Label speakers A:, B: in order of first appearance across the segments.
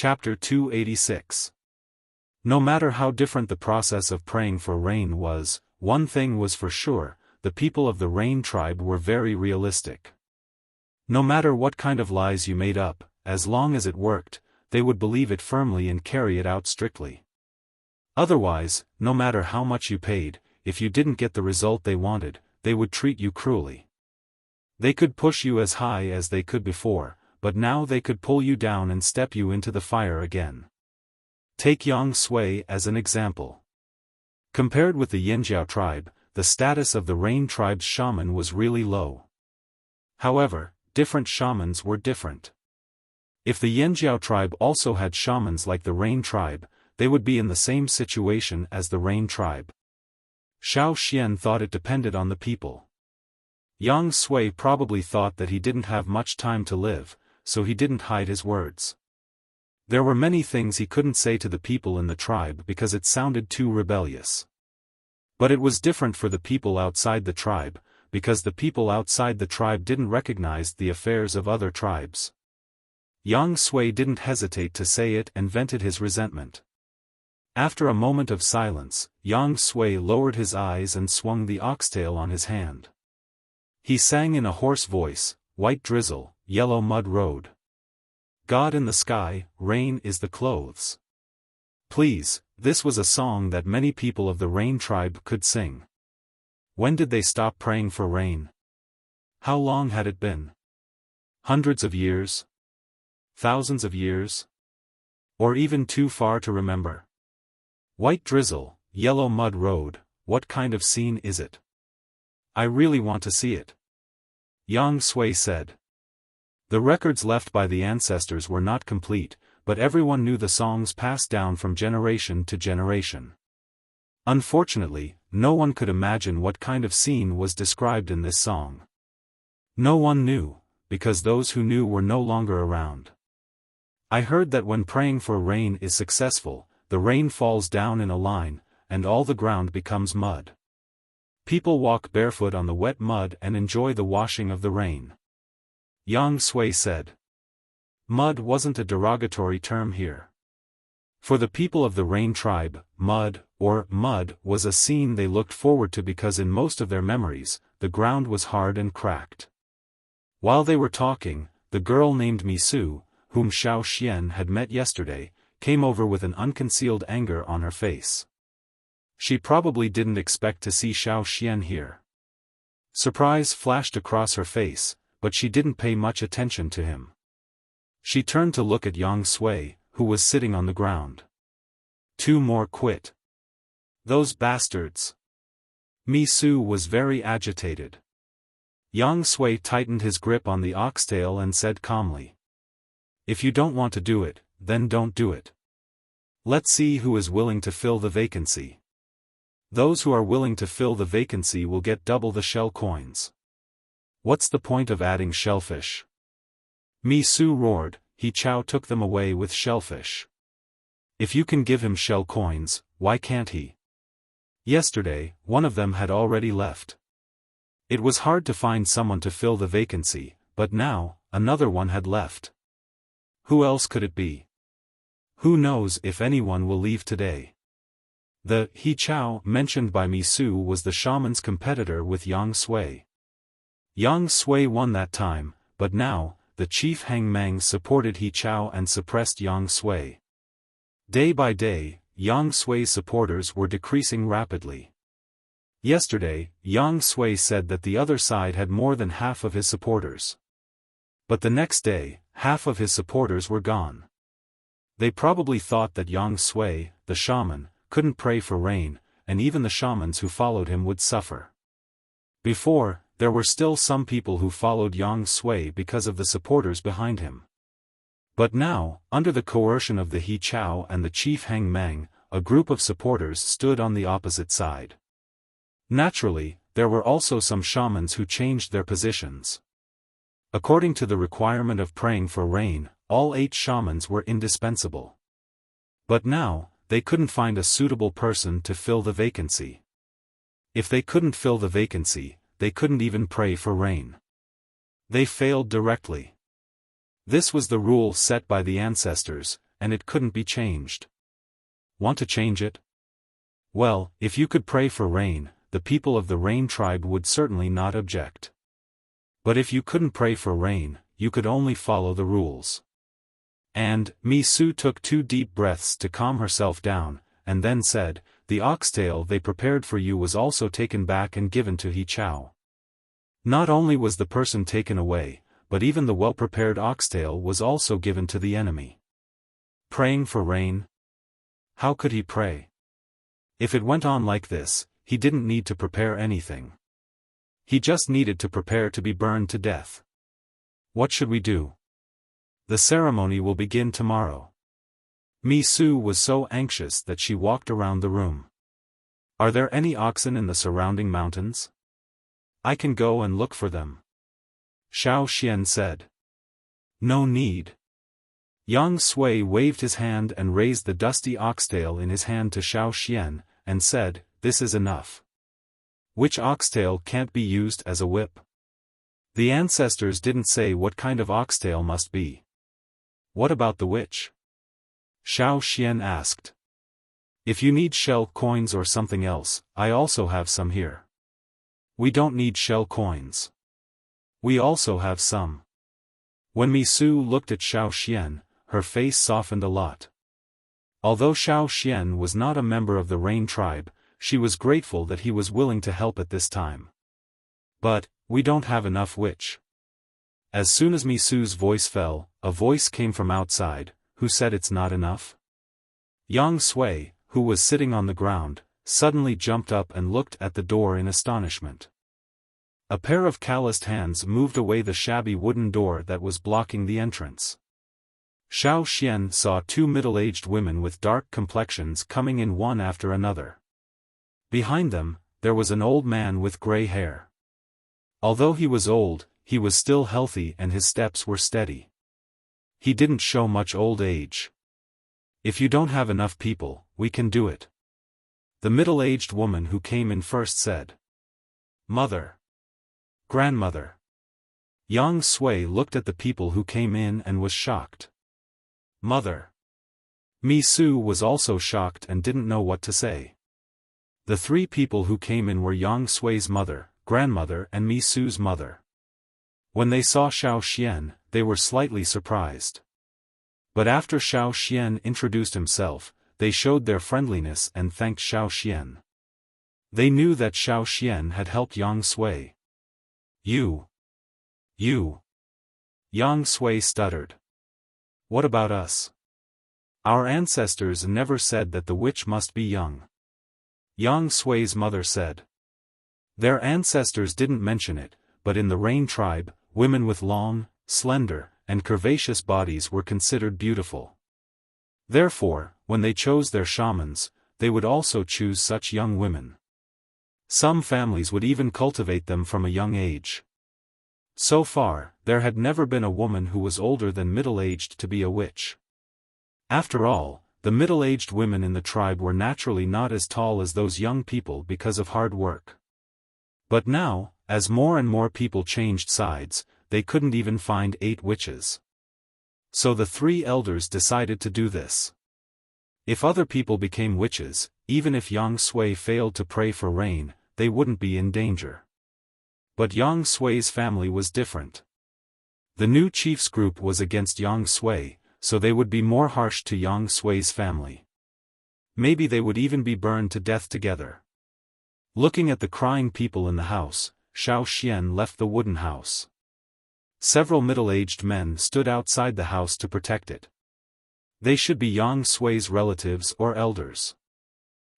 A: Chapter 286. No matter how different the process of praying for rain was, one thing was for sure: the people of the Rain tribe were very realistic. No matter what kind of lies you made up, as long as it worked, they would believe it firmly and carry it out strictly. Otherwise, no matter how much you paid, if you didn't get the result they wanted, they would treat you cruelly. They could push you as high as they could before, but now they could pull you down and step you into the fire again. Take Yang Sui as an example. Compared with the Yinjiao tribe, the status of the Rain tribe's shaman was really low. However, different shamans were different. If the Yinjiao tribe also had shamans like the Rain tribe, they would be in the same situation as the Rain tribe. Xiaofan thought it depended on the people. Yang Sui probably thought that he didn't have much time to live, so he didn't hide his words. There were many things he couldn't say to the people in the tribe because it sounded too rebellious. But it was different for the people outside the tribe, because the people outside the tribe didn't recognize the affairs of other tribes. Yang Sui didn't hesitate to say it and vented his resentment. After a moment of silence, Yang Sui lowered his eyes and swung the oxtail on his hand. He sang in a hoarse voice, "White drizzle, yellow mud road. God in the sky, rain is the clothes." Please, this was a song that many people of the Rain tribe could sing. When did they stop praying for rain? How long had it been? Hundreds of years? Thousands of years? Or even too far to remember? White drizzle, yellow mud road, what kind of scene is it? I really want to see it. Yang Sui said. The records left by the ancestors were not complete, but everyone knew the songs passed down from generation to generation. Unfortunately, no one could imagine what kind of scene was described in this song. No one knew, because those who knew were no longer around. I heard that when praying for rain is successful, the rain falls down in a line, and all the ground becomes mud. People walk barefoot on the wet mud and enjoy the washing of the rain. Yang Sui said. Mud wasn't a derogatory term here. For the people of the Rain tribe, mud was a scene they looked forward to because in most of their memories, the ground was hard and cracked. While they were talking, the girl named Misu, whom Xiaofan had met yesterday, came over with an unconcealed anger on her face. She probably didn't expect to see Xiaofan here. Surprise flashed across her face, but she didn't pay much attention to him. She turned to look at Yang Sui, who was sitting on the ground. Two more quit. Those bastards. Misu was very agitated. Yang Sui tightened his grip on the oxtail and said calmly. If you don't want to do it, then don't do it. Let's see who is willing to fill the vacancy. Those who are willing to fill the vacancy will get double the shell coins. What's the point of adding shellfish? Misu roared. He Chao took them away with shellfish. If you can give him shell coins, why can't he? Yesterday, one of them had already left. It was hard to find someone to fill the vacancy, but now, another one had left. Who else could it be? Who knows if anyone will leave today? The He Chao mentioned by Misu was the shaman's competitor with Yang Sui. Yang Sui won that time, but now, the chief Hang Mang supported He Chao and suppressed Yang Sui. Day by day, Yang Sui's supporters were decreasing rapidly. Yesterday, Yang Sui said that the other side had more than half of his supporters. But the next day, half of his supporters were gone. They probably thought that Yang Sui, the shaman, couldn't pray for rain, and even the shamans who followed him would suffer. Before, there were still some people who followed Yang Sui because of the supporters behind him. But now, under the coercion of the He Chao and the chief Hang Mang, a group of supporters stood on the opposite side. Naturally, there were also some shamans who changed their positions. According to the requirement of praying for rain, all 8 shamans were indispensable. But now, they couldn't find a suitable person to fill the vacancy. If they couldn't fill the vacancy, they couldn't even pray for rain. They failed directly. This was the rule set by the ancestors, and it couldn't be changed. Want to change it? Well, if you could pray for rain, the people of the Rain tribe would certainly not object. But if you couldn't pray for rain, you could only follow the rules. And, Su took 2 deep breaths to calm herself down, and then said, "The oxtail they prepared for you was also taken back and given to He Chao." Not only was the person taken away, but even the well-prepared oxtail was also given to the enemy. Praying for rain? How could he pray? If it went on like this, he didn't need to prepare anything. He just needed to prepare to be burned to death. What should we do? The ceremony will begin tomorrow. Su was so anxious that she walked around the room. Are there any oxen in the surrounding mountains? I can go and look for them. Xiaofan said. No need. Yang Sui waved his hand and raised the dusty oxtail in his hand to Xiaofan, and said, "This is enough. Which oxtail can't be used as a whip?" The ancestors didn't say what kind of oxtail must be. What about the witch? Xiaofan asked. If you need shell coins or something else, I also have some here. We don't need shell coins. We also have some. When Su looked at Xiaofan, her face softened a lot. Although Xiaofan was not a member of the Rain tribe, she was grateful that he was willing to help at this time. But, we don't have enough witch. As soon as Su's voice fell, a voice came from outside, who said it's not enough? Yang Sui, who was sitting on the ground, suddenly jumped up and looked at the door in astonishment. A pair of calloused hands moved away the shabby wooden door that was blocking the entrance. Xiaofan saw 2 middle-aged women with dark complexions coming in one after another. Behind them, there was an old man with gray hair. Although he was old, he was still healthy and his steps were steady. He didn't show much old age. If you don't have enough people, we can do it. The middle-aged woman who came in first said. Mother. Grandmother. Yang Sui looked at the people who came in and was shocked. Mother. Su was also shocked and didn't know what to say. The 3 people who came in were Yang Sui's mother, grandmother and Su's mother. When they saw Xiaofan, they were slightly surprised. But after Xiaofan introduced himself, they showed their friendliness and thanked Xiaofan. They knew that Xiaofan had helped Yang Sui. You. Yang Sui stuttered. What about us? Our ancestors never said that the witch must be young. Yang Sui's mother said. Their ancestors didn't mention it, but in the Rain tribe, women with long, slender, and curvaceous bodies were considered beautiful. Therefore, when they chose their shamans, they would also choose such young women. Some families would even cultivate them from a young age. So far, there had never been a woman who was older than middle-aged to be a witch. After all, the middle-aged women in the tribe were naturally not as tall as those young people because of hard work. But now, as more and more people changed sides, they couldn't even find 8 witches. So the 3 elders decided to do this. If other people became witches, even if Yang Sui failed to pray for rain, they wouldn't be in danger. But Yang Sui's family was different. The new chief's group was against Yang Sui, so they would be more harsh to Yang Sui's family. Maybe they would even be burned to death together. Looking at the crying people in the house, Xiaofan left the wooden house. Several middle-aged men stood outside the house to protect it. They should be Yang Sui's relatives or elders.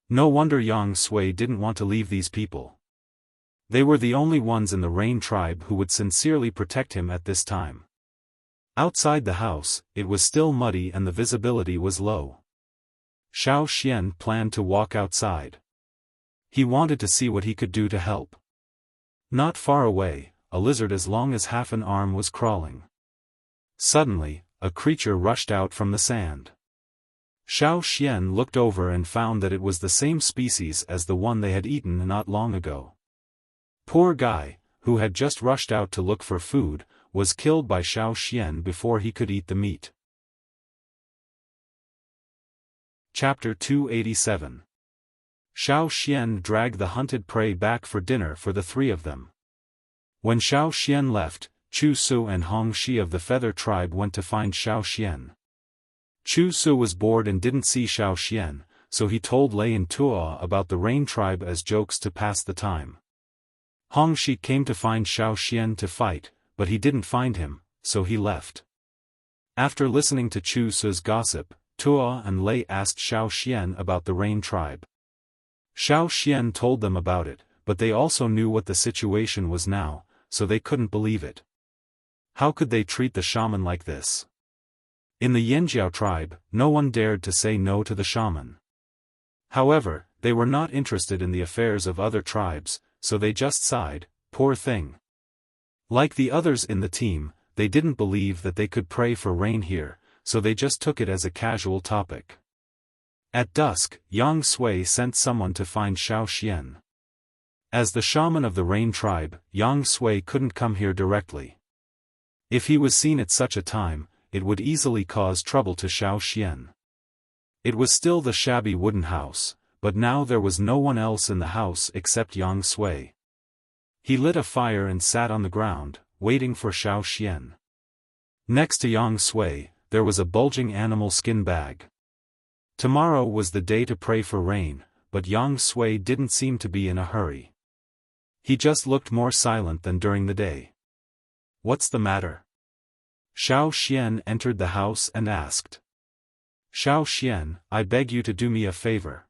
A: No wonder Yang Sui didn't want to leave these people. They were the only ones in the Rain tribe who would sincerely protect him at this time. Outside the house, it was still muddy and the visibility was low. Xiaofan planned to walk outside. He wanted to see what he could do to help. Not far away, a lizard as long as half an arm was crawling. Suddenly, a creature rushed out from the sand. Xiaofan looked over and found that it was the same species as the one they had eaten not long ago. Poor guy, who had just rushed out to look for food, was killed by Xiaofan before he could eat the meat. Chapter 287. Xiaoxian dragged the hunted prey back for dinner for the three of them. When Xiaoxian left, Chu Su and Hong Shi of the Feather Tribe went to find Xiaoxian. Chu Su was bored and didn't see Xiaoxian, so he told Lei and Tuo about the Rain Tribe as jokes to pass the time. Hong Shi came to find Xiaoxian to fight, but he didn't find him, so he left. After listening to Chu Su's gossip, Tuo and Lei asked Xiaoxian about the Rain Tribe. Xiaoxian told them about it, but they also knew what the situation was now, so they couldn't believe it. How could they treat the shaman like this? In the Yanjiao tribe, no one dared to say no to the shaman. However, they were not interested in the affairs of other tribes, so they just sighed, poor thing. Like the others in the team, they didn't believe that they could pray for rain here, so they just took it as a casual topic. At dusk, Yang Sui sent someone to find Xiaoxian. As the shaman of the Rain Tribe, Yang Sui couldn't come here directly. If he was seen at such a time, it would easily cause trouble to Xiaoxian. It was still the shabby wooden house, but now there was no one else in the house except Yang Sui. He lit a fire and sat on the ground, waiting for Xiaoxian. Next to Yang Sui, there was a bulging animal skin bag. Tomorrow was the day to pray for rain, but Yang Sui didn't seem to be in a hurry. He just looked more silent than during the day. What's the matter? Xiaoxian entered the house and asked. Xiaoxian, I beg you to do me a favor.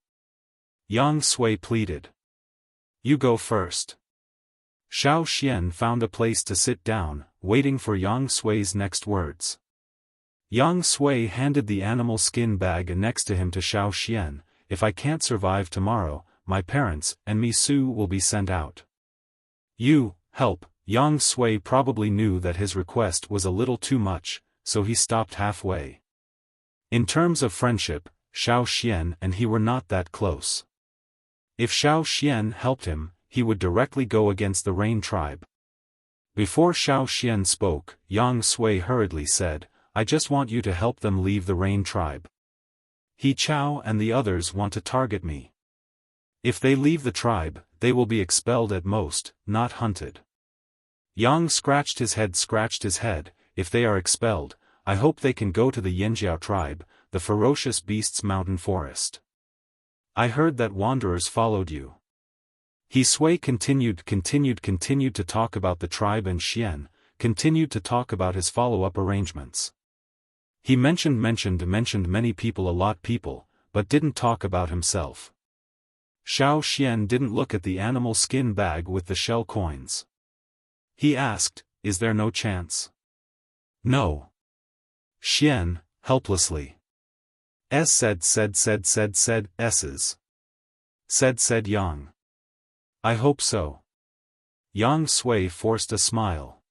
A: Yang Sui pleaded. You go first. Xiaoxian found a place to sit down, waiting for Yang Sui's next words. Yang Sui handed the animal skin bag next to him to Xiaoxian. If I can't survive tomorrow, my parents and me Su will be sent out. You, help. Yang Sui probably knew that his request was a little too much, so he stopped halfway. In terms of friendship, Xiaoxian and he were not that close. If Xiaoxian helped him, he would directly go against the Rain Tribe. Before Xiaoxian spoke, Yang Sui hurriedly said, I just want you to help them leave the Rain Tribe. He Chao and the others want to target me. If they leave the tribe, they will be expelled at most, not hunted. Yang scratched his head, if they are expelled, I hope they can go to the Yanjiao tribe, the ferocious beasts mountain forest. I heard that wanderers followed you. He Sui continued to talk about the tribe and Xian, continued to talk about his follow-up arrangements. He mentioned many people but didn't talk about himself. Xiaoxian didn't look at the animal skin bag with the shell coins. He asked, is there no chance? No. Xian, helplessly. Said S's. Said Yang. I hope so. Yang Sui forced a smile.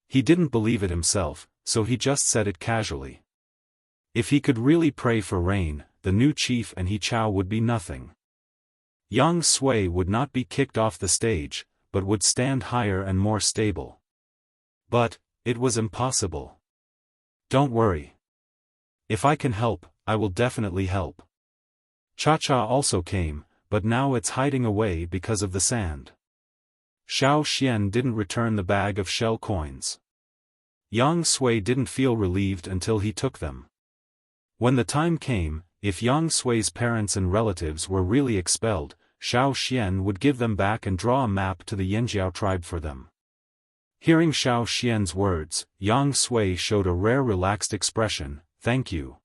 A: He didn't believe it himself, so he just said it casually. If he could really pray for rain, the new chief and He Chao would be nothing. Yang Sui would not be kicked off the stage, but would stand higher and more stable. But, it was impossible. Don't worry. If I can help, I will definitely help. Cha-Cha also came, but now it's hiding away because of the sand. Xiaoxian didn't return the bag of shell coins. Yang Sui didn't feel relieved until he took them. When the time came, if Yang Sui's parents and relatives were really expelled, Xiaoxian would give them back and draw a map to the Yanjiao tribe for them. Hearing Xiaoxian's words, Yang Sui showed a rare relaxed expression, thank you.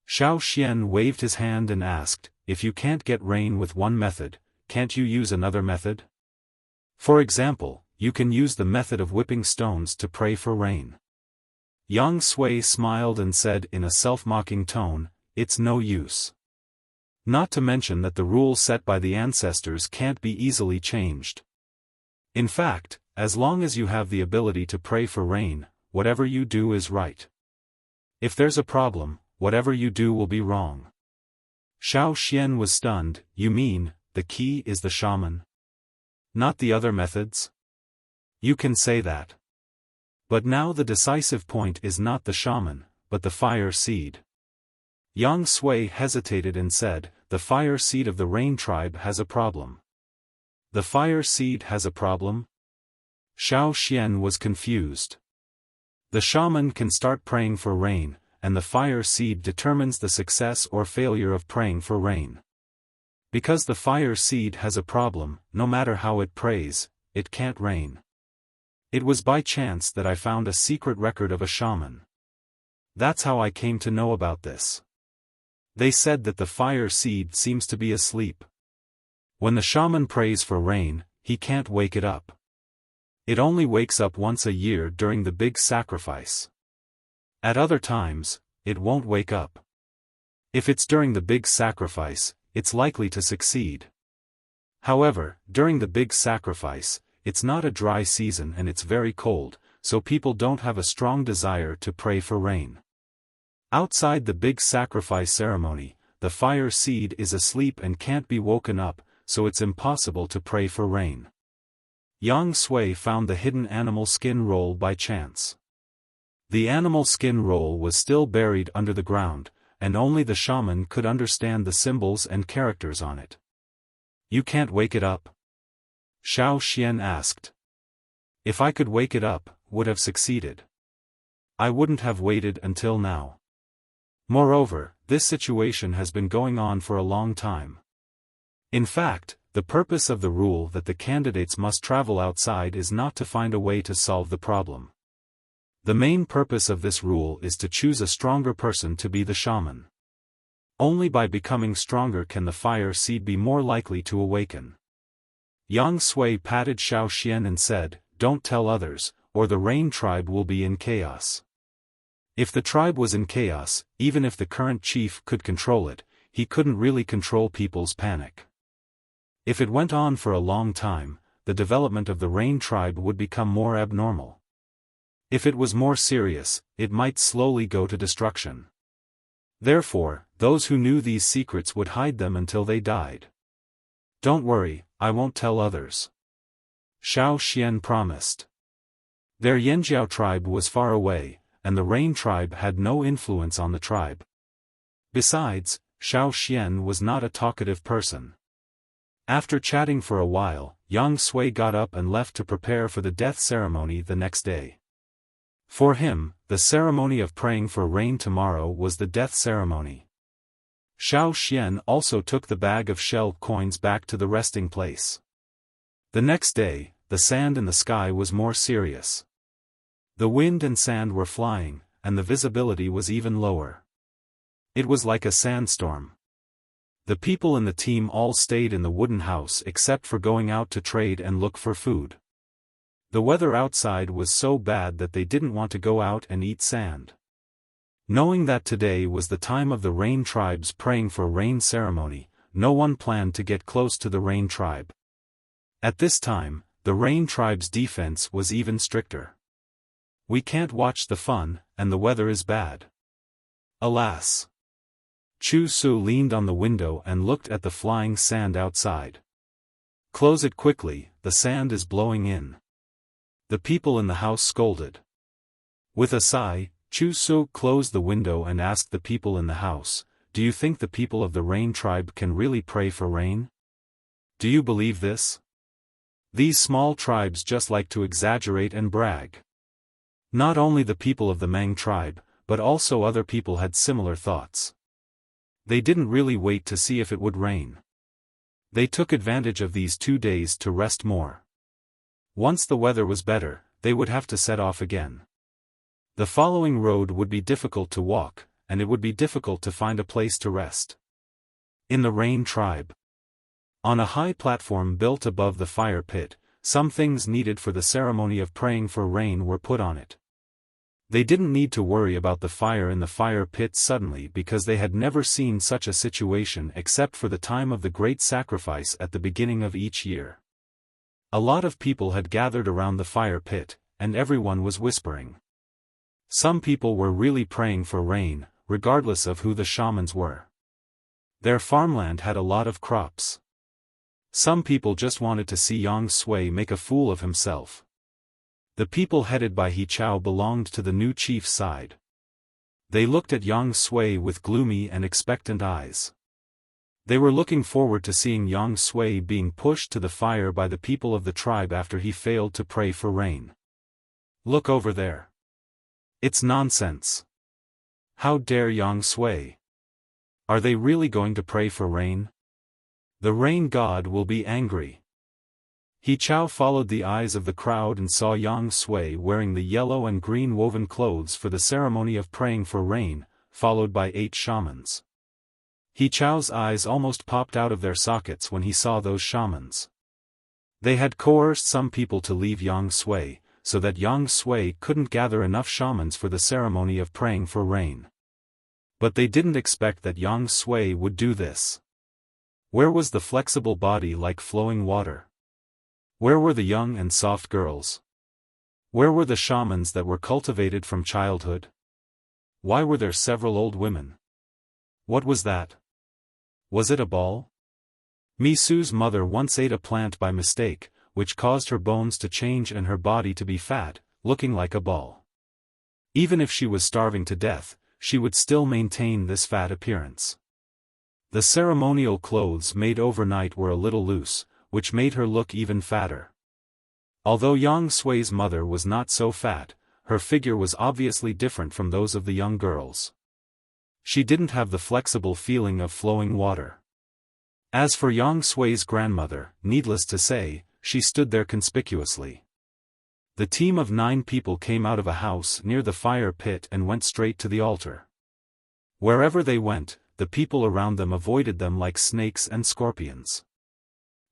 A: Xiaoxian waved his hand and asked, if you can't get rain with one method, can't you use another method? For example, you can use the method of whipping stones to pray for rain. Yang Sui smiled and said in a self-mocking tone, it's no use. Not to mention that the rules set by the ancestors can't be easily changed. In fact, as long as you have the ability to pray for rain, whatever you do is right. If there's a problem, whatever you do will be wrong. Xiaoxian was stunned. You mean, the key is the shaman? Not the other methods? You can say that. But now the decisive point is not the shaman, but the fire seed. Yang Sui hesitated and said, "The fire seed of the rain tribe has a problem." "The fire seed has a problem?" Xiaofan was confused. The shaman can start praying for rain, and the fire seed determines the success or failure of praying for rain. Because the fire seed has a problem, no matter how it prays, it can't rain. It was by chance that I found a secret record of a shaman. That's how I came to know about this. They said that the fire seed seems to be asleep. When the shaman prays for rain, he can't wake it up. It only wakes up once a year during the big sacrifice. At other times, it won't wake up. If it's during the big sacrifice, it's likely to succeed. However, during the big sacrifice, it's not a dry season and it's very cold, so people don't have a strong desire to pray for rain. Outside the big sacrifice ceremony, the fire seed is asleep and can't be woken up, so it's impossible to pray for rain. Yang Sui found the hidden animal skin roll by chance. The animal skin roll was still buried under the ground, and only the shaman could understand the symbols and characters on it. "You can't wake it up?" Xiaofan asked. "If I could wake it up, would have succeeded. I wouldn't have waited until now. Moreover, this situation has been going on for a long time. In fact, the purpose of the rule that the candidates must travel outside is not to find a way to solve the problem. The main purpose of this rule is to choose a stronger person to be the shaman. Only by becoming stronger can the fire seed be more likely to awaken." Yang Sui patted Xiaofan and said, "Don't tell others, or the rain tribe will be in chaos." If the tribe was in chaos, even if the current chief could control it, he couldn't really control people's panic. If it went on for a long time, the development of the rain tribe would become more abnormal. If it was more serious, it might slowly go to destruction. Therefore, those who knew these secrets would hide them until they died. "Don't worry, I won't tell others," Xiaofan promised. Their Yanjiao tribe was far away, and the rain tribe had no influence on the tribe. Besides, Xiaofan was not a talkative person. After chatting for a while, Yang Sui got up and left to prepare for the death ceremony the next day. For him, the ceremony of praying for rain tomorrow was the death ceremony. Xiaofan also took the bag of shell coins back to the resting place. The next day, the sand in the sky was more serious. The wind and sand were flying, and the visibility was even lower. It was like a sandstorm. The people in the team all stayed in the wooden house except for going out to trade and look for food. The weather outside was so bad that they didn't want to go out and eat sand. Knowing that today was the time of the rain tribe's praying for rain ceremony, no one planned to get close to the rain tribe. At this time, the rain tribe's defense was even stricter. "We can't watch the fun, and the weather is bad." Alas! Chu Su leaned on the window and looked at the flying sand outside. "Close it quickly, the sand is blowing in." The people in the house scolded. With a sigh, Chu Su closed the window and asked the people in the house, "Do you think the people of the rain tribe can really pray for rain? Do you believe this?" These small tribes just like to exaggerate and brag. Not only the people of the Mang tribe, but also other people had similar thoughts. They didn't really wait to see if it would rain. They took advantage of these 2 days to rest more. Once the weather was better, they would have to set off again. The following road would be difficult to walk, and it would be difficult to find a place to rest. In the rain tribe. On a high platform built above the fire pit, some things needed for the ceremony of praying for rain were put on it. They didn't need to worry about the fire in the fire pit suddenly because they had never seen such a situation except for the time of the great sacrifice at the beginning of each year. A lot of people had gathered around the fire pit, and everyone was whispering. Some people were really praying for rain, regardless of who the shamans were. Their farmland had a lot of crops. Some people just wanted to see Yang Sui make a fool of himself. The people headed by He Chao belonged to the new chief's side. They looked at Yang Sui with gloomy and expectant eyes. They were looking forward to seeing Yang Sui being pushed to the fire by the people of the tribe after he failed to pray for rain. Look over there. It's nonsense. How dare Yang Sui? Are they really going to pray for rain? The rain god will be angry. He Chao followed the eyes of the crowd and saw Yang Sui wearing the yellow and green woven clothes for the ceremony of praying for rain, followed by 8 shamans. He Chao's eyes almost popped out of their sockets when he saw those shamans. They had coerced some people to leave Yang Sui, so that Yang Sui couldn't gather enough shamans for the ceremony of praying for rain. But they didn't expect that Yang Sui would do this. Where was the flexible body like flowing water? Where were the young and soft girls? Where were the shamans that were cultivated from childhood? Why were there several old women? What was that? Was it a ball? Misu's mother once ate a plant by mistake, which caused her bones to change and her body to be fat, looking like a ball. Even if she was starving to death, she would still maintain this fat appearance. The ceremonial clothes made overnight were a little loose, which made her look even fatter. Although Yang Sui's mother was not so fat, her figure was obviously different from those of the young girls. She didn't have the flexible feeling of flowing water. As for Yang Sui's grandmother, needless to say, she stood there conspicuously. The team of 9 people came out of a house near the fire pit and went straight to the altar. Wherever they went, the people around them avoided them like snakes and scorpions.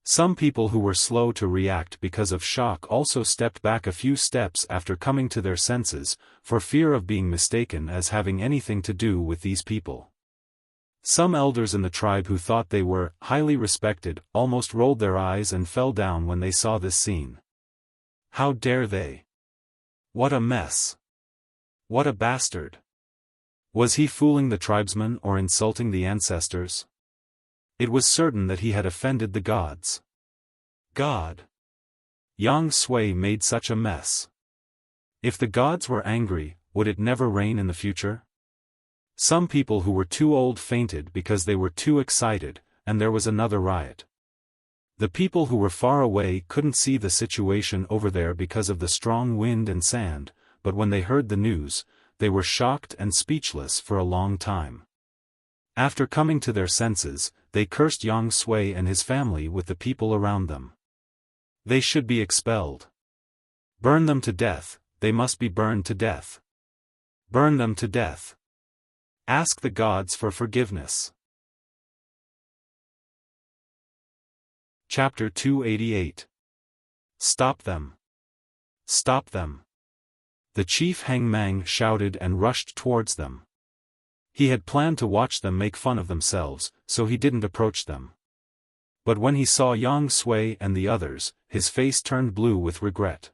A: Some people who were slow to react because of shock also stepped back a few steps after coming to their senses, for fear of being mistaken as having anything to do with these people. Some elders in the tribe who thought they were highly respected almost rolled their eyes and fell down when they saw this scene. How dare they? What a mess! What a bastard! Was he fooling the tribesmen or insulting the ancestors? It was certain that he had offended the gods. God! Yang Sui made such a mess. If the gods were angry, would it never rain in the future? Some people who were too old fainted because they were too excited, and there was another riot. The people who were far away couldn't see the situation over there because of the strong wind and sand, but when they heard the news, they were shocked and speechless for a long time. After coming to their senses, they cursed Yang Sui and his family with the people around them. They should be expelled. Burn them to death, they must be burned to death. Burn them to death. Ask the gods for forgiveness. Chapter 288. Stop them. Stop them. The chief Hang Mang shouted and rushed towards them. He had planned to watch them make fun of themselves, so he didn't approach them. But when he saw Yang Sui and the others, his face turned blue with regret.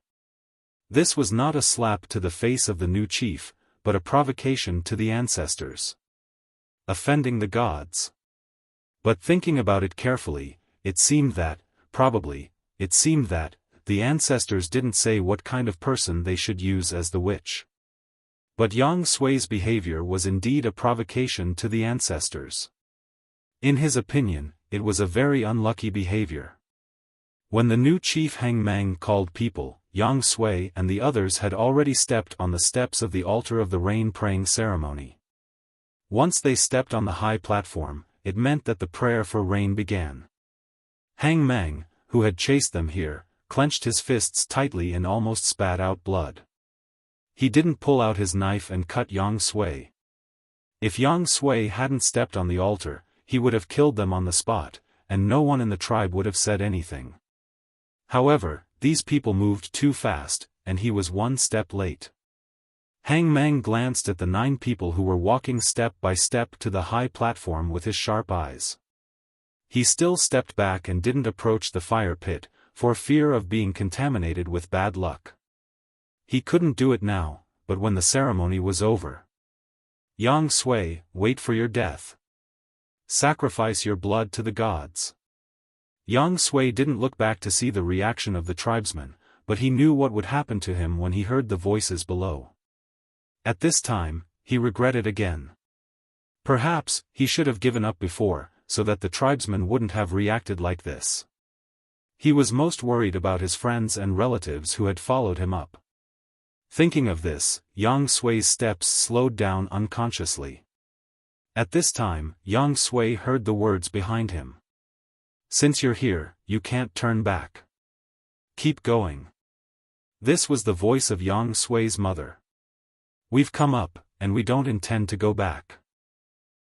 A: This was not a slap to the face of the new chief, but a provocation to the ancestors. Offending the gods. But thinking about it carefully, it seemed that, the ancestors didn't say what kind of person they should use as the witch. But Yang Sui's behavior was indeed a provocation to the ancestors. In his opinion, it was a very unlucky behavior. When the new chief Hang Mang called people, Yang Sui and the others had already stepped on the steps of the altar of the rain praying ceremony. Once they stepped on the high platform, it meant that the prayer for rain began. Hang Mang, who had chased them here, clenched his fists tightly and almost spat out blood. He didn't pull out his knife and cut Yang Sui. If Yang Sui hadn't stepped on the altar, he would have killed them on the spot, and no one in the tribe would have said anything. However, these people moved too fast, and he was one step late. Hang Mang glanced at the 9 people who were walking step by step to the high platform with his sharp eyes. He still stepped back and didn't approach the fire pit, for fear of being contaminated with bad luck. He couldn't do it now, but when the ceremony was over. Yang Sui, wait for your death. Sacrifice your blood to the gods. Yang Sui didn't look back to see the reaction of the tribesmen, but he knew what would happen to him when he heard the voices below. At this time, he regretted again. Perhaps, he should have given up before, so that the tribesmen wouldn't have reacted like this. He was most worried about his friends and relatives who had followed him up. Thinking of this, Yang Sui's steps slowed down unconsciously. At this time, Yang Sui heard the words behind him. "Since you're here, you can't turn back. Keep going." This was the voice of Yang Sui's mother. "We've come up, and we don't intend to go back."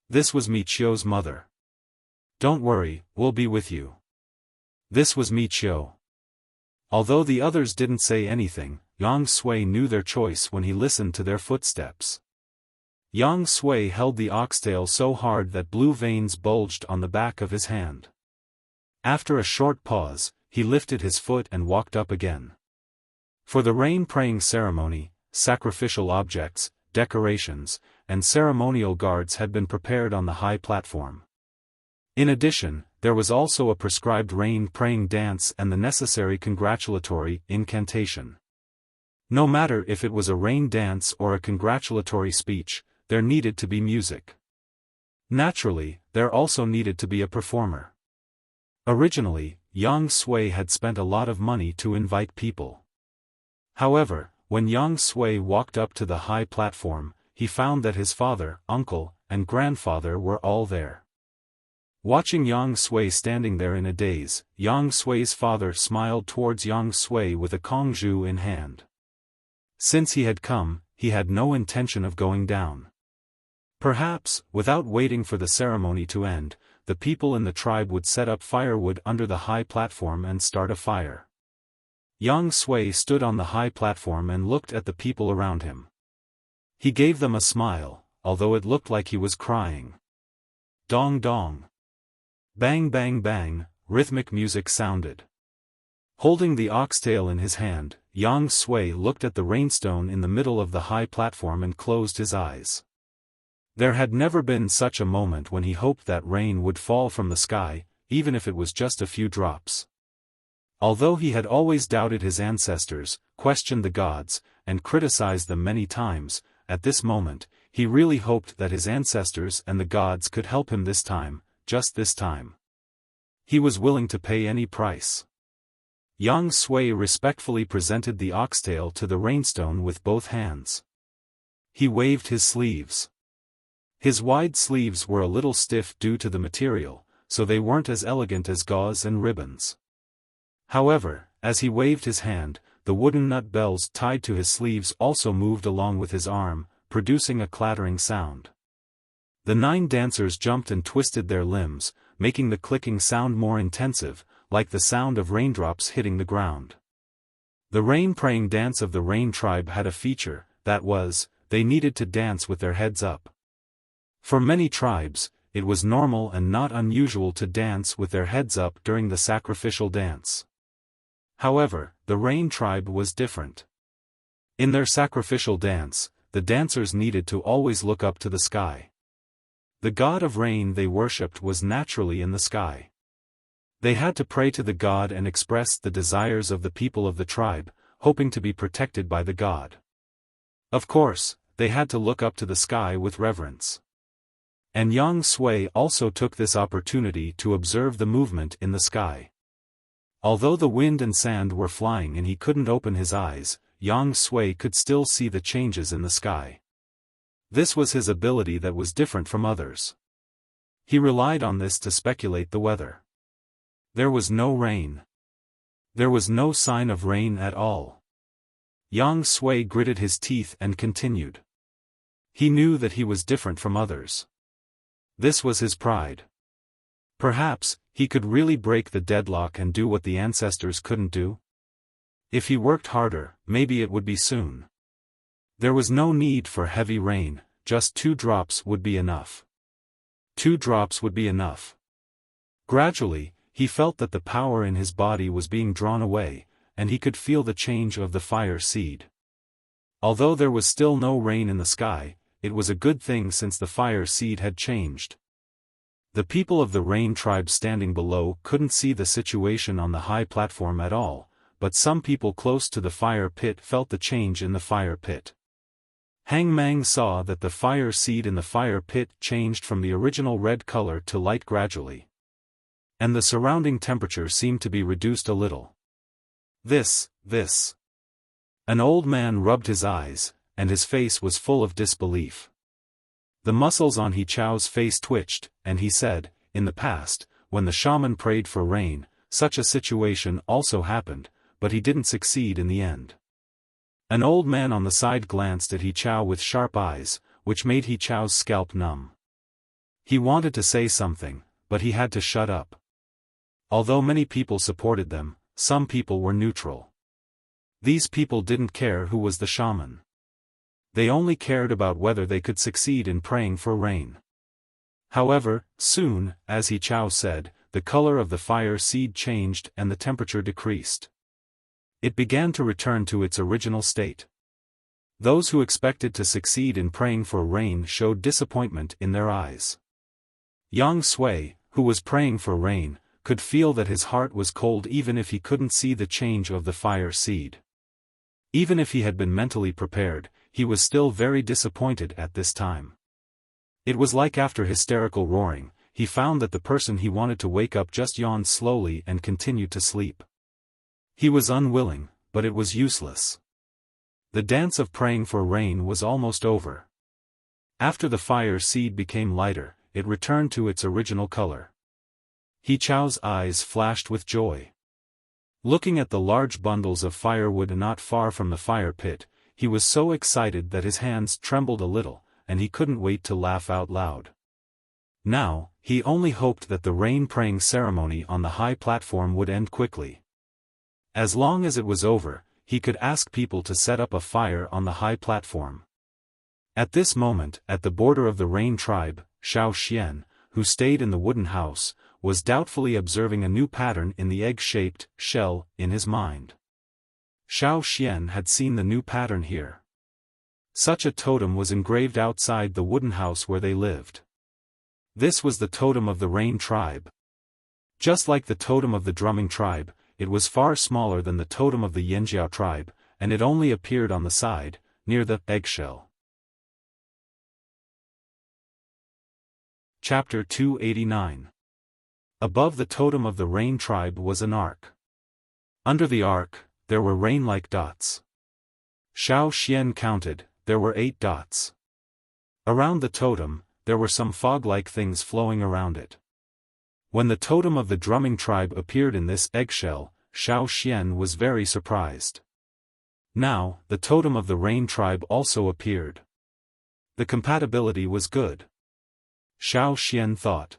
A: This was Mi Chio's mother. "Don't worry, we'll be with you." This was Mi Chio. Although the others didn't say anything, Yang Sui knew their choice when he listened to their footsteps. Yang Sui held the oxtail so hard that blue veins bulged on the back of his hand. After a short pause, he lifted his foot and walked up again. For the rain praying ceremony, sacrificial objects, decorations, and ceremonial guards had been prepared on the high platform. In addition, there was also a prescribed rain praying dance and the necessary congratulatory incantation. No matter if it was a rain dance or a congratulatory speech, there needed to be music. Naturally, there also needed to be a performer. Originally, Yang Sui had spent a lot of money to invite people. However, when Yang Sui walked up to the high platform, he found that his father, uncle, and grandfather were all there. Watching Yang Sui standing there in a daze, Yang Sui's father smiled towards Yang Sui with a kongju in hand. Since he had come, he had no intention of going down. Perhaps, without waiting for the ceremony to end, the people in the tribe would set up firewood under the high platform and start a fire. Yang Sui stood on the high platform and looked at the people around him. He gave them a smile, although it looked like he was crying. Dong dong. Bang bang bang, rhythmic music sounded. Holding the oxtail in his hand, Yang Sui looked at the rainstone in the middle of the high platform and closed his eyes. There had never been such a moment when he hoped that rain would fall from the sky, even if it was just a few drops. Although he had always doubted his ancestors, questioned the gods, and criticized them many times, at this moment, he really hoped that his ancestors and the gods could help him this time, just this time. He was willing to pay any price. Yang Sui respectfully presented the oxtail to the rainstone with both hands. He waved his sleeves. His wide sleeves were a little stiff due to the material, so they weren't as elegant as gauze and ribbons. However, as he waved his hand, the wooden nut bells tied to his sleeves also moved along with his arm, producing a clattering sound. The 9 dancers jumped and twisted their limbs, making the clicking sound more intensive, like the sound of raindrops hitting the ground. The rain-praying dance of the Rain tribe had a feature, that was, they needed to dance with their heads up. For many tribes, it was normal and not unusual to dance with their heads up during the sacrificial dance. However, the Rain tribe was different. In their sacrificial dance, the dancers needed to always look up to the sky. The god of rain they worshipped was naturally in the sky. They had to pray to the god and express the desires of the people of the tribe, hoping to be protected by the god. Of course, they had to look up to the sky with reverence. And Yang Sui also took this opportunity to observe the movement in the sky. Although the wind and sand were flying and he couldn't open his eyes, Yang Sui could still see the changes in the sky. This was his ability that was different from others. He relied on this to speculate the weather. There was no rain. There was no sign of rain at all. Yang Sui gritted his teeth and continued. He knew that he was different from others. This was his pride. Perhaps, he could really break the deadlock and do what the ancestors couldn't do? If he worked harder, maybe it would be soon. There was no need for heavy rain, just 2 drops would be enough. 2 drops would be enough. Gradually, he felt that the power in his body was being drawn away, and he could feel the change of the fire seed. Although there was still no rain in the sky, it was a good thing since the fire seed had changed. The people of the Rain tribe standing below couldn't see the situation on the high platform at all, but some people close to the fire pit felt the change in the fire pit. Hang Mang saw that the fire seed in the fire pit changed from the original red color to light gradually. And the surrounding temperature seemed to be reduced a little. This. An old man rubbed his eyes, and his face was full of disbelief. The muscles on He Chao's face twitched, and he said, "In the past, when the shaman prayed for rain, such a situation also happened, but he didn't succeed in the end." An old man on the side glanced at He Chao with sharp eyes, which made He Chao's scalp numb. He wanted to say something, but he had to shut up. Although many people supported them, some people were neutral. These people didn't care who was the shaman. They only cared about whether they could succeed in praying for rain. However, soon, as He Chao said, the color of the fire seed changed and the temperature decreased. It began to return to its original state. Those who expected to succeed in praying for rain showed disappointment in their eyes. Yang Sui, who was praying for rain, could feel that his heart was cold even if he couldn't see the change of the fire seed. Even if he had been mentally prepared, he was still very disappointed at this time. It was like after hysterical roaring, he found that the person he wanted to wake up just yawned slowly and continued to sleep. He was unwilling, but it was useless. The dance of praying for rain was almost over. After the fire seed became lighter, it returned to its original color. He Chao's eyes flashed with joy. Looking at the large bundles of firewood not far from the fire pit, he was so excited that his hands trembled a little, and he couldn't wait to laugh out loud. Now, he only hoped that the rain-praying ceremony on the high platform would end quickly. As long as it was over, he could ask people to set up a fire on the high platform. At this moment, at the border of the Rain tribe, Xiao Xian, who stayed in the wooden house, was doubtfully observing a new pattern in the egg-shaped shell in his mind. Xiao Xian had seen the new pattern here. Such a totem was engraved outside the wooden house where they lived. This was the totem of the Rain tribe. Just like the totem of the Drumming tribe, it was far smaller than the totem of the Yanjiao tribe, and it only appeared on the side, near the eggshell. Chapter 289. Above the totem of the Rain tribe was an arc. Under the arc, there were rain-like dots. Xiao Xian counted, there were 8 dots. Around the totem, there were some fog-like things flowing around it. When the totem of the Drumming tribe appeared in this eggshell, Xiao Xian was very surprised. Now, the totem of the Rain tribe also appeared. The compatibility was good. Xiao Xian thought.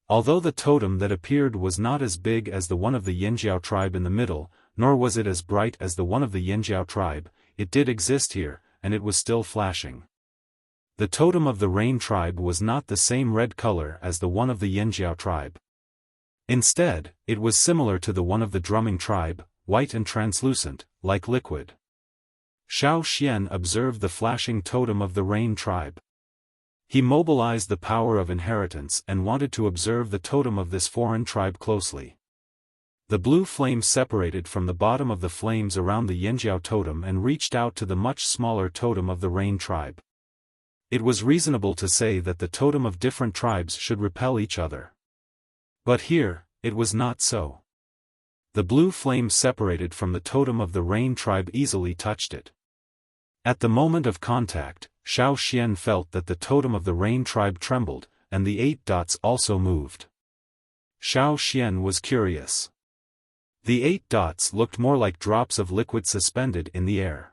A: Although the totem that appeared was not as big as the one of the Yanjiao tribe in the middle, nor was it as bright as the one of the Yanjiao tribe, it did exist here, and it was still flashing. The totem of the Rain tribe was not the same red color as the one of the Yanjiao tribe. Instead, it was similar to the one of the Drumming tribe, white and translucent, like liquid. Xiao Xian observed the flashing totem of the Rain tribe. He mobilized the power of inheritance and wanted to observe the totem of this foreign tribe closely. The blue flame separated from the bottom of the flames around the Yanjiao totem and reached out to the much smaller totem of the Rain tribe. It was reasonable to say that the totem of different tribes should repel each other. But here, it was not so. The blue flame separated from the totem of the Rain tribe easily touched it. At the moment of contact, Xiao Xian felt that the totem of the Rain tribe trembled, and the 8 dots also moved. Xiao Xian was curious. The 8 dots looked more like drops of liquid suspended in the air.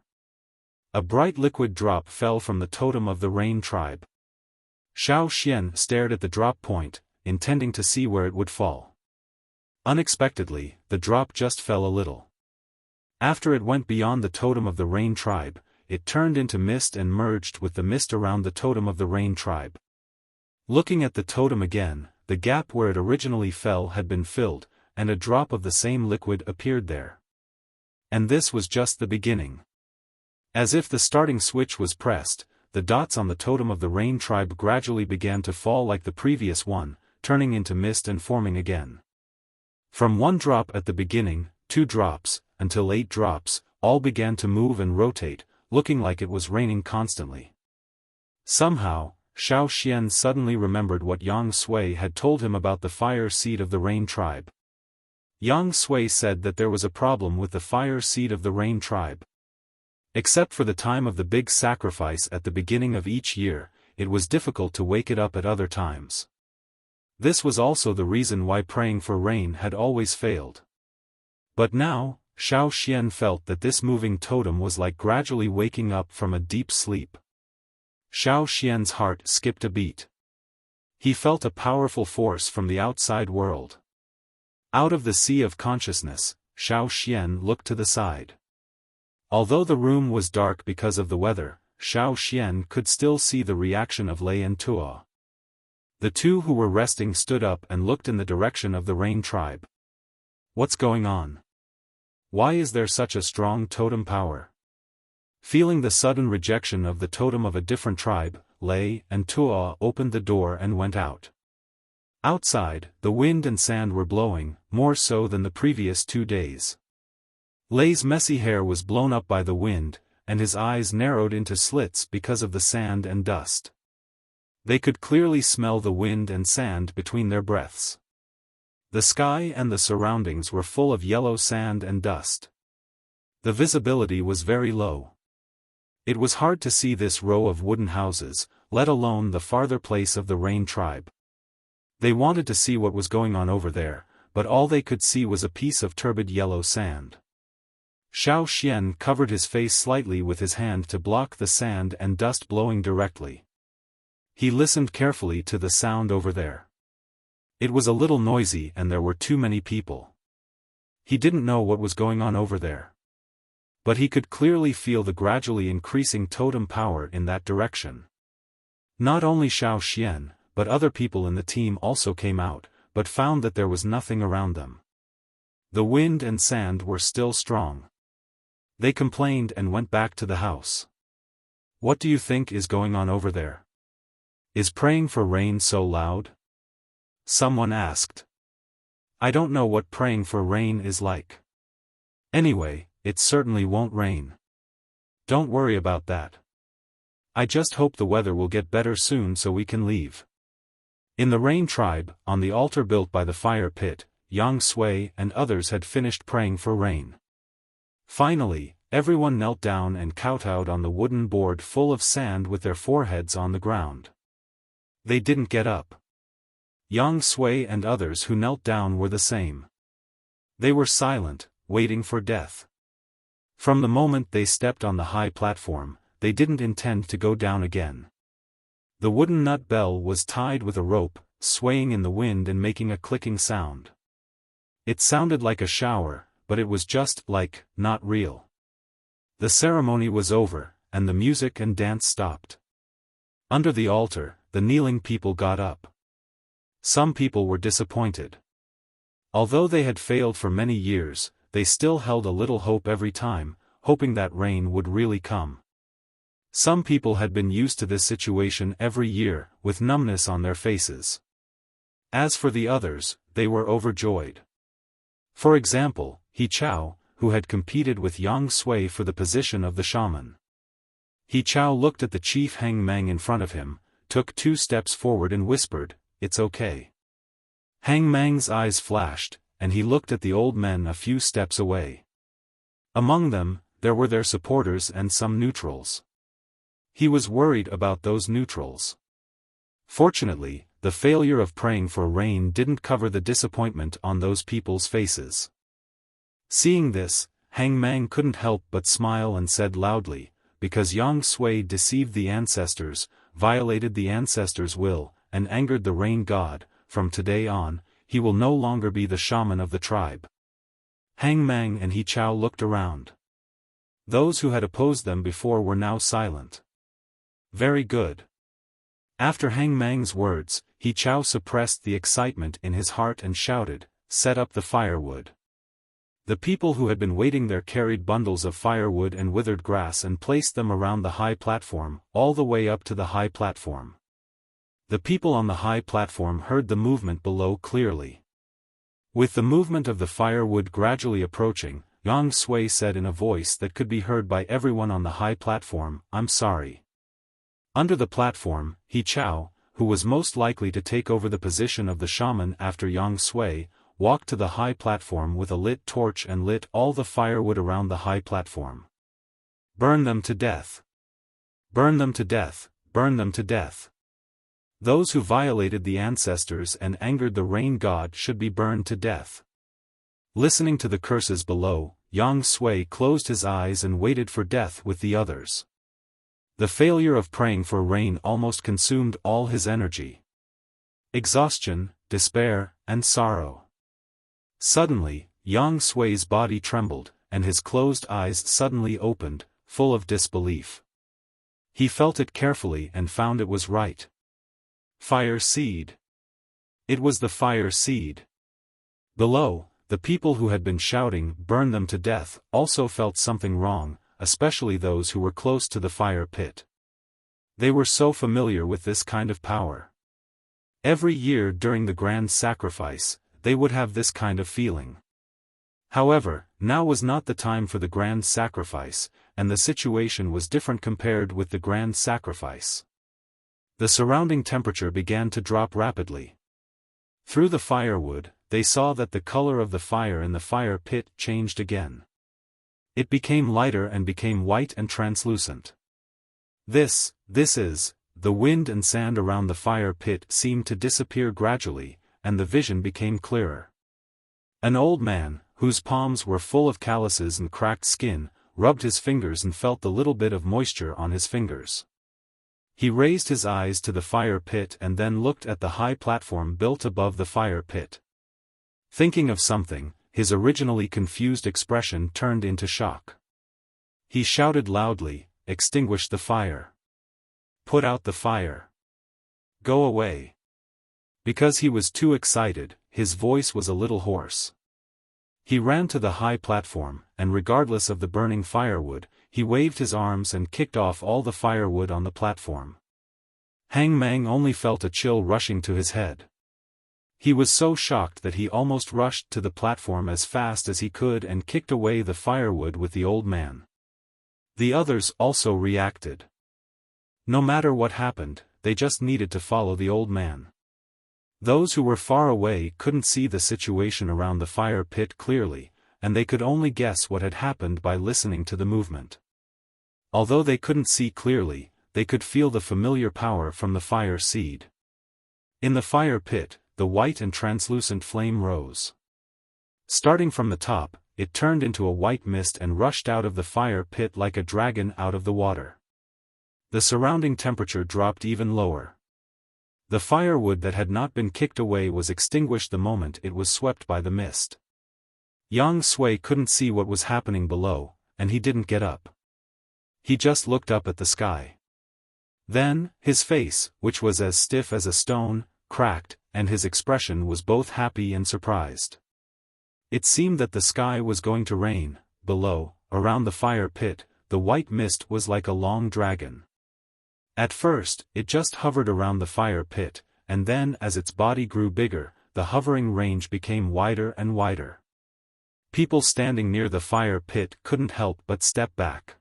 A: A bright liquid drop fell from the totem of the Rain tribe. Xiao Xian stared at the drop point, intending to see where it would fall. Unexpectedly, the drop just fell a little. After it went beyond the totem of the Rain tribe, it turned into mist and merged with the mist around the totem of the Rain tribe. Looking at the totem again, the gap where it originally fell had been filled, and a drop of the same liquid appeared there. And this was just the beginning. As if the starting switch was pressed, the dots on the totem of the Rain tribe gradually began to fall like the previous one, turning into mist and forming again. From 1 drop at the beginning, 2 drops, until 8 drops, all began to move and rotate, looking like it was raining constantly. Somehow, Xiaofan suddenly remembered what Yang Sui had told him about the fire seed of the Rain tribe. Yang Sui said that there was a problem with the fire seed of the Rain tribe. Except for the time of the big sacrifice at the beginning of each year, it was difficult to wake it up at other times. This was also the reason why praying for rain had always failed. But now, Xiaofan felt that this moving totem was like gradually waking up from a deep sleep. Xiaofan's heart skipped a beat. He felt a powerful force from the outside world. Out of the sea of consciousness, Xiaofan looked to the side. Although the room was dark because of the weather, Xiaofan could still see the reaction of Lei and Tuo. The two who were resting stood up and looked in the direction of the Rain tribe. What's going on? Why is there such a strong totem power? Feeling the sudden rejection of the totem of a different tribe, Lei and Tuo opened the door and went out. Outside, the wind and sand were blowing, more so than the previous 2 days. Lei's messy hair was blown up by the wind, and his eyes narrowed into slits because of the sand and dust. They could clearly smell the wind and sand between their breaths. The sky and the surroundings were full of yellow sand and dust. The visibility was very low. It was hard to see this row of wooden houses, let alone the farther place of the Rain tribe. They wanted to see what was going on over there, but all they could see was a piece of turbid yellow sand. Xiaofan covered his face slightly with his hand to block the sand and dust blowing directly. He listened carefully to the sound over there. It was a little noisy and there were too many people. He didn't know what was going on over there. But he could clearly feel the gradually increasing totem power in that direction. Not only Xiaofan, but other people in the team also came out, but found that there was nothing around them. The wind and sand were still strong. They complained and went back to the house. What do you think is going on over there? Is praying for rain so loud? Someone asked. I don't know what praying for rain is like. Anyway, it certainly won't rain. Don't worry about that. I just hope the weather will get better soon so we can leave. In the Rain tribe, on the altar built by the fire pit, Yang Sui and others had finished praying for rain. Finally, everyone knelt down and kowtowed on the wooden board full of sand with their foreheads on the ground. They didn't get up. Yang Sui and others who knelt down were the same. They were silent, waiting for death. From the moment they stepped on the high platform, they didn't intend to go down again. The wooden nut bell was tied with a rope, swaying in the wind and making a clicking sound. It sounded like a shower, but it was just like, not real. The ceremony was over, and the music and dance stopped. Under the altar, the kneeling people got up. Some people were disappointed. Although they had failed for many years, they still held a little hope every time, hoping that rain would really come. Some people had been used to this situation every year, with numbness on their faces. As for the others, they were overjoyed. For example, He Chao, who had competed with Yang Sui for the position of the shaman. He Chao looked at the chief Hang Mang in front of him, took 2 steps forward and whispered, "It's okay." Hang Mang's eyes flashed, and he looked at the old men a few steps away. Among them, there were their supporters and some neutrals. He was worried about those neutrals. Fortunately, the failure of praying for rain didn't cover the disappointment on those people's faces. Seeing this, Hang Mang couldn't help but smile and said loudly, "Because Yang Sui deceived the ancestors, violated the ancestors' will, and angered the rain god, from today on, he will no longer be the shaman of the tribe." Hang Mang and He Chao looked around. Those who had opposed them before were now silent. Very good. After Hang Mang's words, He Chao suppressed the excitement in his heart and shouted, "Set up the firewood." The people who had been waiting there carried bundles of firewood and withered grass and placed them around the high platform, all the way up to the high platform. The people on the high platform heard the movement below clearly. With the movement of the firewood gradually approaching, Yang Sui said in a voice that could be heard by everyone on the high platform, "I'm sorry." Under the platform, He Chao, who was most likely to take over the position of the shaman after Yang Sui, walked to the high platform with a lit torch and lit all the firewood around the high platform. "Burn them to death! Burn them to death! Burn them to death! Those who violated the ancestors and angered the rain god should be burned to death." Listening to the curses below, Yang Sui closed his eyes and waited for death with the others. The failure of praying for rain almost consumed all his energy. Exhaustion, despair, and sorrow. Suddenly, Yang Sui's body trembled, and his closed eyes suddenly opened, full of disbelief. He felt it carefully and found it was right. Fire seed. It was the fire seed. Below, the people who had been shouting, "Burn them to death," also felt something wrong, especially those who were close to the fire pit. They were so familiar with this kind of power. Every year during the grand sacrifice, they would have this kind of feeling. However, now was not the time for the grand sacrifice, and the situation was different compared with the grand sacrifice. The surrounding temperature began to drop rapidly. Through the firewood, they saw that the color of the fire in the fire pit changed again. It became lighter and became white and translucent. This is, the wind and sand around the fire pit seemed to disappear gradually, and the vision became clearer. An old man, whose palms were full of calluses and cracked skin, rubbed his fingers and felt the little bit of moisture on his fingers. He raised his eyes to the fire pit and then looked at the high platform built above the fire pit. Thinking of something, his originally confused expression turned into shock. He shouted loudly, "Extinguish the fire! Put out the fire! Go away!" Because he was too excited, his voice was a little hoarse. He ran to the high platform, and regardless of the burning firewood, he waved his arms and kicked off all the firewood on the platform. Hang Mang only felt a chill rushing to his head. He was so shocked that he almost rushed to the platform as fast as he could and kicked away the firewood with the old man. The others also reacted. No matter what happened, they just needed to follow the old man. Those who were far away couldn't see the situation around the fire pit clearly, and they could only guess what had happened by listening to the movement. Although they couldn't see clearly, they could feel the familiar power from the fire seed. In the fire pit, the white and translucent flame rose. Starting from the top, it turned into a white mist and rushed out of the fire pit like a dragon out of the water. The surrounding temperature dropped even lower. The firewood that had not been kicked away was extinguished the moment it was swept by the mist. Yang Sui couldn't see what was happening below, and he didn't get up. He just looked up at the sky. Then, his face, which was as stiff as a stone, cracked, and his expression was both happy and surprised. It seemed that the sky was going to rain. Below, around the fire pit, the white mist was like a long dragon. At first, it just hovered around the fire pit, and then as its body grew bigger, the hovering range became wider and wider. People standing near the fire pit couldn't help but step back.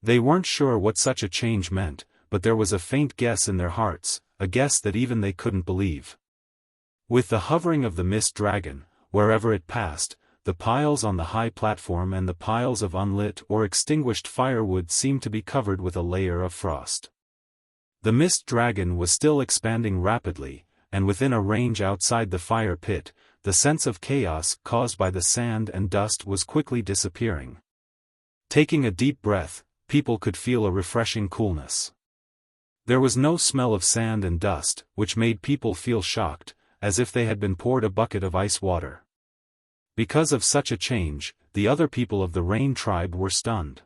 A: They weren't sure what such a change meant, but there was a faint guess in their hearts, a guess that even they couldn't believe. With the hovering of the mist dragon, wherever it passed, the piles on the high platform and the piles of unlit or extinguished firewood seemed to be covered with a layer of frost. The mist dragon was still expanding rapidly, and within a range outside the fire pit, the sense of chaos caused by the sand and dust was quickly disappearing. Taking a deep breath, people could feel a refreshing coolness. There was no smell of sand and dust, which made people feel shocked, as if they had been poured a bucket of ice water. Because of such a change, the other people of the Rain tribe were stunned.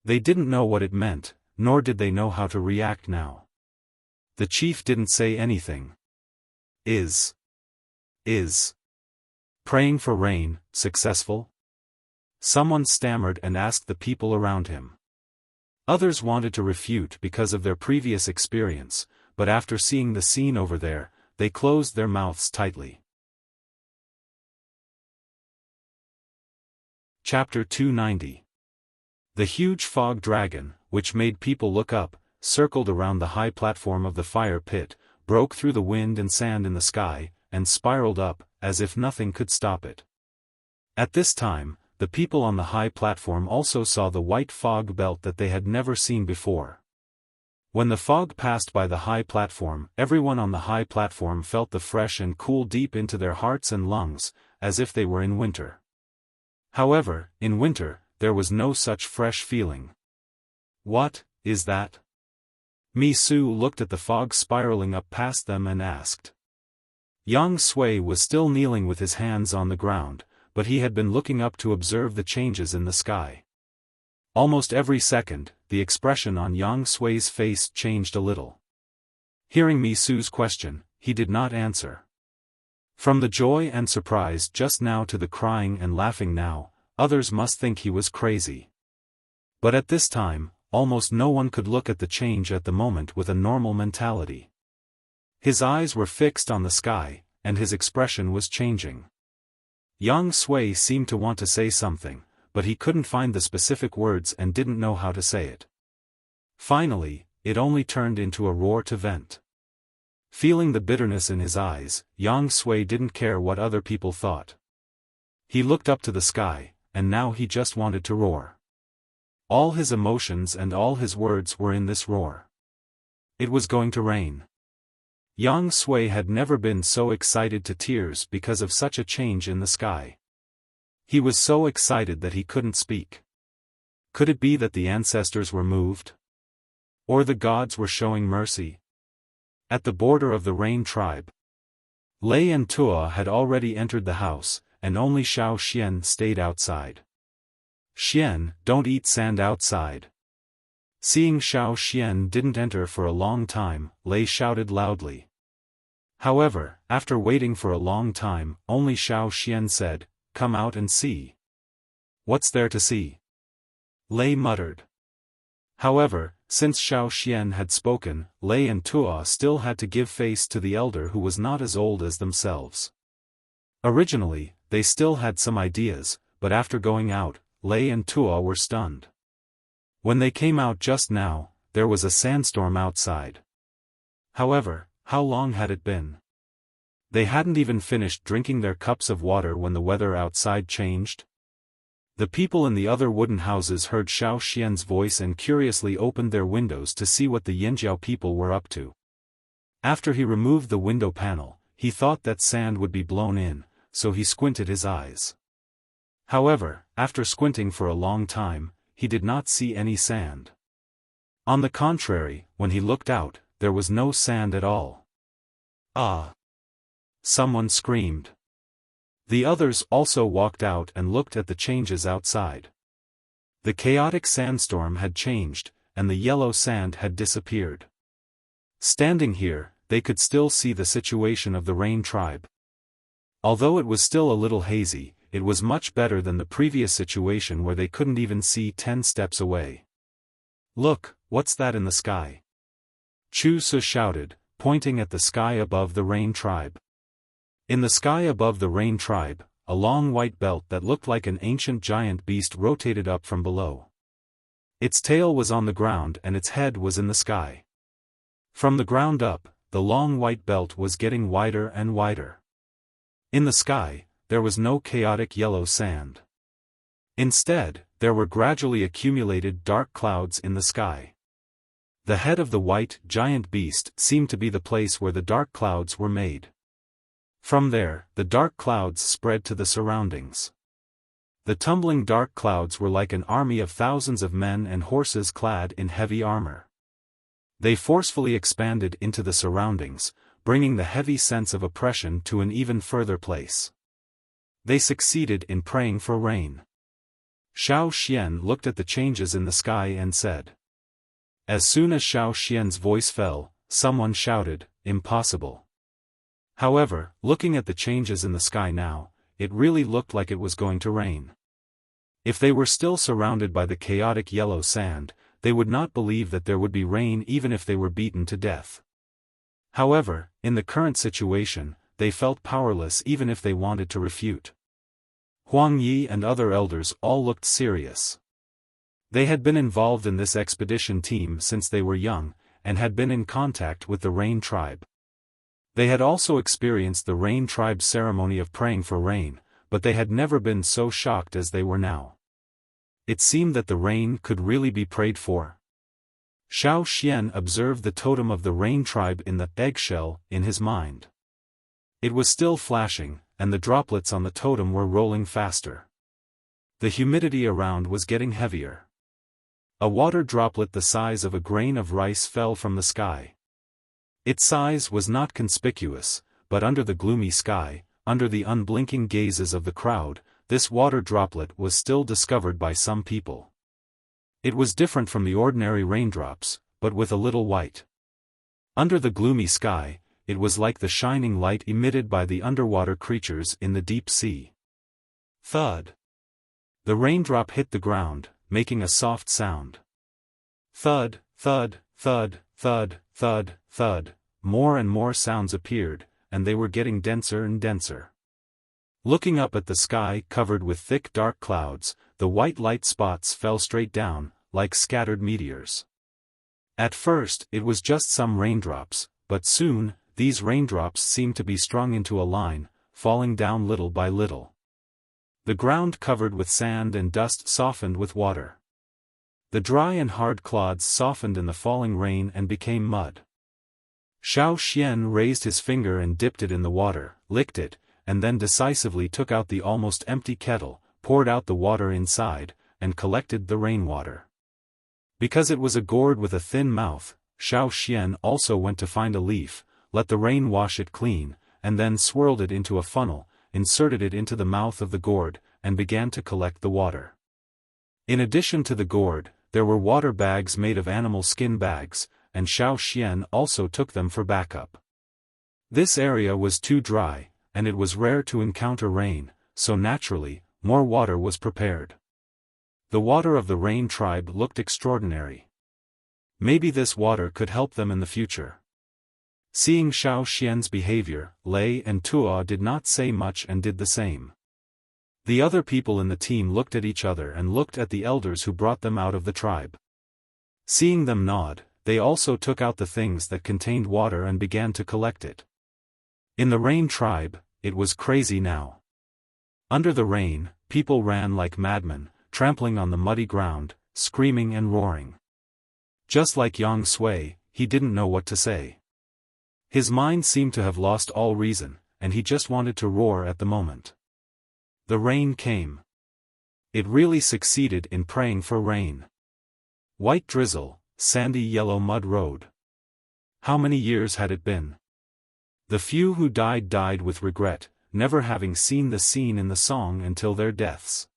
A: They didn't know what it meant, nor did they know how to react now. The chief didn't say anything. Is praying for rain successful? Someone stammered and asked the people around him. Others wanted to refute because of their previous experience, but after seeing the scene over there, they closed their mouths tightly. Chapter 290. The huge fog dragon, which made people look up, circled around the high platform of the fire pit, broke through the wind and sand in the sky, and spiraled up, as if nothing could stop it. At this time, the people on the high platform also saw the white fog belt that they had never seen before. When the fog passed by the high platform, everyone on the high platform felt the fresh and cool deep into their hearts and lungs, as if they were in winter. However, in winter, there was no such fresh feeling. "What is that?" Mi-su looked at the fog spiraling up past them and asked. Yang Sui was still kneeling with his hands on the ground, but he had been looking up to observe the changes in the sky. Almost every second, the expression on Yang Sui's face changed a little. Hearing Mi-su's question, he did not answer. From the joy and surprise just now to the crying and laughing now, others must think he was crazy. But at this time, almost no one could look at the change at the moment with a normal mentality. His eyes were fixed on the sky, and his expression was changing. Yang Sui seemed to want to say something, but he couldn't find the specific words and didn't know how to say it. Finally, it only turned into a roar to vent. Feeling the bitterness in his eyes, Yang Sui didn't care what other people thought. He looked up to the sky, and now he just wanted to roar. All his emotions and all his words were in this roar. It was going to rain. Yang Sui had never been so excited to tears because of such a change in the sky. He was so excited that he couldn't speak. Could it be that the ancestors were moved? Or the gods were showing mercy? At the border of the Rain tribe, Lei and Tua had already entered the house, and only Xiaofan stayed outside. "Xian, don't eat sand outside." Seeing Xiaofan didn't enter for a long time, Lei shouted loudly. However, after waiting for a long time, only Xiaofan said, "Come out and see." "What's there to see?" Lei muttered. However, since Xiaofan had spoken, Lei and Tua still had to give face to the elder who was not as old as themselves. Originally, they still had some ideas, but after going out, Lei and Tua were stunned. When they came out just now, there was a sandstorm outside. However, how long had it been? They hadn't even finished drinking their cups of water when the weather outside changed. The people in the other wooden houses heard Xiaofan's voice and curiously opened their windows to see what the Yinjiao people were up to. After he removed the window panel, he thought that sand would be blown in, so he squinted his eyes. However, after squinting for a long time, he did not see any sand. On the contrary, when he looked out, there was no sand at all. "Ah!" someone screamed. The others also walked out and looked at the changes outside. The chaotic sandstorm had changed, and the yellow sand had disappeared. Standing here, they could still see the situation of the Rain tribe. Although it was still a little hazy, it was much better than the previous situation where they couldn't even see 10 steps away. "Look, what's that in the sky?" Chu Su shouted, pointing at the sky above the Rain tribe. In the sky above the Rain tribe, a long white belt that looked like an ancient giant beast rotated up from below. Its tail was on the ground and its head was in the sky. From the ground up, the long white belt was getting wider and wider. In the sky, there was no chaotic yellow sand. Instead, there were gradually accumulated dark clouds in the sky. The head of the white, giant beast seemed to be the place where the dark clouds were made. From there, the dark clouds spread to the surroundings. The tumbling dark clouds were like an army of thousands of men and horses clad in heavy armor. They forcefully expanded into the surroundings, bringing the heavy sense of oppression to an even further place. They succeeded in praying for rain. Xiaofan looked at the changes in the sky and said. As soon as Xiaofan's voice fell, someone shouted, "Impossible." However, looking at the changes in the sky now, it really looked like it was going to rain. If they were still surrounded by the chaotic yellow sand, they would not believe that there would be rain even if they were beaten to death. However, in the current situation, they felt powerless even if they wanted to refute. Huang Yi and other elders all looked serious. They had been involved in this expedition team since they were young, and had been in contact with the Rain tribe. They had also experienced the Rain tribe's ceremony of praying for rain, but they had never been so shocked as they were now. It seemed that the rain could really be prayed for. Xiaofan observed the totem of the Rain tribe in the eggshell in his mind. It was still flashing, and the droplets on the totem were rolling faster. The humidity around was getting heavier. A water droplet the size of a grain of rice fell from the sky. Its size was not conspicuous, but under the gloomy sky, under the unblinking gazes of the crowd, this water droplet was still discovered by some people. It was different from the ordinary raindrops, but with a little white. Under the gloomy sky, it was like the shining light emitted by the underwater creatures in the deep sea. Thud. The raindrop hit the ground, making a soft sound. Thud, thud, thud, thud, thud, thud. More and more sounds appeared, and they were getting denser and denser. Looking up at the sky covered with thick dark clouds, the white light spots fell straight down, like scattered meteors. At first, it was just some raindrops, but soon, these raindrops seemed to be strung into a line, falling down little by little. The ground covered with sand and dust softened with water. The dry and hard clods softened in the falling rain and became mud. Xiaofan raised his finger and dipped it in the water, licked it, and then decisively took out the almost empty kettle, poured out the water inside, and collected the rainwater. Because it was a gourd with a thin mouth, Xiaofan also went to find a leaf, let the rain wash it clean, and then swirled it into a funnel, inserted it into the mouth of the gourd, and began to collect the water. In addition to the gourd, there were water bags made of animal skin bags, and Xiaofan also took them for backup. This area was too dry, and it was rare to encounter rain, so naturally, more water was prepared. The water of the Rain tribe looked extraordinary. Maybe this water could help them in the future. Seeing Xiaofan's behavior, Lei and Tuo did not say much and did the same. The other people in the team looked at each other and looked at the elders who brought them out of the tribe. Seeing them nod, they also took out the things that contained water and began to collect it. In the Rain tribe, it was crazy now. Under the rain, people ran like madmen, trampling on the muddy ground, screaming and roaring. Just like Yang Sui, he didn't know what to say. His mind seemed to have lost all reason, and he just wanted to roar at the moment. The rain came. It really succeeded in praying for rain. White drizzle, sandy yellow mud road. How many years had it been? The few who died with regret, never having seen the scene in the song until their deaths.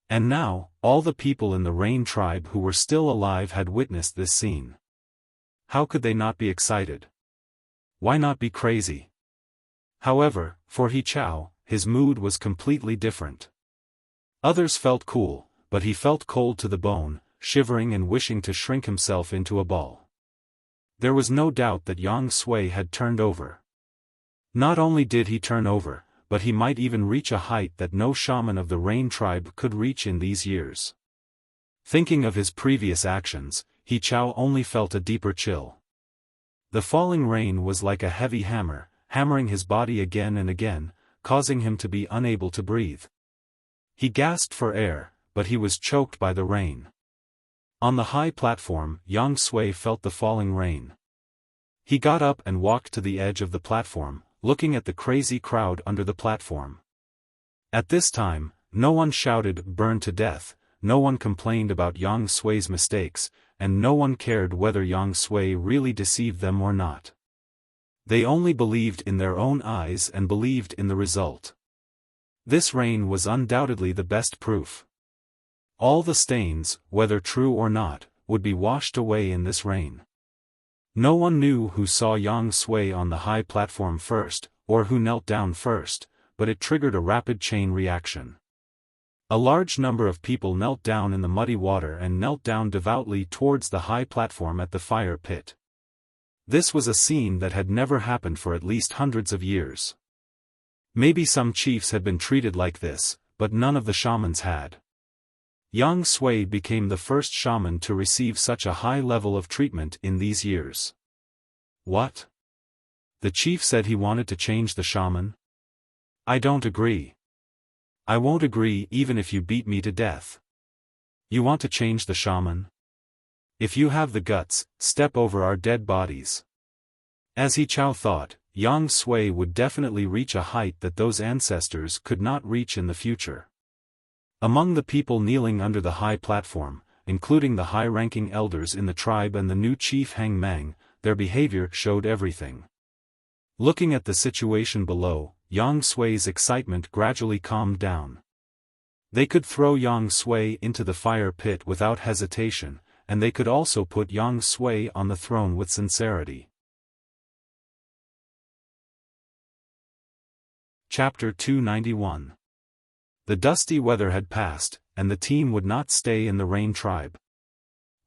A: And now, all the people in the Rain tribe who were still alive had witnessed this scene. How could they not be excited? Why not be crazy? However, for He Chao, his mood was completely different. Others felt cool, but he felt cold to the bone, shivering and wishing to shrink himself into a ball. There was no doubt that Yang Sui had turned over. Not only did he turn over, but he might even reach a height that no shaman of the Rain tribe could reach in these years. Thinking of his previous actions, He Chao only felt a deeper chill. The falling rain was like a heavy hammer, hammering his body again and again, causing him to be unable to breathe. He gasped for air, but he was choked by the rain. On the high platform, Yang Sui felt the falling rain. He got up and walked to the edge of the platform, looking at the crazy crowd under the platform. At this time, no one shouted "burn to death," no one complained about Yang Sui's mistakes, and no one cared whether Yang Sui really deceived them or not. They only believed in their own eyes and believed in the result. This rain was undoubtedly the best proof. All the stains, whether true or not, would be washed away in this rain. No one knew who saw Yang Sui on the high platform first, or who knelt down first, but it triggered a rapid chain reaction. A large number of people knelt down in the muddy water and knelt down devoutly towards the high platform at the fire pit. This was a scene that had never happened for at least hundreds of years. Maybe some chiefs had been treated like this, but none of the shamans had. Yang Sui became the first shaman to receive such a high level of treatment in these years. What? The chief said he wanted to change the shaman? I don't agree. I won't agree even if you beat me to death. You want to change the shaman? If you have the guts, step over our dead bodies. As He Chao thought, Yang Sui would definitely reach a height that those ancestors could not reach in the future. Among the people kneeling under the high platform, including the high-ranking elders in the tribe and the new chief Hang Mang, their behavior showed everything. Looking at the situation below, Yang Sui's excitement gradually calmed down. They could throw Yang Sui into the fire pit without hesitation, and they could also put Yang Sui on the throne with sincerity. Chapter 291. The dusty weather had passed, and the team would not stay in the rain tribe.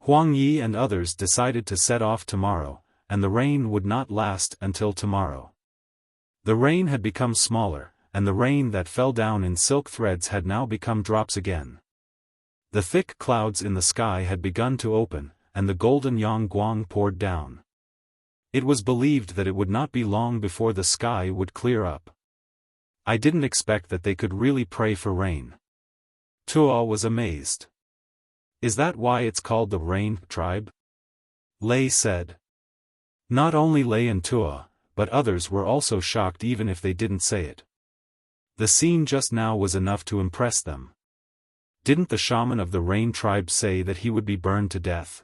A: Huang Yi and others decided to set off tomorrow, and the rain would not last until tomorrow. The rain had become smaller, and the rain that fell down in silk threads had now become drops again. The thick clouds in the sky had begun to open, and the golden Yangguang poured down. It was believed that it would not be long before the sky would clear up. I didn't expect that they could really pray for rain. Tuo was amazed. Is that why it's called the Rain Tribe? Lei said. Not only Lei and Tuo, but others were also shocked even if they didn't say it. The scene just now was enough to impress them. Didn't the shaman of the Rain Tribe say that he would be burned to death?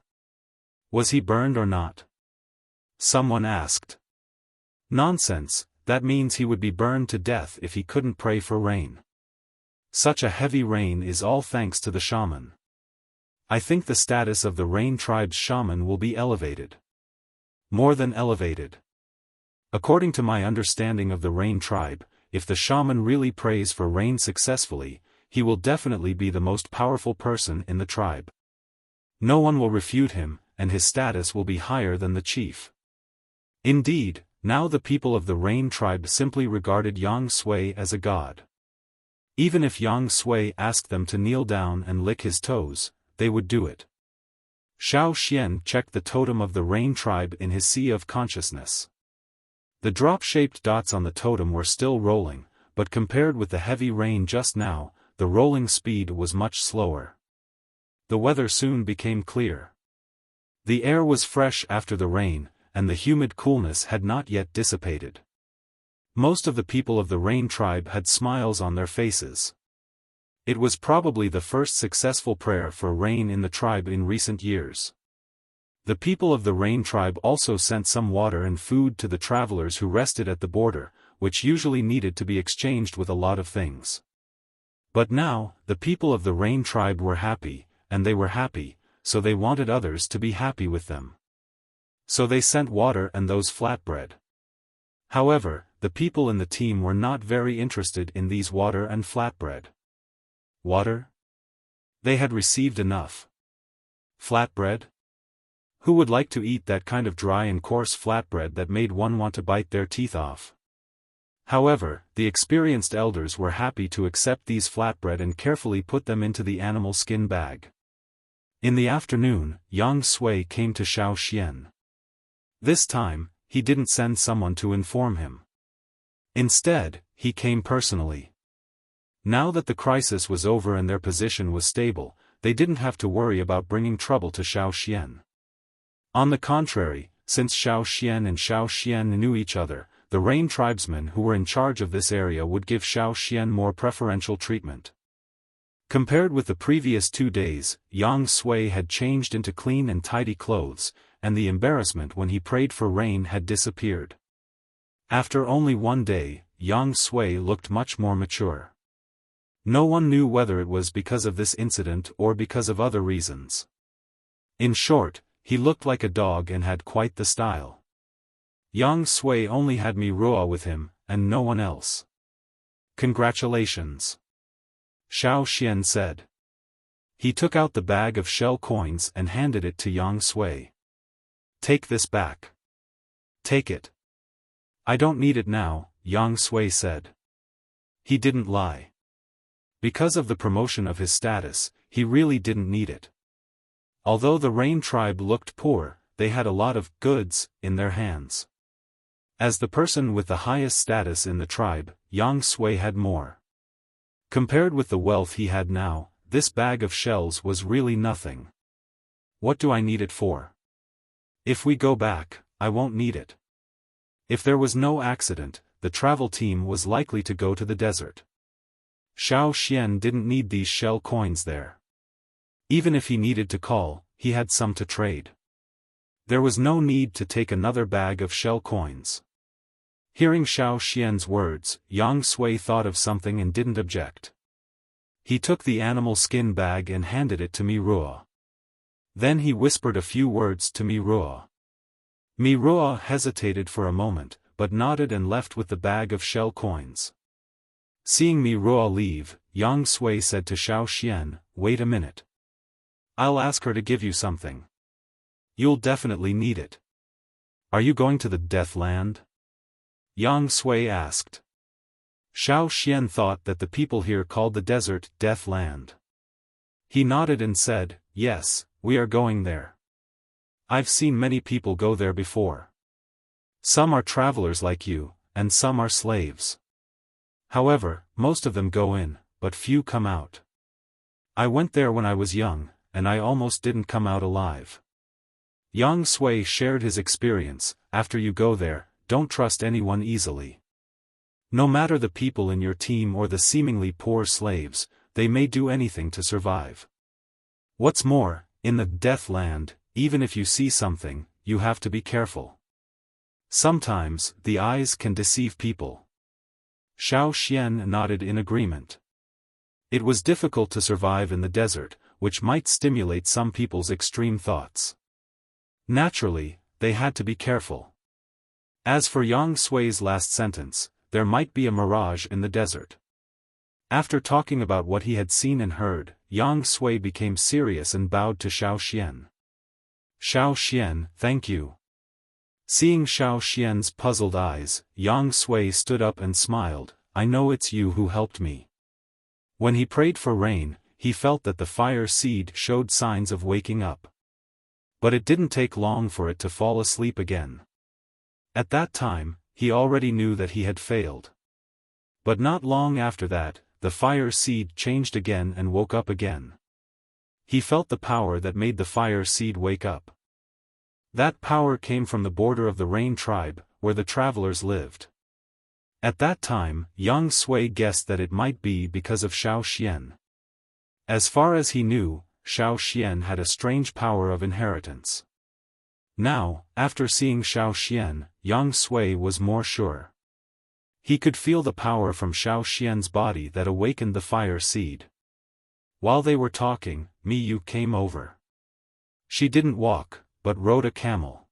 A: Was he burned or not? Someone asked. Nonsense. That means he would be burned to death if he couldn't pray for rain. Such a heavy rain is all thanks to the shaman. I think the status of the Rain Tribe's shaman will be elevated. More than elevated. According to my understanding of the Rain Tribe, if the shaman really prays for rain successfully, he will definitely be the most powerful person in the tribe. No one will refute him, and his status will be higher than the chief. Indeed, now the people of the Rain Tribe simply regarded Yang Sui as a god. Even if Yang Sui asked them to kneel down and lick his toes, they would do it. Xiao Xian checked the totem of the Rain Tribe in his sea of consciousness. The drop-shaped dots on the totem were still rolling, but compared with the heavy rain just now, the rolling speed was much slower. The weather soon became clear. The air was fresh after the rain, and the humid coolness had not yet dissipated. Most of the people of the Rain Tribe had smiles on their faces. It was probably the first successful prayer for rain in the tribe in recent years. The people of the Rain Tribe also sent some water and food to the travelers who rested at the border, which usually needed to be exchanged with a lot of things. But now, the people of the Rain Tribe were happy, and they were happy, so they wanted others to be happy with them. So they sent water and those flatbread. However, the people in the team were not very interested in these water and flatbread. Water? They had received enough. Flatbread? Who would like to eat that kind of dry and coarse flatbread that made one want to bite their teeth off? However, the experienced elders were happy to accept these flatbread and carefully put them into the animal skin bag. In the afternoon, Yang Sui came to Xiao Xian. This time, he didn't send someone to inform him. Instead, he came personally. Now that the crisis was over and their position was stable, they didn't have to worry about bringing trouble to Xiao Xian. On the contrary, since Xiao Xian and Xiao Xian knew each other, the Rain tribesmen who were in charge of this area would give Xiao Xian more preferential treatment. Compared with the previous 2 days, Yang Sui had changed into clean and tidy clothes, and the embarrassment when he prayed for rain had disappeared. After only 1 day, Yang Sui looked much more mature. No one knew whether it was because of this incident or because of other reasons. In short, he looked like a dog and had quite the style. Yang Sui only had Miruo with him, and no one else. Congratulations. Xiao Xian said. He took out the bag of shell coins and handed it to Yang Sui. Take this back. Take it. I don't need it now, Yang Sui said. He didn't lie. Because of the promotion of his status, he really didn't need it. Although the Rain tribe looked poor, they had a lot of goods in their hands. As the person with the highest status in the tribe, Yang Sui had more. Compared with the wealth he had now, this bag of shells was really nothing. What do I need it for? If we go back, I won't need it. If there was no accident, the travel team was likely to go to the desert. Xiao Xian didn't need these shell coins there. Even if he needed to call, he had some to trade. There was no need to take another bag of shell coins. Hearing Xiao Xian's words, Yang Sui thought of something and didn't object. He took the animal skin bag and handed it to Mi Ruo. Then he whispered a few words to Mi Ruo. Mi Ruo hesitated for a moment, but nodded and left with the bag of shell coins. Seeing Mi Ruo leave, Yang Sui said to Xiao Xian, "Wait a minute. I'll ask her to give you something. You'll definitely need it." "Are you going to the Death Land?" Yang Sui asked. Xiao Xian thought that the people here called the desert Death Land. He nodded and said, "Yes, we are going there. I've seen many people go there before. Some are travelers like you, and some are slaves. However, most of them go in, but few come out. I went there when I was young, and I almost didn't come out alive." Yang Sui shared his experience. After you go there, don't trust anyone easily. No matter the people in your team or the seemingly poor slaves, they may do anything to survive. What's more, in the Death Land, even if you see something, you have to be careful. Sometimes, the eyes can deceive people. Xiao Xian nodded in agreement. It was difficult to survive in the desert, which might stimulate some people's extreme thoughts. Naturally, they had to be careful. As for Yang Sui's last sentence, there might be a mirage in the desert. After talking about what he had seen and heard, Yang Sui became serious and bowed to Xiao Xian. "Xiao Xian, thank you." Seeing Xiao Xian's puzzled eyes, Yang Sui stood up and smiled, "I know it's you who helped me." When he prayed for rain, he felt that the fire seed showed signs of waking up. But it didn't take long for it to fall asleep again. At that time, he already knew that he had failed. But not long after that, the fire seed changed again and woke up again. He felt the power that made the fire seed wake up. That power came from the border of the Rain tribe, where the travelers lived. At that time, Yang Sui guessed that it might be because of Xiao Xian. As far as he knew, Xiao Xian had a strange power of inheritance. Now, after seeing Xiao Xian, Yang Sui was more sure. He could feel the power from Xiao Xian's body that awakened the fire seed. While they were talking, Mi Yu came over. She didn't walk, but rode a camel.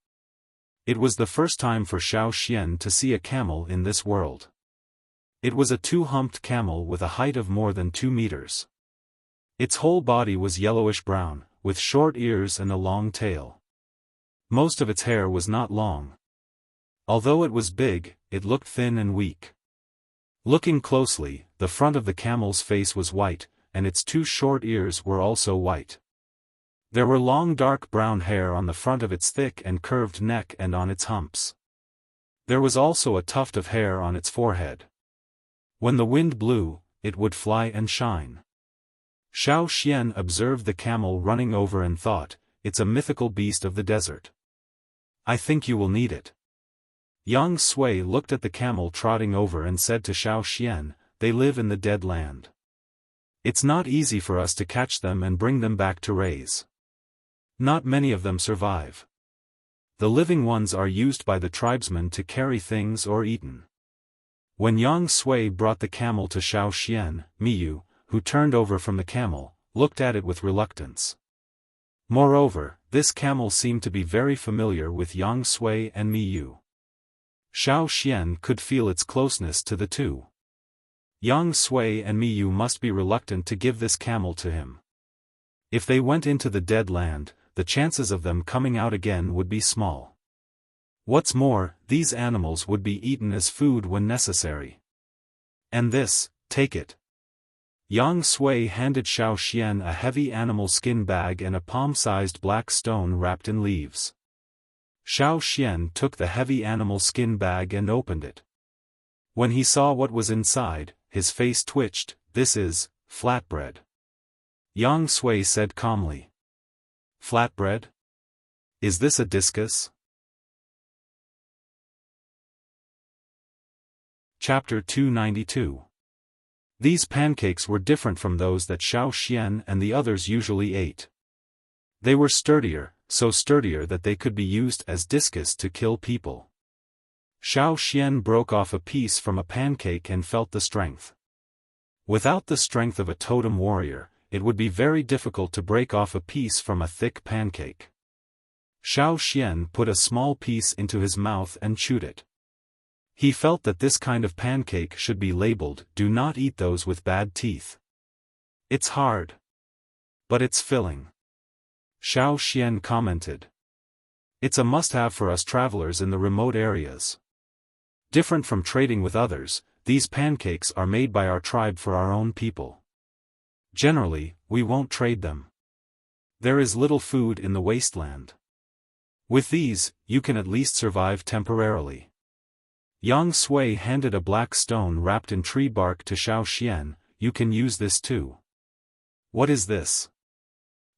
A: It was the first time for Xiao Xian to see a camel in this world. It was a two-humped camel with a height of more than 2 meters. Its whole body was yellowish-brown, with short ears and a long tail. Most of its hair was not long. Although it was big, it looked thin and weak. Looking closely, the front of the camel's face was white, and its 2 short ears were also white. There were long dark brown hair on the front of its thick and curved neck and on its humps. There was also a tuft of hair on its forehead. When the wind blew, it would fly and shine. Xiao Xian observed the camel running over and thought, "It's a mythical beast of the desert. I think you will need it." Yang Sui looked at the camel trotting over and said to Xiao Xian, "They live in the Dead Land. It's not easy for us to catch them and bring them back to raise. Not many of them survive. The living ones are used by the tribesmen to carry things or eaten." When Yang Sui brought the camel to Xiao Xian, Mi Yu, who turned over from the camel, looked at it with reluctance. Moreover, this camel seemed to be very familiar with Yang Sui and Mi Yu. Xiao Xian could feel its closeness to the two. Yang Sui and Mi Yu must be reluctant to give this camel to him. If they went into the Dead Land, the chances of them coming out again would be small. What's more, these animals would be eaten as food when necessary. "And this, take it." Yang Sui handed Xiaoxian a heavy animal skin bag and a palm-sized black stone wrapped in leaves. Xiaoxian took the heavy animal skin bag and opened it. When he saw what was inside, his face twitched. "This is flatbread," Yang Sui said calmly. "Flatbread? Is this a discus?" Chapter 292. These pancakes were different from those that Xiaoxian and the others usually ate. They were sturdier, so sturdier that they could be used as discus to kill people. Xiaoxian broke off a piece from a pancake and felt the strength. Without the strength of a totem warrior, it would be very difficult to break off a piece from a thick pancake. Xiaoxian put a small piece into his mouth and chewed it. He felt that this kind of pancake should be labeled, "Do not eat those with bad teeth." "It's hard. But it's filling," Xiaoxian commented. "It's a must-have for us travelers in the remote areas. Different from trading with others, these pancakes are made by our tribe for our own people. Generally, we won't trade them. There is little food in the wasteland. With these, you can at least survive temporarily." Yang Sui handed a black stone wrapped in tree bark to Xiaoxian. "You can use this too." "What is this?"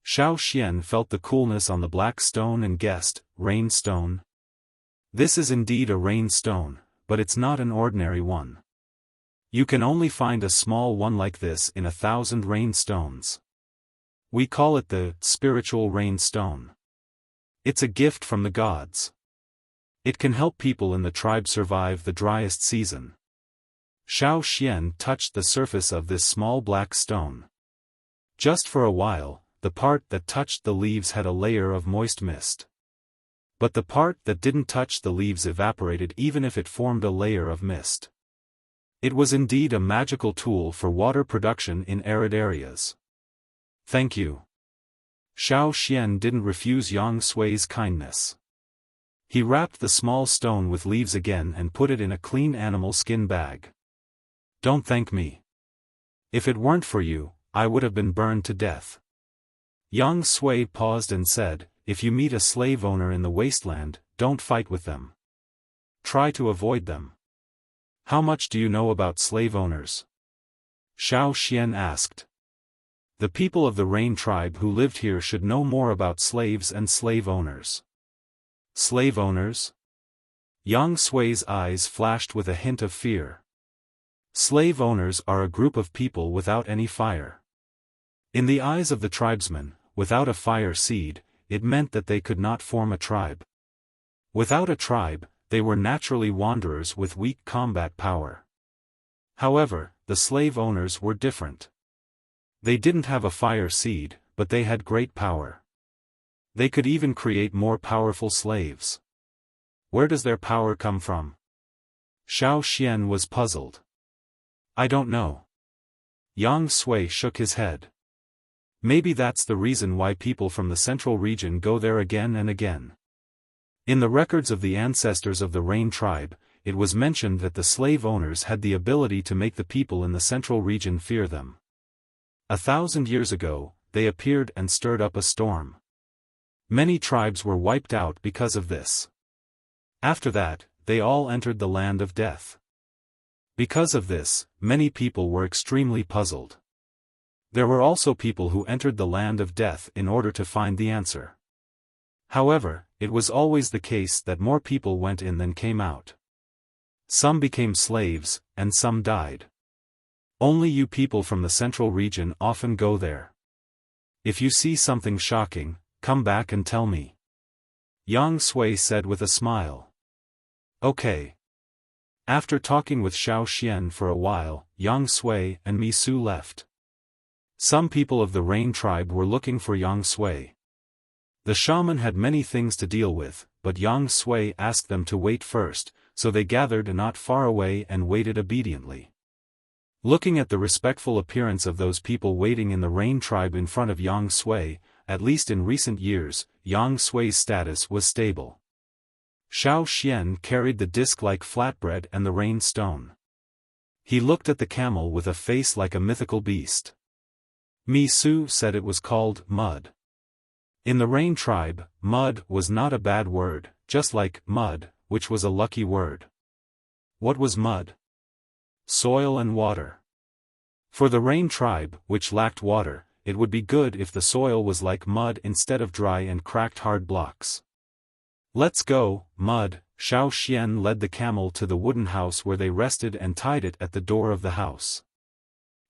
A: Xiaoxian felt the coolness on the black stone and guessed, "Rain stone?" This is indeed a rain stone, but it's not an ordinary one. You can only find a small one like this in 1,000 rain stones. We call it the spiritual rain stone. It's a gift from the gods. It can help people in the tribe survive the driest season. Xiaoxian touched the surface of this small black stone. Just for a while, the part that touched the leaves had a layer of moist mist. But the part that didn't touch the leaves evaporated even if it formed a layer of mist. It was indeed a magical tool for water production in arid areas. "Thank you." Xiaoxian didn't refuse Yang Sui's kindness. He wrapped the small stone with leaves again and put it in a clean animal skin bag. "Don't thank me. If it weren't for you, I would have been burned to death." Yang Sui paused and said, "If you meet a slave owner in the wasteland, don't fight with them. Try to avoid them." "How much do you know about slave owners?" Xiaoxian asked. "The people of the Rain tribe who lived here should know more about slaves and slave owners." "Slave owners?" Yang Sui's eyes flashed with a hint of fear. Slave owners are a group of people without any fire. In the eyes of the tribesmen, without a fire seed, it meant that they could not form a tribe. Without a tribe, they were naturally wanderers with weak combat power. However, the slave owners were different. They didn't have a fire seed, but they had great power. They could even create more powerful slaves. Where does their power come from? Xiaoxian was puzzled. "I don't know." Yang Sui shook his head. "Maybe that's the reason why people from the central region go there again and again." In the records of the ancestors of the Rain tribe, it was mentioned that the slave owners had the ability to make the people in the central region fear them. 1,000 years ago, they appeared and stirred up a storm. Many tribes were wiped out because of this. After that, they all entered the land of death. Because of this, many people were extremely puzzled. There were also people who entered the land of death in order to find the answer. However, it was always the case that more people went in than came out. Some became slaves, and some died. Only you people from the central region often go there. If you see something shocking, come back and tell me. Yang Sui said with a smile. "Okay." After talking with Xiaoxian for a while, Yang Sui and Misu left. Some people of the Rain tribe were looking for Yang Sui. The shaman had many things to deal with, but Yang Sui asked them to wait first, so they gathered not far away and waited obediently. Looking at the respectful appearance of those people waiting in the Rain tribe in front of Yang Sui, at least in recent years, Yang Sui's status was stable. Xiaoxian carried the disc-like flatbread and the rain stone. He looked at the camel with a face like a mythical beast. Mi Su said it was called mud. In the Rain tribe, mud was not a bad word, just like mud, which was a lucky word. What was mud? Soil and water. For the Rain tribe, which lacked water, it would be good if the soil was like mud instead of dry and cracked hard blocks. Let's go, mud. Xiaofan led the camel to the wooden house where they rested and tied it at the door of the house.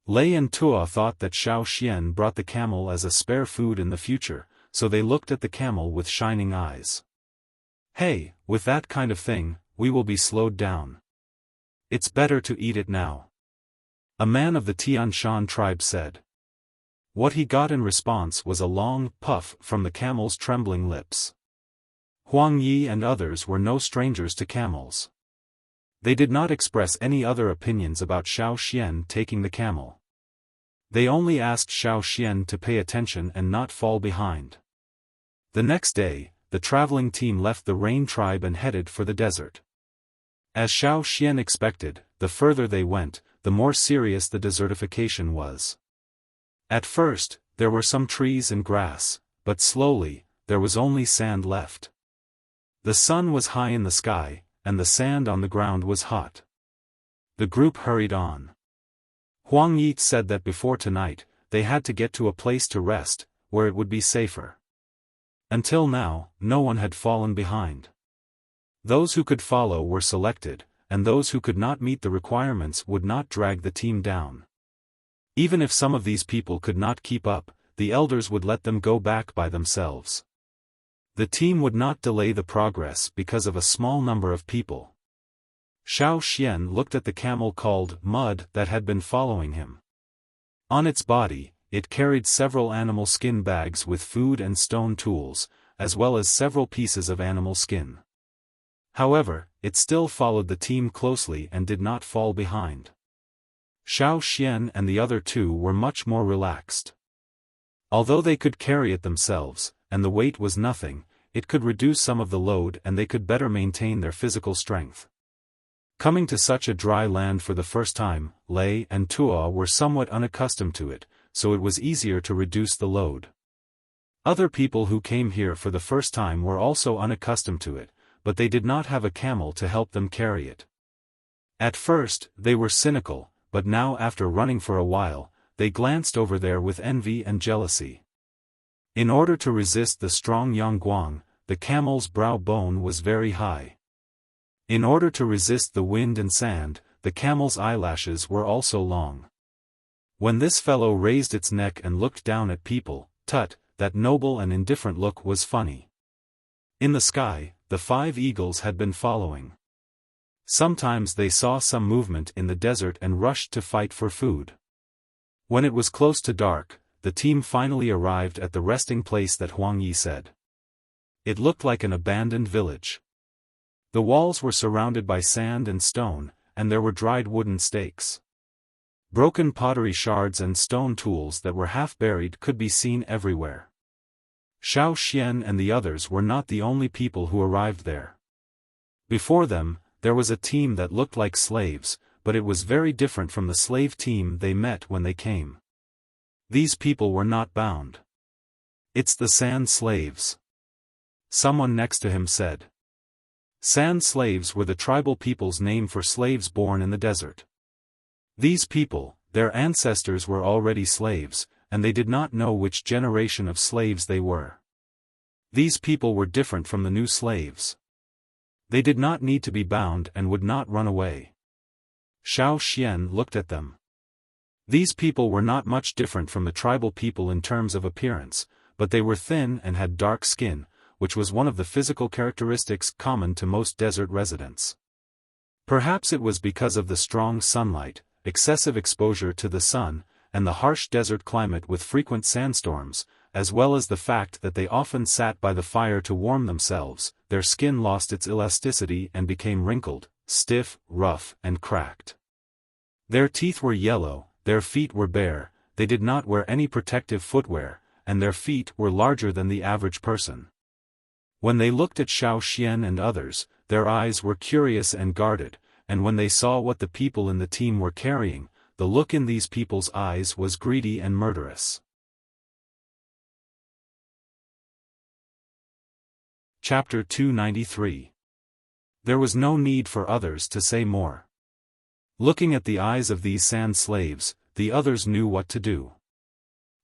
A: Lei and Tua thought that Xiaofan brought the camel as a spare food in the future, so they looked at the camel with shining eyes. Hey, with that kind of thing, we will be slowed down. It's better to eat it now. A man of the Tianshan tribe said. What he got in response was a long puff from the camel's trembling lips. Huang Yi and others were no strangers to camels. They did not express any other opinions about Xiaofan taking the camel. They only asked Xiaofan to pay attention and not fall behind. The next day, the traveling team left the Rain tribe and headed for the desert. As Xiaofan expected, the further they went, the more serious the desertification was. At first, there were some trees and grass, but slowly, there was only sand left. The sun was high in the sky, and the sand on the ground was hot. The group hurried on. Huang Yi said that before tonight, they had to get to a place to rest, where it would be safer. Until now, no one had fallen behind. Those who could follow were selected, and those who could not meet the requirements would not drag the team down. Even if some of these people could not keep up, the elders would let them go back by themselves. The team would not delay the progress because of a small number of people. Xiaofan looked at the camel called Mud that had been following him. On its body, it carried several animal skin bags with food and stone tools, as well as several pieces of animal skin. However, it still followed the team closely and did not fall behind. Xiaofan and the other two were much more relaxed. Although they could carry it themselves, and the weight was nothing, it could reduce some of the load and they could better maintain their physical strength. Coming to such a dry land for the first time, Lei and Tua were somewhat unaccustomed to it, so it was easier to reduce the load. Other people who came here for the first time were also unaccustomed to it, but they did not have a camel to help them carry it. At first, they were cynical, but now after running for a while, they glanced over there with envy and jealousy. In order to resist the strong Yangguang, the camel's brow bone was very high. In order to resist the wind and sand, the camel's eyelashes were also long. When this fellow raised its neck and looked down at people, tut, that noble and indifferent look was funny. In the sky, the 5 eagles had been following. Sometimes they saw some movement in the desert and rushed to fight for food. When it was close to dark, the team finally arrived at the resting place that Huang Yi said. It looked like an abandoned village. The walls were surrounded by sand and stone, and there were dried wooden stakes. Broken pottery shards and stone tools that were half buried could be seen everywhere. Xiaofan and the others were not the only people who arrived there. Before them, there was a team that looked like slaves, but it was very different from the slave team they met when they came. These people were not bound. It's the sand slaves. Someone next to him said. Sand slaves were the tribal people's name for slaves born in the desert. These people, their ancestors were already slaves, and they did not know which generation of slaves they were. These people were different from the new slaves. They did not need to be bound and would not run away. Xiaofan looked at them. These people were not much different from the tribal people in terms of appearance, but they were thin and had dark skin, which was one of the physical characteristics common to most desert residents. Perhaps it was because of the strong sunlight, excessive exposure to the sun, and the harsh desert climate with frequent sandstorms, as well as the fact that they often sat by the fire to warm themselves, their skin lost its elasticity and became wrinkled, stiff, rough, and cracked. Their teeth were yellow, their feet were bare, they did not wear any protective footwear, and their feet were larger than the average person. When they looked at Xiaofan and others, their eyes were curious and guarded, and when they saw what the people in the team were carrying, the look in these people's eyes was greedy and murderous. Chapter 293. There was no need for others to say more. Looking at the eyes of these sand slaves, the others knew what to do.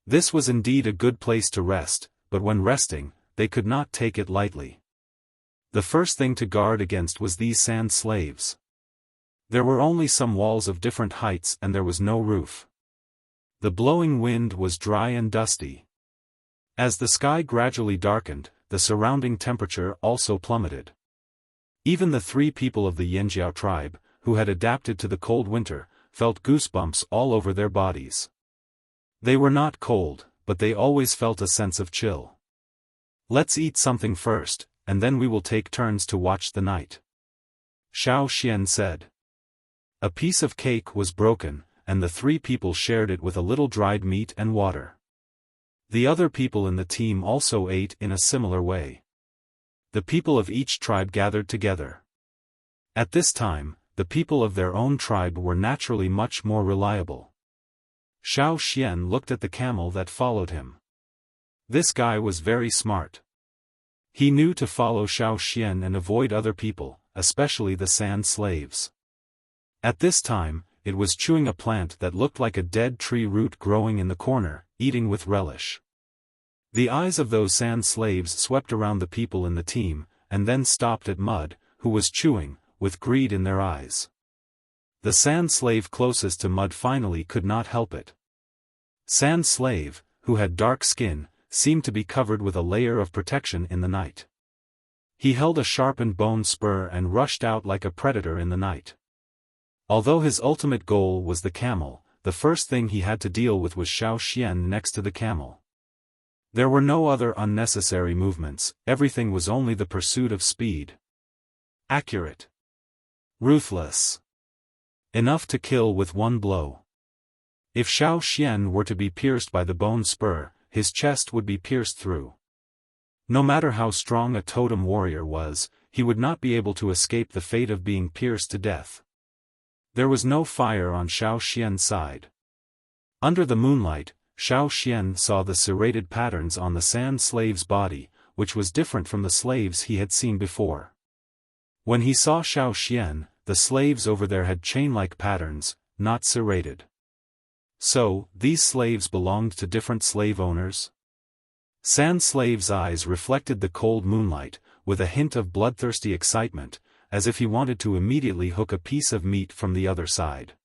A: This was indeed a good place to rest, but when resting, they could not take it lightly. The first thing to guard against was these sand slaves. There were only some walls of different heights and there was no roof. The blowing wind was dry and dusty. As the sky gradually darkened, the surrounding temperature also plummeted. Even the 3 people of the Yanjiao tribe, who had adapted to the cold winter, felt goosebumps all over their bodies. They were not cold, but they always felt a sense of chill. "Let's eat something first, and then we will take turns to watch the night," Xiaofan said. A piece of cake was broken, and the 3 people shared it with a little dried meat and water. The other people in the team also ate in a similar way. The people of each tribe gathered together. At this time, the people of their own tribe were naturally much more reliable. Xiaofan looked at the camel that followed him. This guy was very smart. He knew to follow Xiaofan and avoid other people, especially the sand slaves. At this time, it was chewing a plant that looked like a dead tree root growing in the corner, eating with relish. The eyes of those sand slaves swept around the people in the team, and then stopped at Mud, who was chewing, with greed in their eyes. The sand slave closest to Mud finally could not help it. Sand slave, who had dark skin, seemed to be covered with a layer of protection in the night. He held a sharpened bone spur and rushed out like a predator in the night. Although his ultimate goal was the camel, the first thing he had to deal with was Xiaofan next to the camel. There were no other unnecessary movements, everything was only the pursuit of speed. Accurate. Ruthless. Enough to kill with one blow. If Xiaofan were to be pierced by the bone spur, his chest would be pierced through. No matter how strong a totem warrior was, he would not be able to escape the fate of being pierced to death. There was no fire on Xiaofan's side. Under the moonlight, Xiaofan saw the serrated patterns on the sand slave's body, which was different from the slaves he had seen before. When he saw Xiaofan, the slaves over there had chain-like patterns, not serrated. So, these slaves belonged to different slave owners? Sand slave's eyes reflected the cold moonlight, with a hint of bloodthirsty excitement, as if he wanted to immediately hook a piece of meat from the other side.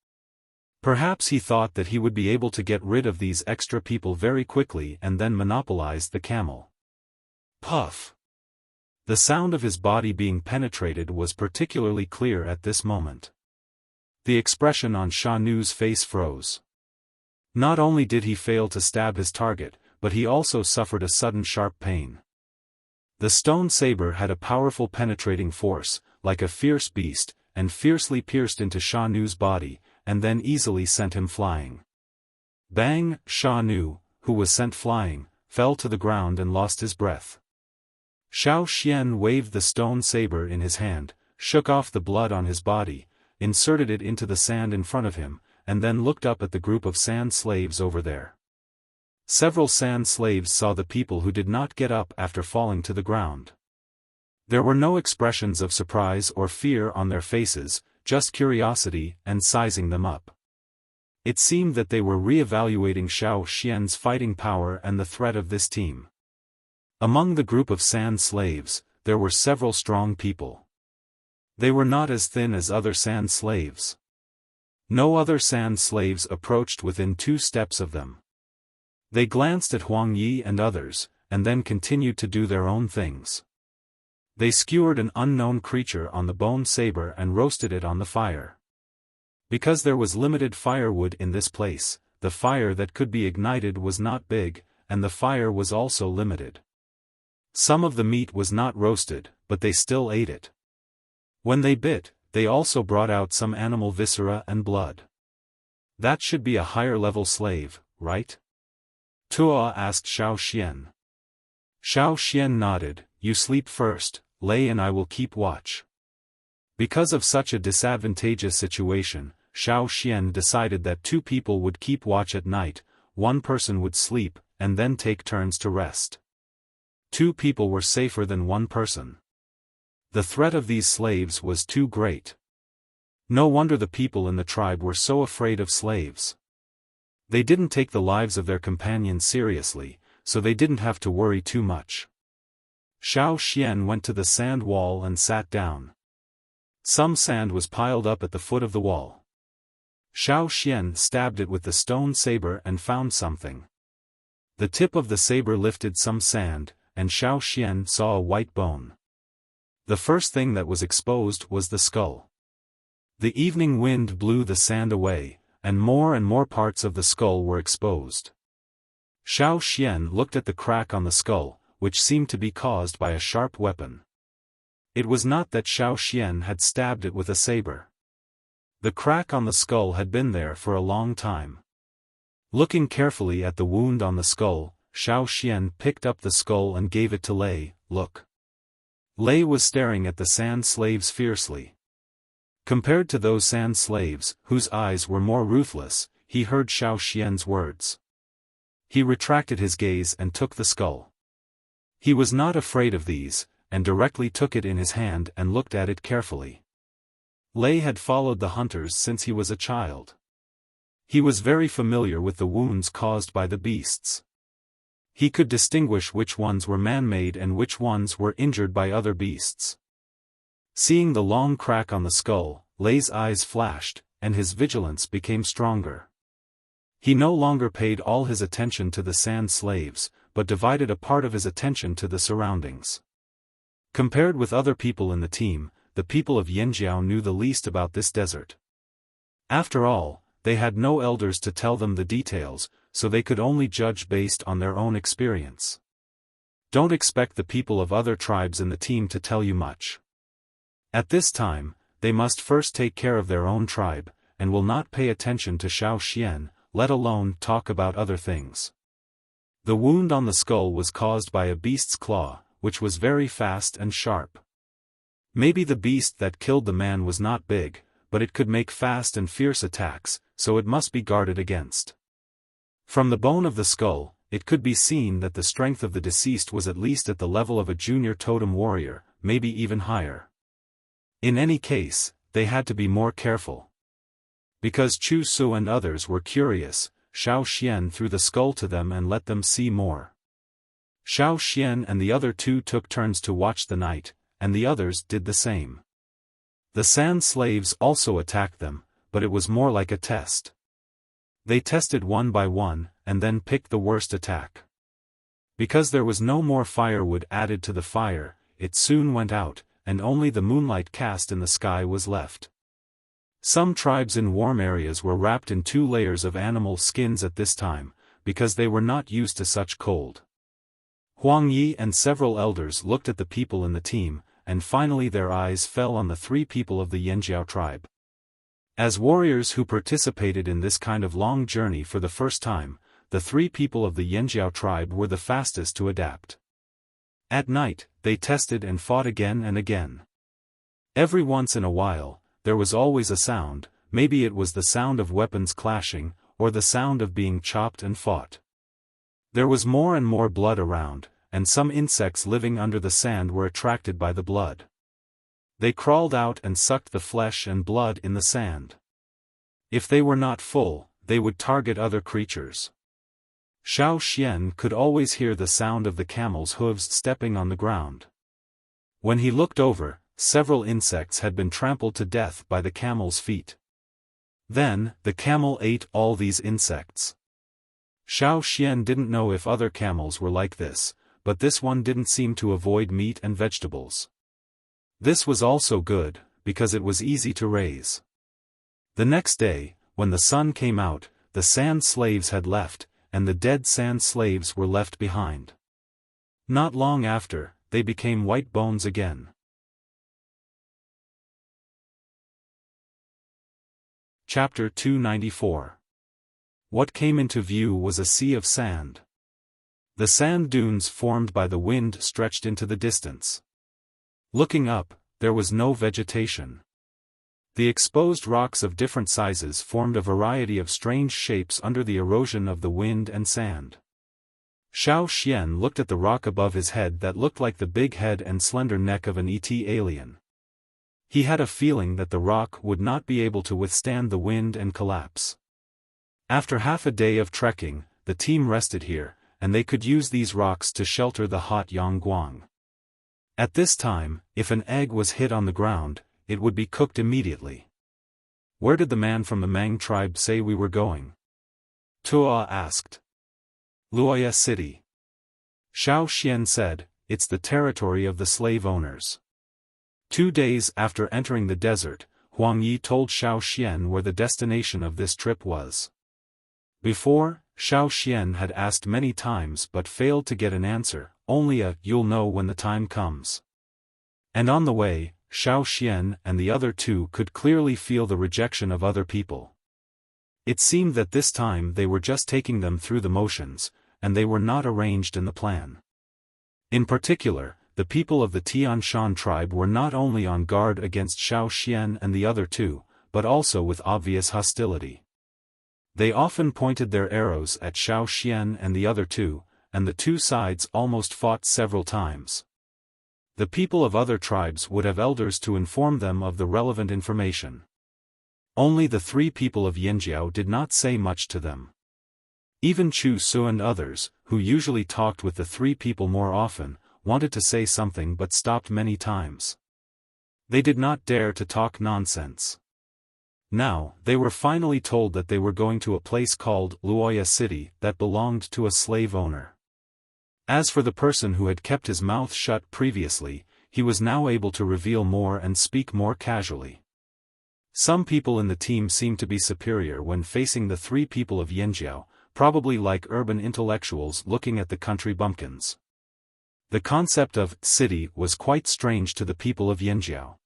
A: Perhaps he thought that he would be able to get rid of these extra people very quickly and then monopolize the camel. Puff! The sound of his body being penetrated was particularly clear at this moment. The expression on Sha Nu's face froze. Not only did he fail to stab his target, but he also suffered a sudden sharp pain. The stone saber had a powerful penetrating force, like a fierce beast, and fiercely pierced into Sha Nu's body, and then easily sent him flying. Bang! Sha Nu, who was sent flying, fell to the ground and lost his breath. Xiaofan waved the stone saber in his hand, shook off the blood on his body, inserted it into the sand in front of him, and then looked up at the group of sand slaves over there. Several sand slaves saw the people who did not get up after falling to the ground. There were no expressions of surprise or fear on their faces, just curiosity and sizing them up. It seemed that they were re-evaluating Xiaofan's fighting power and the threat of this team. Among the group of sand slaves, there were several strong people. They were not as thin as other sand slaves. No other sand slaves approached within 2 steps of them. They glanced at Huang Yi and others, and then continued to do their own things. They skewered an unknown creature on the bone saber and roasted it on the fire. Because there was limited firewood in this place, the fire that could be ignited was not big, and the fire was also limited. Some of the meat was not roasted, but they still ate it. When they bit, they also brought out some animal viscera and blood. That should be a higher-level slave, right? Tua asked Xiaofan. Xiaofan nodded. You sleep first, Lei and I will keep watch. Because of such a disadvantageous situation, Xiaofan decided that 2 people would keep watch at night, 1 person would sleep, and then take turns to rest. 2 people were safer than 1 person. The threat of these slaves was too great. No wonder the people in the tribe were so afraid of slaves. They didn't take the lives of their companions seriously, so they didn't have to worry too much. Xiaofan went to the sand wall and sat down. Some sand was piled up at the foot of the wall. Xiaofan stabbed it with the stone saber and found something. The tip of the saber lifted some sand, and Xiaofan saw a white bone. The first thing that was exposed was the skull. The evening wind blew the sand away, and more parts of the skull were exposed. Xiaofan looked at the crack on the skull, which seemed to be caused by a sharp weapon. It was not that Xiaofan had stabbed it with a saber. The crack on the skull had been there for a long time. Looking carefully at the wound on the skull, Xiaofan picked up the skull and gave it to Lei. Look. Lei was staring at the sand slaves fiercely. Compared to those sand slaves, whose eyes were more ruthless, he heard Xiaofan's words. He retracted his gaze and took the skull. He was not afraid of these, and directly took it in his hand and looked at it carefully. Lei had followed the hunters since he was a child. He was very familiar with the wounds caused by the beasts. He could distinguish which ones were man-made and which ones were injured by other beasts. Seeing the long crack on the skull, Lei's eyes flashed, and his vigilance became stronger. He no longer paid all his attention to the sand slaves, but divided a part of his attention to the surroundings. Compared with other people in the team, the people of Yanjiao knew the least about this desert. After all, they had no elders to tell them the details, so they could only judge based on their own experience. Don't expect the people of other tribes in the team to tell you much. At this time, they must first take care of their own tribe, and will not pay attention to Xiaofan, let alone talk about other things. The wound on the skull was caused by a beast's claw, which was very fast and sharp. Maybe the beast that killed the man was not big, but it could make fast and fierce attacks, so it must be guarded against. From the bone of the skull, it could be seen that the strength of the deceased was at least at the level of a junior totem warrior, maybe even higher. In any case, they had to be more careful. Because Chu Su and others were curious, Xiaofan threw the skull to them and let them see more. Xiaofan and the other 2 took turns to watch the night, and the others did the same. The sand slaves also attacked them, but it was more like a test. They tested one by one, and then picked the worst attack. Because there was no more firewood added to the fire, it soon went out, and only the moonlight cast in the sky was left. Some tribes in warm areas were wrapped in 2 layers of animal skins at this time, because they were not used to such cold. Huang Yi and several elders looked at the people in the team, and finally their eyes fell on the 3 people of the Yanjiao tribe. As warriors who participated in this kind of long journey for the first time, the 3 people of the Yanjiao tribe were the fastest to adapt. At night, they tested and fought again and again. Every once in a while, there was always a sound, maybe it was the sound of weapons clashing, or the sound of being chopped and fought. There was more and more blood around, and some insects living under the sand were attracted by the blood. They crawled out and sucked the flesh and blood in the sand. If they were not full, they would target other creatures. Xiaofan could always hear the sound of the camel's hooves stepping on the ground. When he looked over, several insects had been trampled to death by the camel's feet. Then, the camel ate all these insects. Xiaofan didn't know if other camels were like this, but this one didn't seem to avoid meat and vegetables. This was also good, because it was easy to raise. The next day, when the sun came out, the sand slaves had left, and the dead sand slaves were left behind. Not long after, they became white bones again. Chapter 294. What came into view was a sea of sand. The sand dunes formed by the wind stretched into the distance. Looking up, there was no vegetation. The exposed rocks of different sizes formed a variety of strange shapes under the erosion of the wind and sand. Xiaofan looked at the rock above his head that looked like the big head and slender neck of an ET alien. He had a feeling that the rock would not be able to withstand the wind and collapse. After half a day of trekking, the team rested here, and they could use these rocks to shelter the hot Yangguang. At this time, if an egg was hit on the ground, it would be cooked immediately. "Where did the man from the Mang tribe say we were going?" Tuo asked. "Luoya City." Xiaofan said, "It's the territory of the slave owners." 2 days after entering the desert, Huang Yi told Xiaofan where the destination of this trip was. Before, Xiaofan had asked many times but failed to get an answer, only a "you'll know when the time comes." And on the way, Xiaofan and the other two could clearly feel the rejection of other people. It seemed that this time they were just taking them through the motions, and they were not arranged in the plan. In particular, the people of the Tianshan tribe were not only on guard against Xiaofan and the other two, but also with obvious hostility. They often pointed their arrows at Xiaofan and the other two, and the two sides almost fought several times. The people of other tribes would have elders to inform them of the relevant information. Only the 3 people of Yinjiao did not say much to them. Even Chu Su and others, who usually talked with the 3 people more often, wanted to say something but stopped many times. They did not dare to talk nonsense. Now, they were finally told that they were going to a place called Luoya City that belonged to a slave owner. As for the person who had kept his mouth shut previously, he was now able to reveal more and speak more casually. Some people in the team seemed to be superior when facing the 3 people of Yinjiao, probably like urban intellectuals looking at the country bumpkins. The concept of city was quite strange to the people of Yinjiao.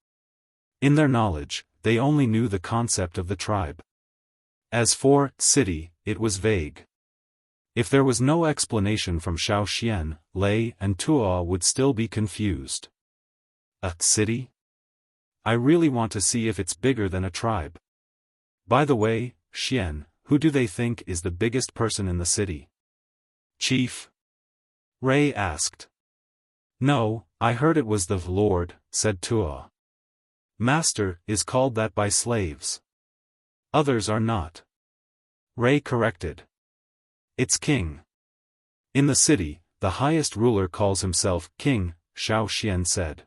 A: In their knowledge, they only knew the concept of the tribe. As for city, it was vague. If there was no explanation from Xiaofan, Lei and Tuo would still be confused. A city? I really want to see if it's bigger than a tribe. By the way, Xian, who do they think is the biggest person in the city? Chief? Ray asked. No, I heard it was the Lord, said Tuo. Master is called that by slaves. Others are not. Ray corrected. It's king. In the city, the highest ruler calls himself king, Xiaofan said.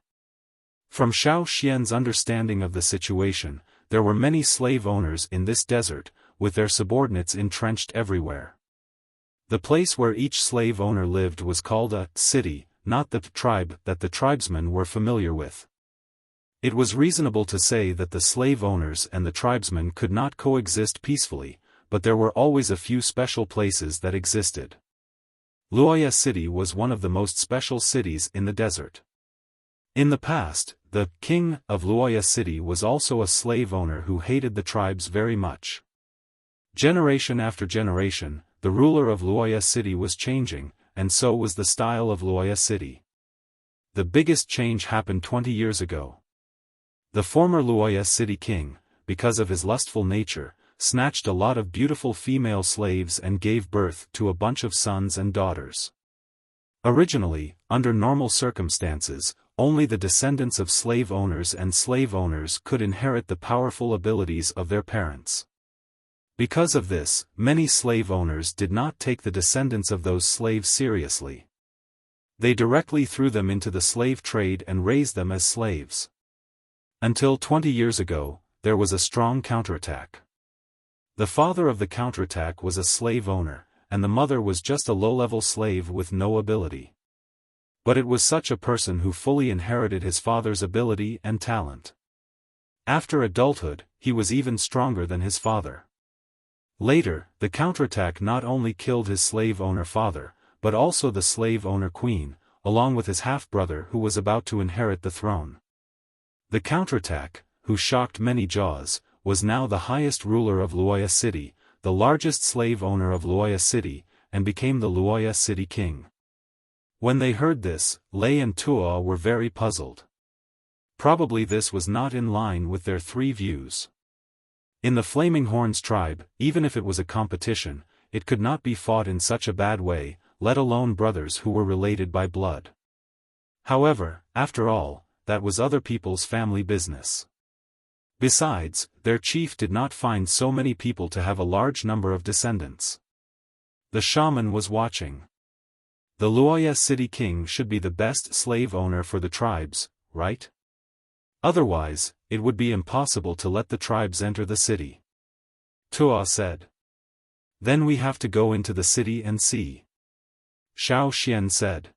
A: From Xiaofan's understanding of the situation, there were many slave owners in this desert, with their subordinates entrenched everywhere. The place where each slave owner lived was called a city, not the tribe that the tribesmen were familiar with. It was reasonable to say that the slave owners and the tribesmen could not coexist peacefully, but there were always a few special places that existed. Luoya City was one of the most special cities in the desert. In the past, the king of Luoya City was also a slave owner who hated the tribes very much. Generation after generation, the ruler of Luoya City was changing, and so was the style of Luoya City. The biggest change happened 20 years ago. The former Luoya City king, because of his lustful nature, snatched a lot of beautiful female slaves and gave birth to a bunch of sons and daughters. Originally, under normal circumstances, only the descendants of slave owners and slave owners could inherit the powerful abilities of their parents. Because of this, many slave owners did not take the descendants of those slaves seriously. They directly threw them into the slave trade and raised them as slaves. Until 20 years ago, there was a strong counterattack. The father of the counterattack was a slave owner, and the mother was just a low-level slave with no ability. But it was such a person who fully inherited his father's ability and talent. After adulthood, he was even stronger than his father. Later, the counterattack not only killed his slave owner father, but also the slave owner queen, along with his half-brother who was about to inherit the throne. The counterattack, who shocked many jaws, was now the highest ruler of Luoya City, the largest slave owner of Luoya City, and became the Luoya City king. When they heard this, Lei and Tuo were very puzzled. Probably this was not in line with their three views. In the Flaming Horns tribe, even if it was a competition, it could not be fought in such a bad way, let alone brothers who were related by blood. However, after all, that was other people's family business. Besides, their chief did not find so many people to have a large number of descendants. The shaman was watching. The Luoya city king should be the best slave owner for the tribes, right? Otherwise, it would be impossible to let the tribes enter the city. Tuo said. Then we have to go into the city and see. Xiaofan said.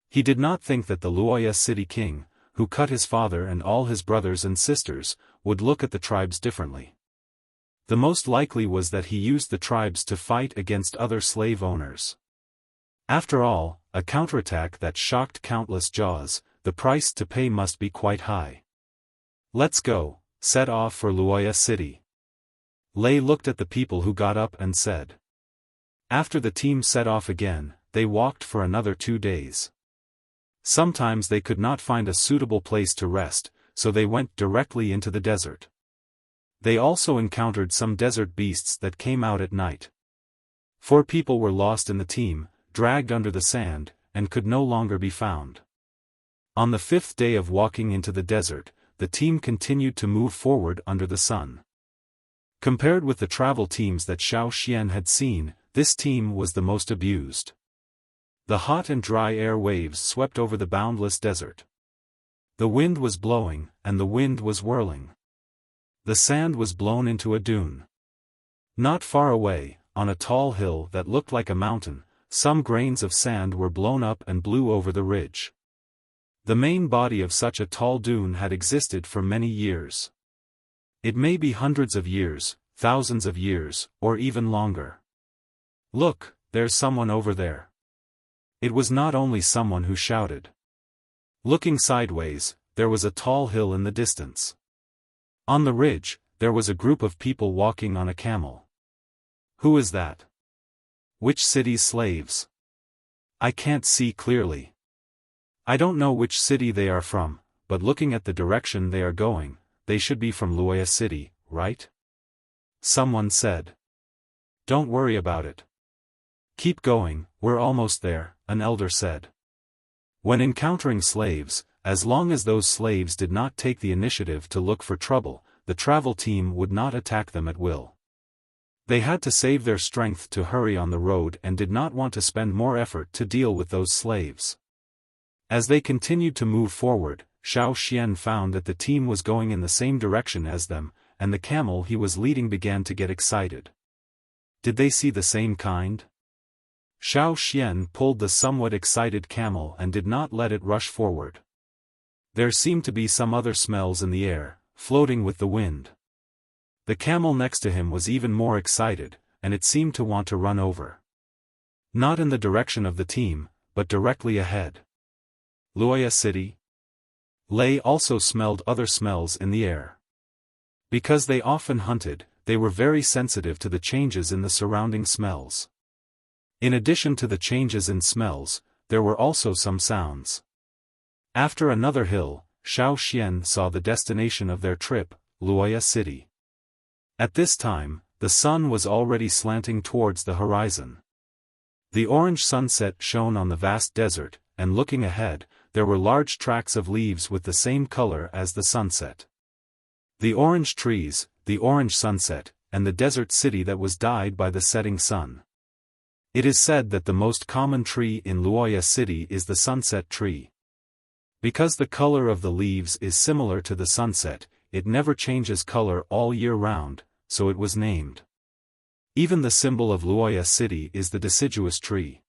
A: He did not think that the Luoya city king, who cut his father and all his brothers and sisters, would look at the tribes differently. The most likely was that he used the tribes to fight against other slave owners. After all, a counterattack that shocked countless jaws, the price to pay must be quite high. Let's go, set off for Luoya city. Lei looked at the people who got up and said. After the team set off again, they walked for another 2 days. Sometimes they could not find a suitable place to rest, so they went directly into the desert. They also encountered some desert beasts that came out at night. 4 people were lost in the team, dragged under the sand, and could no longer be found. On the 5th day of walking into the desert, the team continued to move forward under the sun. Compared with the travel teams that Xiaofan had seen, this team was the most abused. The hot and dry air waves swept over the boundless desert. The wind was blowing, and the wind was whirling. The sand was blown into a dune. Not far away, on a tall hill that looked like a mountain, some grains of sand were blown up and blew over the ridge. The main body of such a tall dune had existed for many years. It may be hundreds of years, thousands of years, or even longer. Look, there's someone over there. It was not only someone who shouted. Looking sideways, there was a tall hill in the distance. On the ridge, there was a group of people walking on a camel. Who is that? Which city's slaves? I can't see clearly. I don't know which city they are from, but looking at the direction they are going, they should be from Luoya city, right? Someone said. Don't worry about it. Keep going, we're almost there, an elder said. When encountering slaves, as long as those slaves did not take the initiative to look for trouble, the travel team would not attack them at will. They had to save their strength to hurry on the road and did not want to spend more effort to deal with those slaves. As they continued to move forward, Xiaofan found that the team was going in the same direction as them, and the camel he was leading began to get excited. Did they see the same kind? Xiaofan pulled the somewhat excited camel and did not let it rush forward. There seemed to be some other smells in the air, floating with the wind. The camel next to him was even more excited, and it seemed to want to run over. Not in the direction of the team, but directly ahead. Luoya city? Lei also smelled other smells in the air. Because they often hunted, they were very sensitive to the changes in the surrounding smells. In addition to the changes in smells, there were also some sounds. After another hill, Xiaofan saw the destination of their trip, Luoya city. At this time, the sun was already slanting towards the horizon. The orange sunset shone on the vast desert, and looking ahead, there were large tracts of leaves with the same color as the sunset. The orange trees, the orange sunset, and the desert city that was dyed by the setting sun. It is said that the most common tree in Luoya city is the sunset tree. Because the color of the leaves is similar to the sunset, it never changes color all year round, so it was named. Even the symbol of Luoya city is the deciduous tree.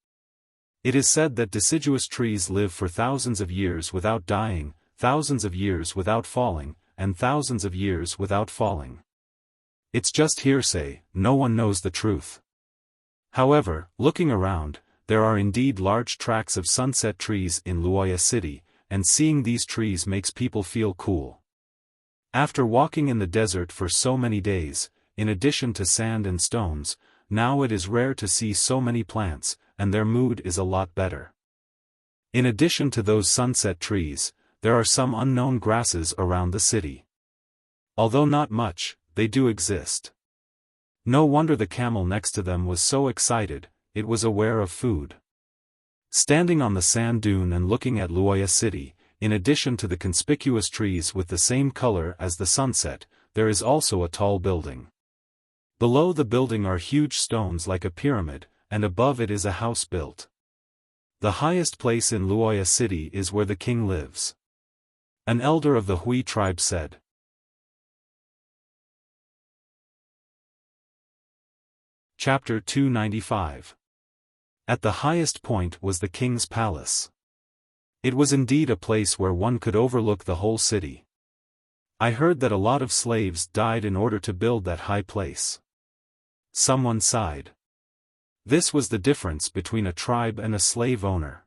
A: It is said that deciduous trees live for thousands of years without dying, thousands of years without falling, and thousands of years without falling. It's just hearsay, no one knows the truth. However, looking around, there are indeed large tracts of sunset trees in Luoya city, and seeing these trees makes people feel cool. After walking in the desert for so many days, in addition to sand and stones, now it is rare to see so many plants, and their mood is a lot better. In addition to those sunset trees, there are some unknown grasses around the city. Although not much, they do exist. No wonder the camel next to them was so excited, it was aware of food. Standing on the sand dune and looking at Luoya City, in addition to the conspicuous trees with the same color as the sunset, there is also a tall building. Below the building are huge stones like a pyramid, and above it is a house built. The highest place in Luoya City is where the king lives. An elder of the Hui tribe said. Chapter 295. At the highest point was the king's palace. It was indeed a place where one could overlook the whole city. I heard that a lot of slaves died in order to build that high place. Someone sighed. This was the difference between a tribe and a slave owner.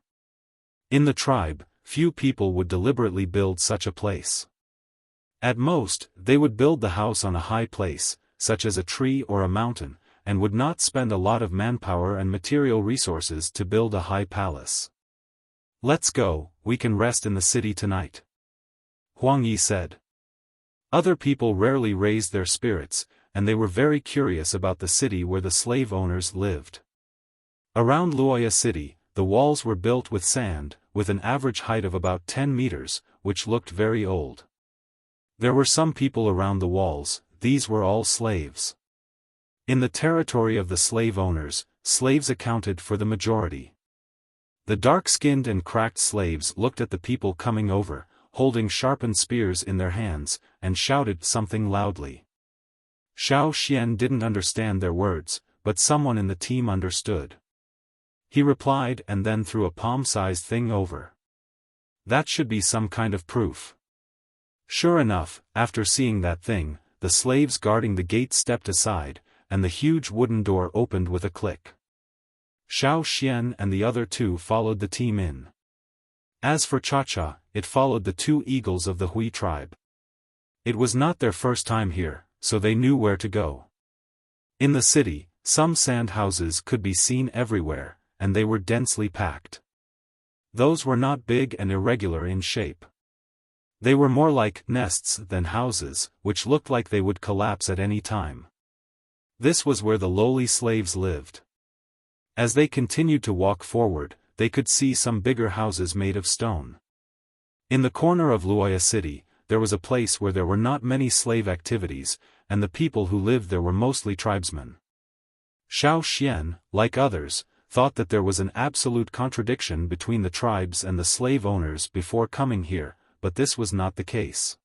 A: In the tribe, few people would deliberately build such a place. At most, they would build the house on a high place, such as a tree or a mountain, and would not spend a lot of manpower and material resources to build a high palace. Let's go, we can rest in the city tonight, Huang Yi said. Other people rarely raised their spirits, and they were very curious about the city where the slave owners lived. Around Luoya City, the walls were built with sand, with an average height of about 10 meters, which looked very old. There were some people around the walls, these were all slaves. In the territory of the slave owners, slaves accounted for the majority. The dark-skinned and cracked slaves looked at the people coming over, holding sharpened spears in their hands, and shouted something loudly. Xiaofan didn't understand their words, but someone in the team understood. He replied and then threw a palm-sized thing over. That should be some kind of proof. Sure enough, after seeing that thing, the slaves guarding the gate stepped aside, and the huge wooden door opened with a click. Xiaofan and the other two followed the team in. As for Cha-Cha, it followed the two eagles of the Hui tribe. It was not their first time here, so they knew where to go. In the city, some sand houses could be seen everywhere, and they were densely packed. Those were not big and irregular in shape. They were more like nests than houses, which looked like they would collapse at any time. This was where the lowly slaves lived. As they continued to walk forward, they could see some bigger houses made of stone. In the corner of Luoya City, there was a place where there were not many slave activities, and the people who lived there were mostly tribesmen. Xiaofan, like others, thought that there was an absolute contradiction between the tribes and the slave owners before coming here, but this was not the case.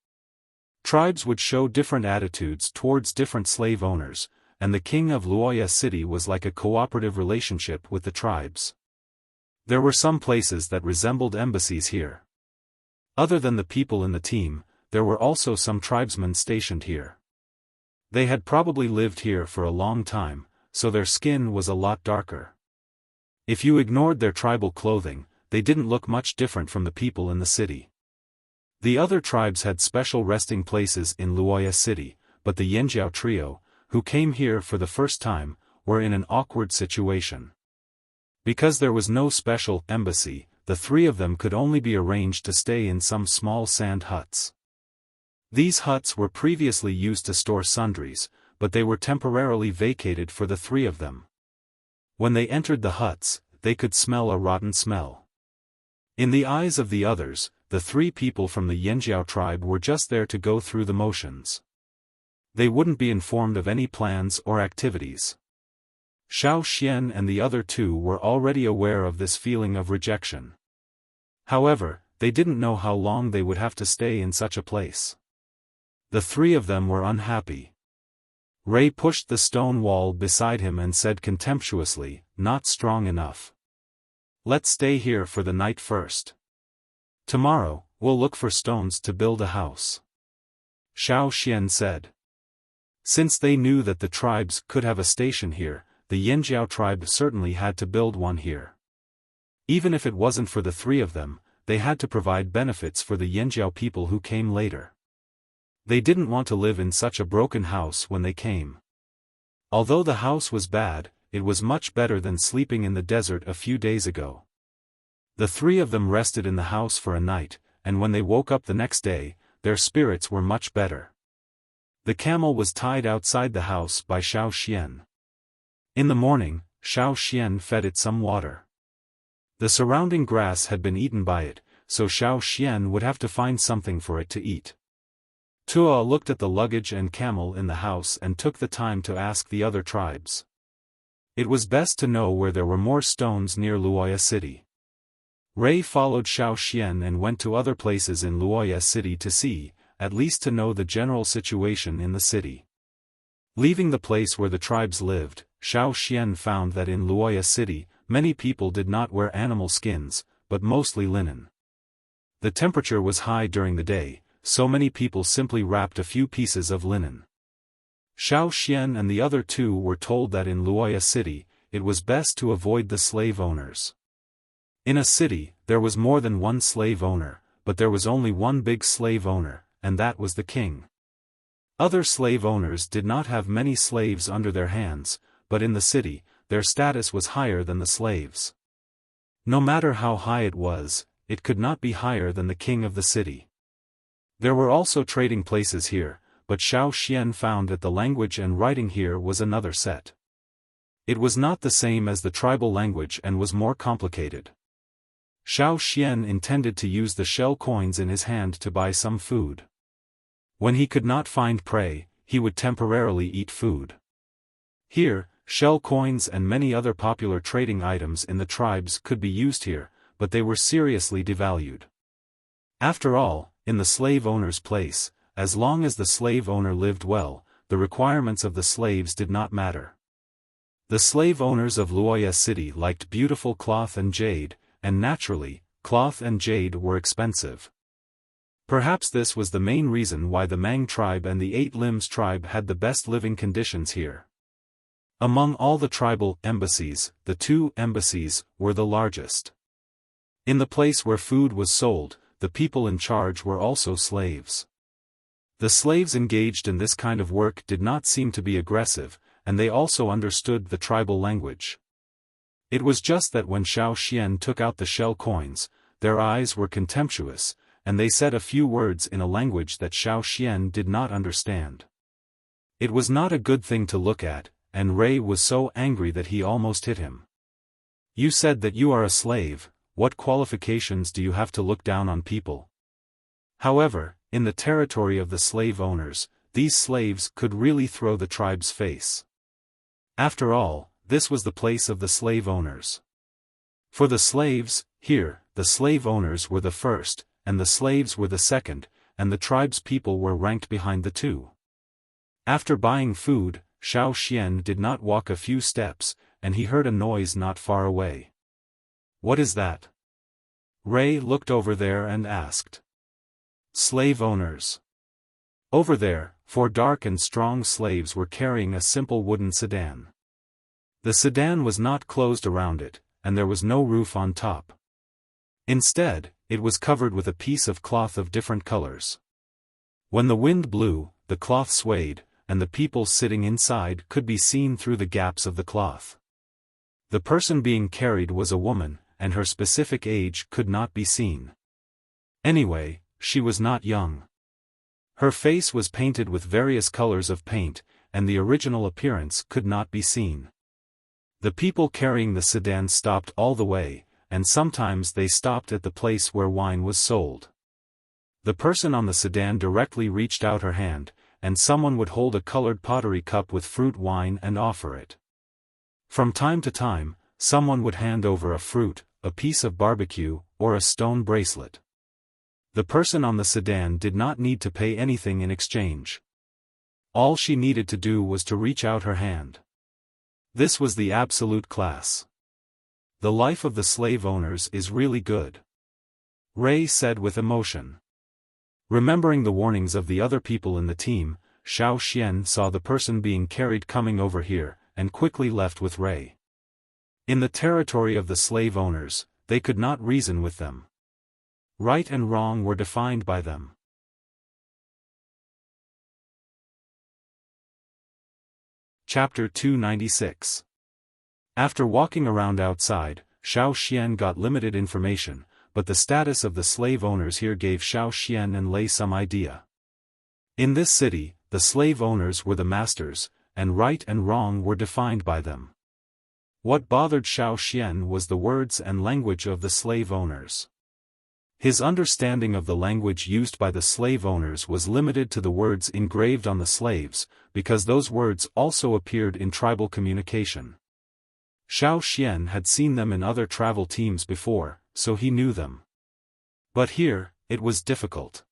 A: Tribes would show different attitudes towards different slave owners, and the king of Luoya City was like a cooperative relationship with the tribes. There were some places that resembled embassies here. Other than the people in the team, there were also some tribesmen stationed here. They had probably lived here for a long time, so their skin was a lot darker. If you ignored their tribal clothing, they didn't look much different from the people in the city. The other tribes had special resting places in Luoya City, but the Yanjiao trio, who came here for the first time, were in an awkward situation. Because there was no special embassy, the three of them could only be arranged to stay in some small sand huts. These huts were previously used to store sundries, but they were temporarily vacated for the three of them. When they entered the huts, they could smell a rotten smell. In the eyes of the others, the three people from the Yanjiao tribe were just there to go through the motions. They wouldn't be informed of any plans or activities. Xiaofan and the other two were already aware of this feeling of rejection. However, they didn't know how long they would have to stay in such a place. The three of them were unhappy. Ray pushed the stone wall beside him and said contemptuously, "Not strong enough. Let's stay here for the night first. Tomorrow, we'll look for stones to build a house," Xiaofan said. Since they knew that the tribes could have a station here, the Yanjiao tribe certainly had to build one here. Even if it wasn't for the three of them, they had to provide benefits for the Yanjiao people who came later. They didn't want to live in such a broken house when they came. Although the house was bad, it was much better than sleeping in the desert a few days ago. The three of them rested in the house for a night, and when they woke up the next day, their spirits were much better. The camel was tied outside the house by Xiaofan. In the morning, Xiaofan fed it some water. The surrounding grass had been eaten by it, so Xiaofan would have to find something for it to eat. Tua looked at the luggage and camel in the house and took the time to ask the other tribes. It was best to know where there were more stones near Wuxia city. Ray followed Xiaofan and went to other places in Wuxia city to see, at least to know the general situation in the city. Leaving the place where the tribes lived, Xiaofan found that in Wuxia city, many people did not wear animal skins, but mostly linen. The temperature was high during the day, so many people simply wrapped a few pieces of linen. Xiaofan and the other two were told that in Wuxia city, it was best to avoid the slave owners. In a city, there was more than one slave owner, but there was only one big slave owner, and that was the king. Other slave owners did not have many slaves under their hands, but in the city, their status was higher than the slaves. No matter how high it could not be higher than the king of the city. There were also trading places here, but Xiaofan found that the language and writing here was another set. It was not the same as the tribal language and was more complicated. Xiaofan intended to use the shell coins in his hand to buy some food. When he could not find prey, he would temporarily eat food. Here, shell coins and many other popular trading items in the tribes could be used here, but they were seriously devalued. After all, in the slave owner's place, as long as the slave owner lived well, the requirements of the slaves did not matter. The slave owners of Wuxia city liked beautiful cloth and jade, and naturally, cloth and jade were expensive. Perhaps this was the main reason why the Mang tribe and the Eight Limbs tribe had the best living conditions here. Among all the tribal embassies, the 2 embassies were the largest. In the place where food was sold, the people in charge were also slaves. The slaves engaged in this kind of work did not seem to be aggressive, and they also understood the tribal language. It was just that when Xiaofan took out the shell coins, their eyes were contemptuous, and they said a few words in a language that Xiaofan did not understand. It was not a good thing to look at, and Ray was so angry that he almost hit him. You said that you are a slave, what qualifications do you have to look down on people? However, in the territory of the slave owners, these slaves could really throw the tribe's face. After all, this was the place of the slave owners. For the slaves, here, the slave owners were the first, and the slaves were the second, and the tribe's people were ranked behind the 2. After buying food, Xiaofan did not walk a few steps, and he heard a noise not far away. What is that? Ray looked over there and asked. Slave owners. Over there, 4 dark and strong slaves were carrying a simple wooden sedan. The sedan was not closed around it, and there was no roof on top. Instead, it was covered with a piece of cloth of different colors. When the wind blew, the cloth swayed, and the people sitting inside could be seen through the gaps of the cloth. The person being carried was a woman, and her specific age could not be seen. Anyway, she was not young. Her face was painted with various colors of paint, and the original appearance could not be seen. The people carrying the sedan stopped all the way, and sometimes they stopped at the place where wine was sold. The person on the sedan directly reached out her hand, and someone would hold a colored pottery cup with fruit wine and offer it. From time to time, someone would hand over a fruit, a piece of barbecue, or a stone bracelet. The person on the sedan did not need to pay anything in exchange. All she needed to do was to reach out her hand. This was the absolute class. The life of the slave owners is really good. Ray said with emotion. Remembering the warnings of the other people in the team, Xiaofan saw the person being carried coming over here, and quickly left with Ray. In the territory of the slave owners, they could not reason with them. Right and wrong were defined by them. Chapter 296. After walking around outside, Xiaofan got limited information, but the status of the slave owners here gave Xiaofan and Lei some idea. In this city, the slave owners were the masters, and right and wrong were defined by them. What bothered Xiaofan was the words and language of the slave owners. His understanding of the language used by the slave owners was limited to the words engraved on the slaves, because those words also appeared in tribal communication. Xiaofan had seen them in other travel teams before, so he knew them. But here, it was difficult.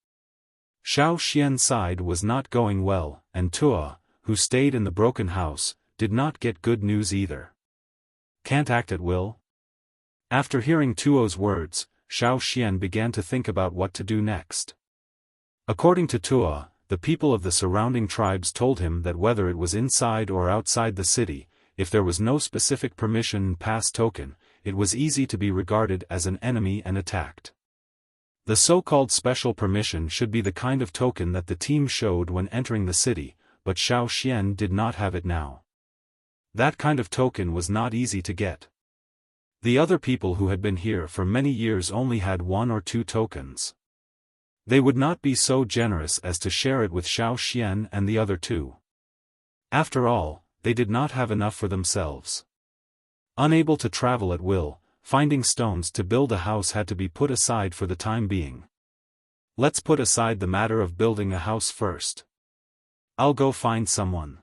A: Xiaofan's side was not going well, and Tua, who stayed in the broken house, did not get good news either. Can't act at will? After hearing Tuo's words, Xiaofan began to think about what to do next. According to Tua, the people of the surrounding tribes told him that whether it was inside or outside the city, if there was no specific permission pass token, it was easy to be regarded as an enemy and attacked. The so-called special permission should be the kind of token that the team showed when entering the city, but Xiaofan did not have it now. That kind of token was not easy to get. The other people who had been here for many years only had 1 or 2 tokens. They would not be so generous as to share it with Xiaofan and the other 2. After all, they did not have enough for themselves. Unable to travel at will, finding stones to build a house had to be put aside for the time being. Let's put aside the matter of building a house first. I'll go find someone.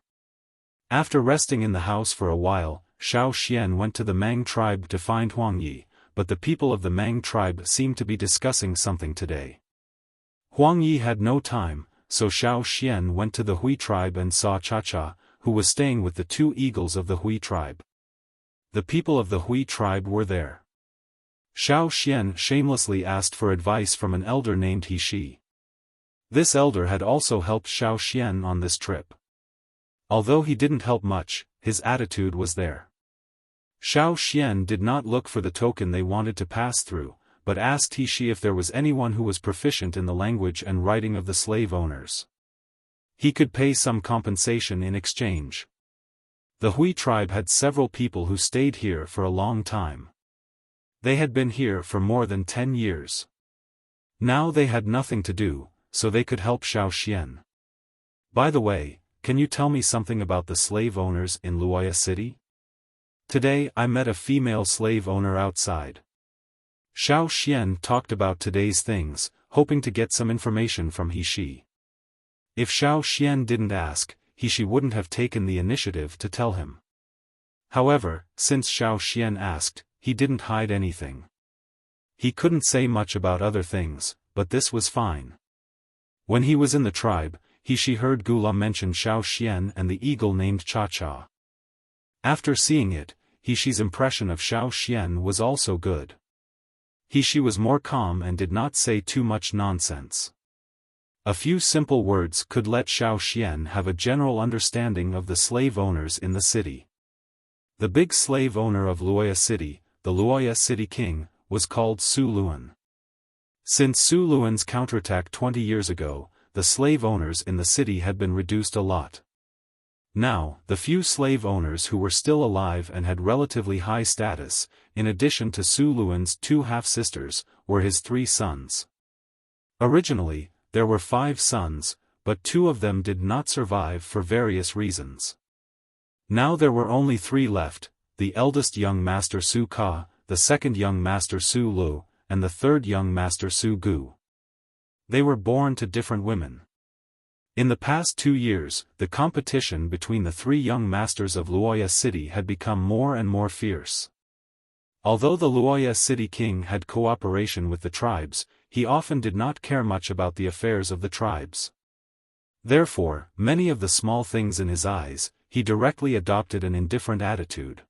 A: After resting in the house for a while, Xiaofan went to the Mang tribe to find Huang Yi, but the people of the Mang tribe seemed to be discussing something today. Huang Yi had no time, so Xiaofan went to the Hui tribe and saw Cha-Cha, who was staying with the 2 eagles of the Hui tribe. The people of the Hui tribe were there. Xiaofan shamelessly asked for advice from an elder named He. This elder had also helped Xiaofan on this trip. Although he didn't help much, his attitude was there. Xiaofan did not look for the token they wanted to pass through, but asked He if there was anyone who was proficient in the language and writing of the slave owners. He could pay some compensation in exchange. The Hui tribe had several people who stayed here for a long time. They had been here for more than 10 years. Now they had nothing to do, so they could help Xiaofan. By the way, can you tell me something about the slave owners in Luoya City? Today I met a female slave owner outside. Xiaofan talked about today's things, hoping to get some information from He. If Xiaofan didn't ask, He wouldn't have taken the initiative to tell him. However, since Xiaofan asked, he didn't hide anything. He couldn't say much about other things, but this was fine. When he was in the tribe, He heard Gula mention Xiaofan and the eagle named Cha-Cha. After seeing it, He's impression of Xiaofan was also good. He was more calm and did not say too much nonsense. A few simple words could let Xiaofan have a general understanding of the slave owners in the city. The big slave owner of Luoya City, the Luoya City King, was called Su Luan. Since Su Luan's counterattack 20 years ago, the slave owners in the city had been reduced a lot. Now, the few slave owners who were still alive and had relatively high status, in addition to Su Luan's 2 half-sisters, were his 3 sons. Originally, there were 5 sons, but 2 of them did not survive for various reasons. Now there were only 3 left, the eldest young master Su Ka, the second young master Su Lu, and the third young master Su Gu. They were born to different women. In the past 2 years, the competition between the 3 young masters of Luoya City had become more and more fierce. Although the Luoya City King had cooperation with the tribes, he often did not care much about the affairs of the tribes. Therefore, many of the small things in his eyes, he directly adopted an indifferent attitude.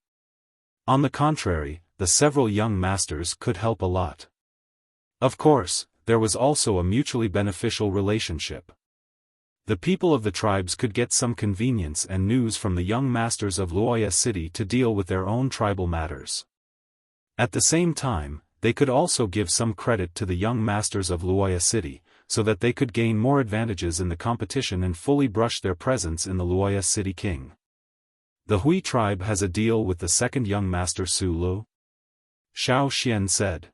A: On the contrary, the several young masters could help a lot. Of course, there was also a mutually beneficial relationship. The people of the tribes could get some convenience and news from the young masters of Luoya City to deal with their own tribal matters. At the same time, they could also give some credit to the young masters of Luoya City, so that they could gain more advantages in the competition and fully brush their presence in the Luoya City King. The Hui tribe has a deal with the second young master Su Lu? Xiaofan said.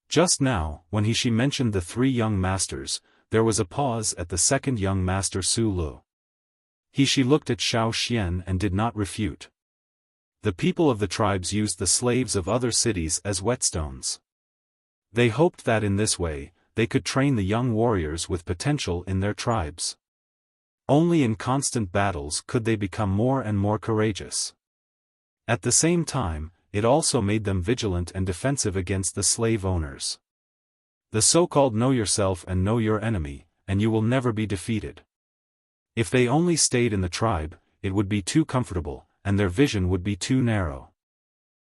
A: Just now, when she mentioned the three young masters, there was a pause at the second young master Su Lu. She looked at Xiaofan and did not refute. The people of the tribes used the slaves of other cities as whetstones. They hoped that in this way, they could train the young warriors with potential in their tribes. Only in constant battles could they become more and more courageous. At the same time, it also made them vigilant and defensive against the slave owners. The so-called know yourself and know your enemy, and you will never be defeated. If they only stayed in the tribe, it would be too comfortable, and their vision would be too narrow.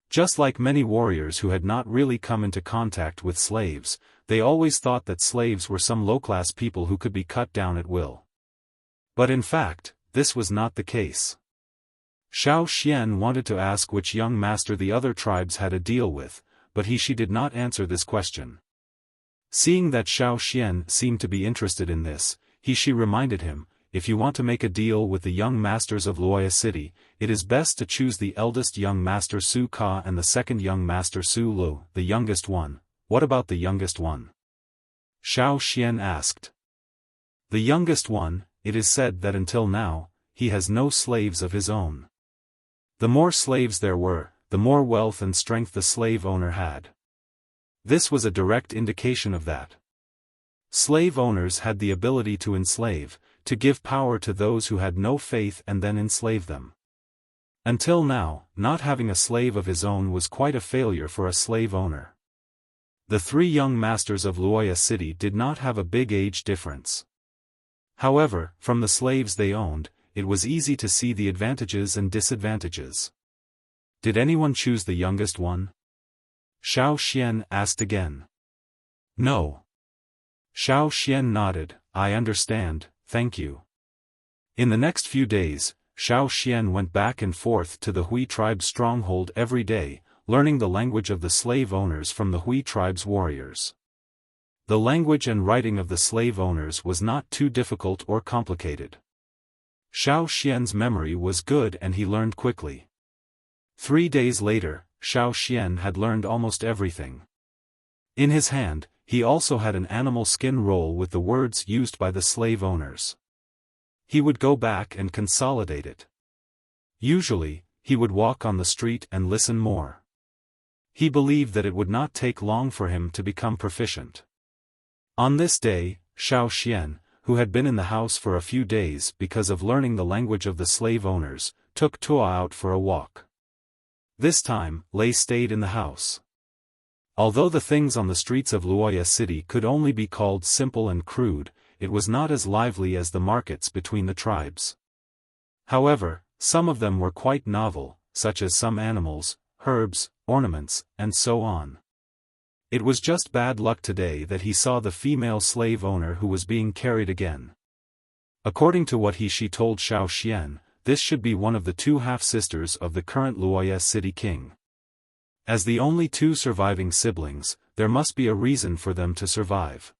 A: Just like many warriors who had not really come into contact with slaves, they always thought that slaves were some low-class people who could be cut down at will. But in fact, this was not the case. Xiaofan wanted to ask which young master the other tribes had a deal with, but she did not answer this question. Seeing that Xiaofan seemed to be interested in this, she reminded him, if you want to make a deal with the young masters of Luoya City, it is best to choose the eldest young master Su Ka and the second young master Su Lu, the youngest one. What about the youngest one? Xiaofan asked. The youngest one, it is said that until now, he has no slaves of his own. The more slaves there were, the more wealth and strength the slave owner had. This was a direct indication of that. Slave owners had the ability to enslave, to give power to those who had no faith and then enslave them. Until now, not having a slave of his own was quite a failure for a slave owner. The three young masters of Luoya City did not have a big age difference. However, from the slaves they owned, it was easy to see the advantages and disadvantages. Did anyone choose the youngest one? Xiaofan asked again. No. Xiaofan nodded, I understand, thank you. In the next few days, Xiaofan went back and forth to the Hui tribe's stronghold every day, learning the language of the slave owners from the Hui tribe's warriors. The language and writing of the slave owners was not too difficult or complicated. Xiaofan's memory was good and he learned quickly. 3 days later, Xiaofan had learned almost everything. In his hand, he also had an animal skin roll with the words used by the slave owners. He would go back and consolidate it. Usually, he would walk on the street and listen more. He believed that it would not take long for him to become proficient. On this day, Xiaofan, who had been in the house for a few days because of learning the language of the slave owners, took Tua out for a walk. This time, Lei stayed in the house. Although the things on the streets of Luoya City could only be called simple and crude, it was not as lively as the markets between the tribes. However, some of them were quite novel, such as some animals, herbs, ornaments, and so on. It was just bad luck today that he saw the female slave owner who was being carried again. According to what she told Xiaofan, this should be one of the 2 half-sisters of the current Luoya City king. As the only 2 surviving siblings, there must be a reason for them to survive.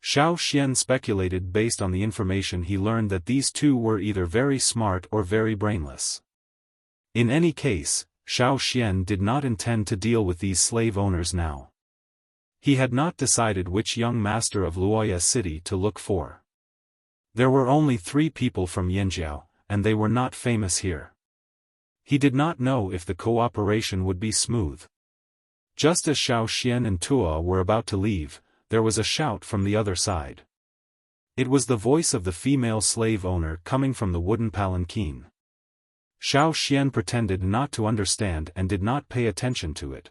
A: Xiaofan speculated based on the information he learned that these 2 were either very smart or very brainless. In any case, Xiaofan did not intend to deal with these slave owners now. He had not decided which young master of Luoya City to look for. There were only 3 people from Yanjiao, and they were not famous here. He did not know if the cooperation would be smooth. Just as Xiaofan and Tua were about to leave, there was a shout from the other side. It was the voice of the female slave owner coming from the wooden palanquin. Xiaofan pretended not to understand and did not pay attention to it.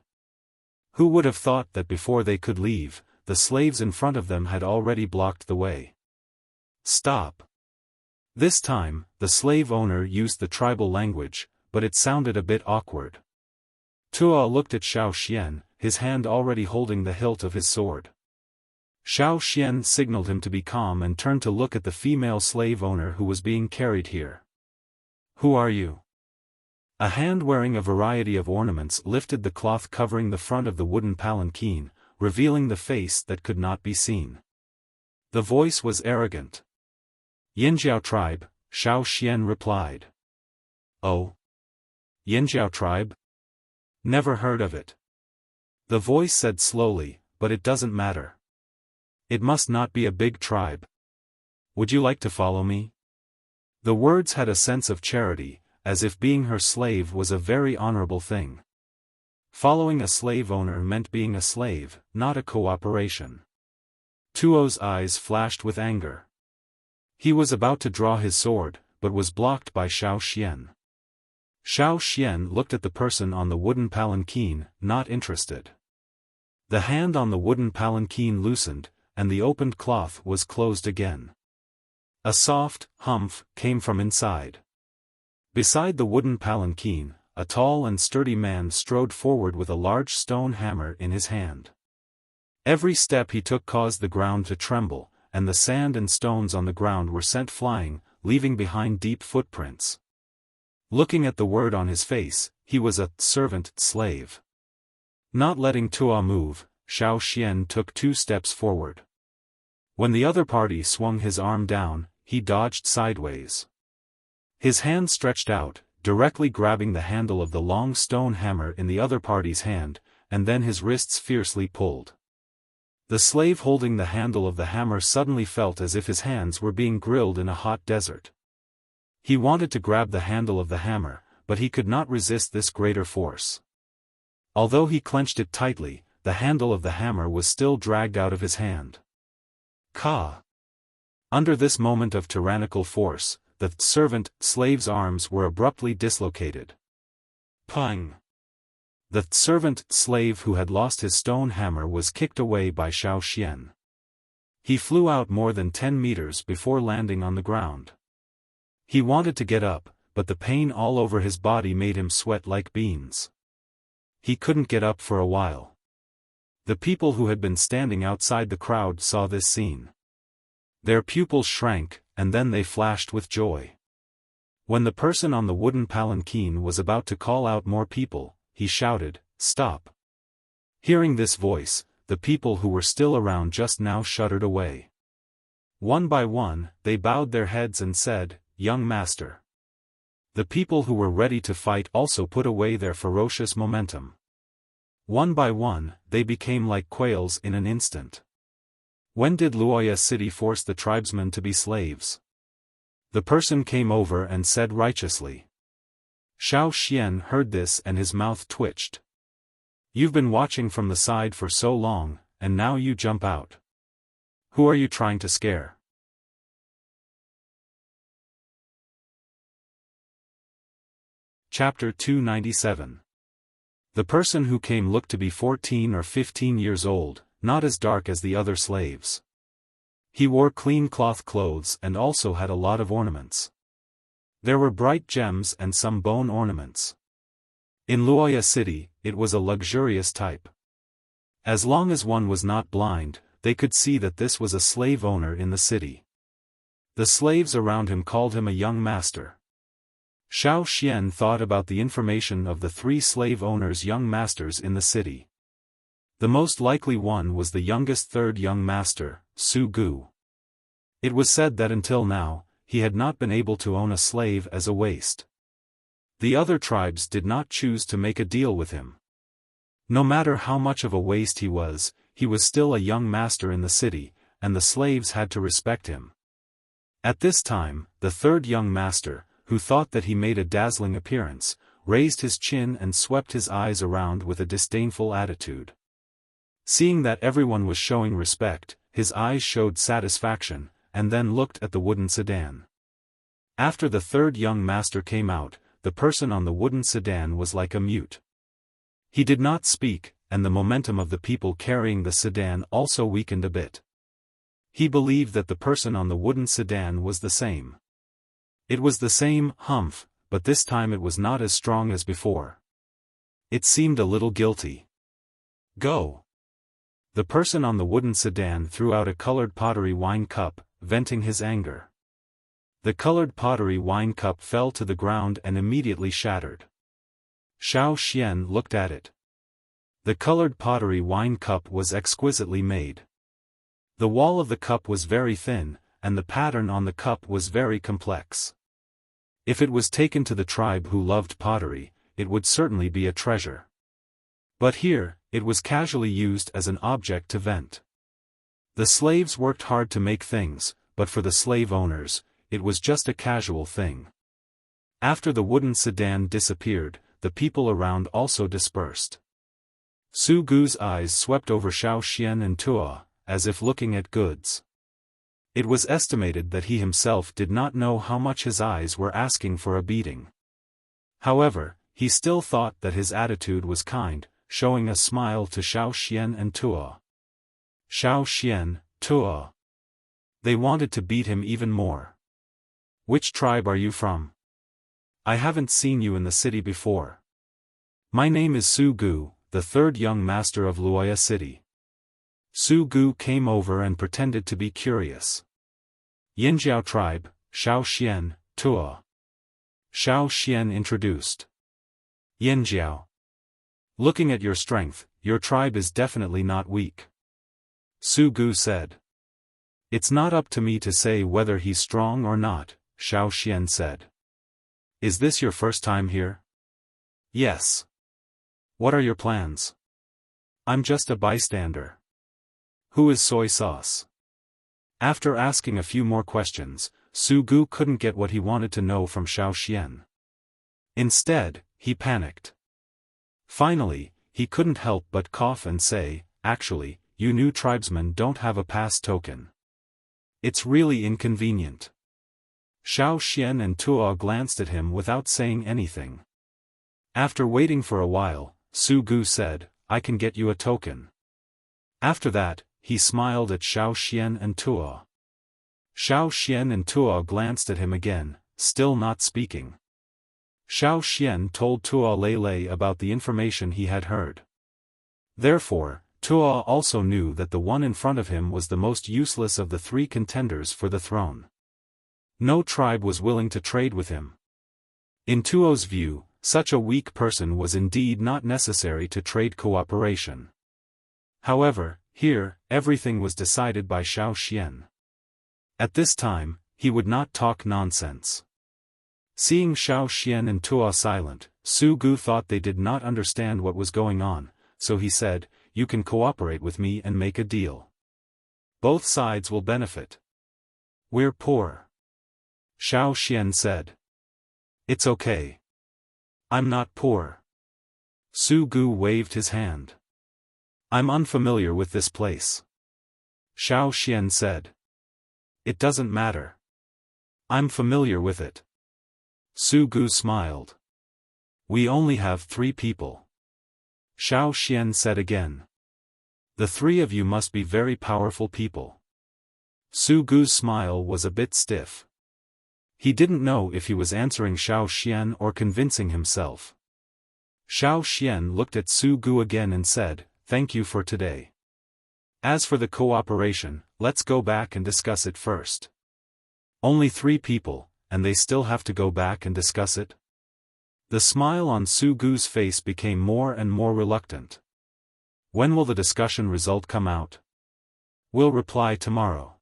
A: Who would have thought that before they could leave, the slaves in front of them had already blocked the way? Stop! This time, the slave owner used the tribal language, but it sounded a bit awkward. Tua looked at Xiaofan, his hand already holding the hilt of his sword. Xiaofan signaled him to be calm and turned to look at the female slave owner who was being carried here. Who are you? A hand wearing a variety of ornaments lifted the cloth covering the front of the wooden palanquin, revealing the face that could not be seen. The voice was arrogant. Yanjiao tribe, Xiaofan replied. Oh? Yanjiao tribe? Never heard of it. The voice said slowly, but it doesn't matter. It must not be a big tribe. Would you like to follow me? The words had a sense of charity, as if being her slave was a very honorable thing. Following a slave owner meant being a slave, not a cooperation. Tuo's eyes flashed with anger. He was about to draw his sword, but was blocked by Xiaofan. Xiaofan looked at the person on the wooden palanquin, not interested. The hand on the wooden palanquin loosened, and the opened cloth was closed again. A soft humph came from inside. Beside the wooden palanquin, a tall and sturdy man strode forward with a large stone hammer in his hand. Every step he took caused the ground to tremble, and the sand and stones on the ground were sent flying, leaving behind deep footprints. Looking at the word on his face, he was a servant slave. Not letting Tuo move, Xiaofan took 2 steps forward. When the other party swung his arm down, he dodged sideways. His hand stretched out, directly grabbing the handle of the long stone hammer in the other party's hand, and then his wrists fiercely pulled. The slave holding the handle of the hammer suddenly felt as if his hands were being grilled in a hot desert. He wanted to grab the handle of the hammer, but he could not resist this greater force. Although he clenched it tightly, the handle of the hammer was still dragged out of his hand. Ka! Under this moment of tyrannical force, the servant-slave's arms were abruptly dislocated. Pang! The servant-slave who had lost his stone hammer was kicked away by Xiaofan. He flew out more than 10 meters before landing on the ground. He wanted to get up, but the pain all over his body made him sweat like beans. He couldn't get up for a while. The people who had been standing outside the crowd saw this scene. Their pupils shrank, and then they flashed with joy. When the person on the wooden palanquin was about to call out more people, he shouted, "Stop!" Hearing this voice, the people who were still around just now shuddered away. One by one, they bowed their heads and said, "Young master." The people who were ready to fight also put away their ferocious momentum. One by one, they became like quails in an instant. When did Wuxia city force the tribesmen to be slaves? The person came over and said righteously. Xiaofan heard this and his mouth twitched. "You've been watching from the side for so long, and now you jump out. Who are you trying to scare?" Chapter 297. The person who came looked to be 14 or 15 years old, not as dark as the other slaves. He wore clean cloth clothes and also had a lot of ornaments. There were bright gems and some bone ornaments. In Wuxia city, it was a luxurious type. As long as one was not blind, they could see that this was a slave owner in the city. The slaves around him called him a young master. Xiaofan thought about the information of the 3 slave owners' young masters in the city. The most likely one was the youngest 3rd young master, Su Gu. It was said that until now, he had not been able to own a slave as a waste. The other tribes did not choose to make a deal with him. No matter how much of a waste he was still a young master in the city, and the slaves had to respect him. At this time, the 3rd young master, who thought that he made a dazzling appearance, raised his chin and swept his eyes around with a disdainful attitude. Seeing that everyone was showing respect, his eyes showed satisfaction, and then looked at the wooden sedan. After the 3rd young master came out, the person on the wooden sedan was like a mute. He did not speak, and the momentum of the people carrying the sedan also weakened a bit. He believed that the person on the wooden sedan was the same. It was the same humph, but this time it was not as strong as before. It seemed a little guilty. "Go!" The person on the wooden sedan threw out a colored pottery wine cup, venting his anger. The colored pottery wine cup fell to the ground and immediately shattered. Xiaofan looked at it. The colored pottery wine cup was exquisitely made. The wall of the cup was very thin, and the pattern on the cup was very complex. If it was taken to the tribe who loved pottery, it would certainly be a treasure. But here, it was casually used as an object to vent. The slaves worked hard to make things, but for the slave owners, it was just a casual thing. After the wooden sedan disappeared, the people around also dispersed. Su Gu's eyes swept over Xiaoxian and Tuo, as if looking at goods. It was estimated that he himself did not know how much his eyes were asking for a beating. However, he still thought that his attitude was kind, showing a smile to Xiaoxian and Tuo. Xiaoxian, Tuo. They wanted to beat him even more. Which tribe are you from? I haven't seen you in the city before. My name is Su Gu, the third young master of Luoya City. Su Gu came over and pretended to be curious. Yinjiao tribe, Xiaoxian, Tuo. Xiaoxian introduced. Yinjiao. Looking at your strength, your tribe is definitely not weak. Su Gu said. It's not up to me to say whether he's strong or not, Xiaoxian said. Is this your first time here? Yes. What are your plans? I'm just a bystander. Who is soy sauce? After asking a few more questions, Su Gu couldn't get what he wanted to know from Xiaoxian. Instead, he panicked. Finally, he couldn't help but cough and say, actually, you new tribesmen don't have a pass token. It's really inconvenient. Xiaoxian and Tuo glanced at him without saying anything. After waiting for a while, Su Gu said, I can get you a token. After that, he smiled at Xiaoxian and Tuo. Xiaoxian and Tuo glanced at him again, still not speaking. Xiaoxian told Tuo Lei about the information he had heard. Therefore, Tuo also knew that the one in front of him was the most useless of the three contenders for the throne. No tribe was willing to trade with him. In Tuo's view, such a weak person was indeed not necessary to trade cooperation. However, here, everything was decided by Xiaoxian. At this time, he would not talk nonsense. Seeing Xiaoxian and Tuo silent, Su Gu thought they did not understand what was going on, so he said, you can cooperate with me and make a deal. Both sides will benefit. We're poor. Xiaoxian said. It's okay. I'm not poor. Su Gu waved his hand. I'm unfamiliar with this place. Xiaoxian said. It doesn't matter. I'm familiar with it. Su Gu smiled. We only have 3 people. Xiaoxian said again. The 3 of you must be very powerful people. Su Gu's smile was a bit stiff. He didn't know if he was answering Xiaoxian or convincing himself. Xiaoxian looked at Su Gu again and said, thank you for today. As for the cooperation, let's go back and discuss it first. Only 3 people, and they still have to go back and discuss it? The smile on Su Gu's face became more and more reluctant. When will the discussion result come out? We'll reply tomorrow.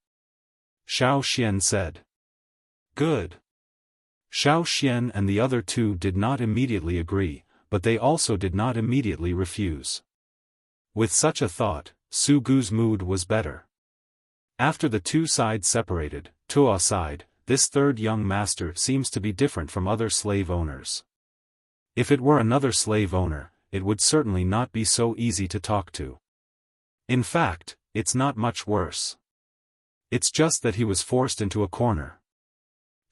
A: Xiaoxian said. Good. Xiaoxian and the other 2 did not immediately agree, but they also did not immediately refuse. With such a thought, Su Gu's mood was better. After the 2 sides separated, Tuo sighed, this third young master seems to be different from other slave owners. If it were another slave owner, it would certainly not be so easy to talk to. In fact, it's not much worse. It's just that he was forced into a corner.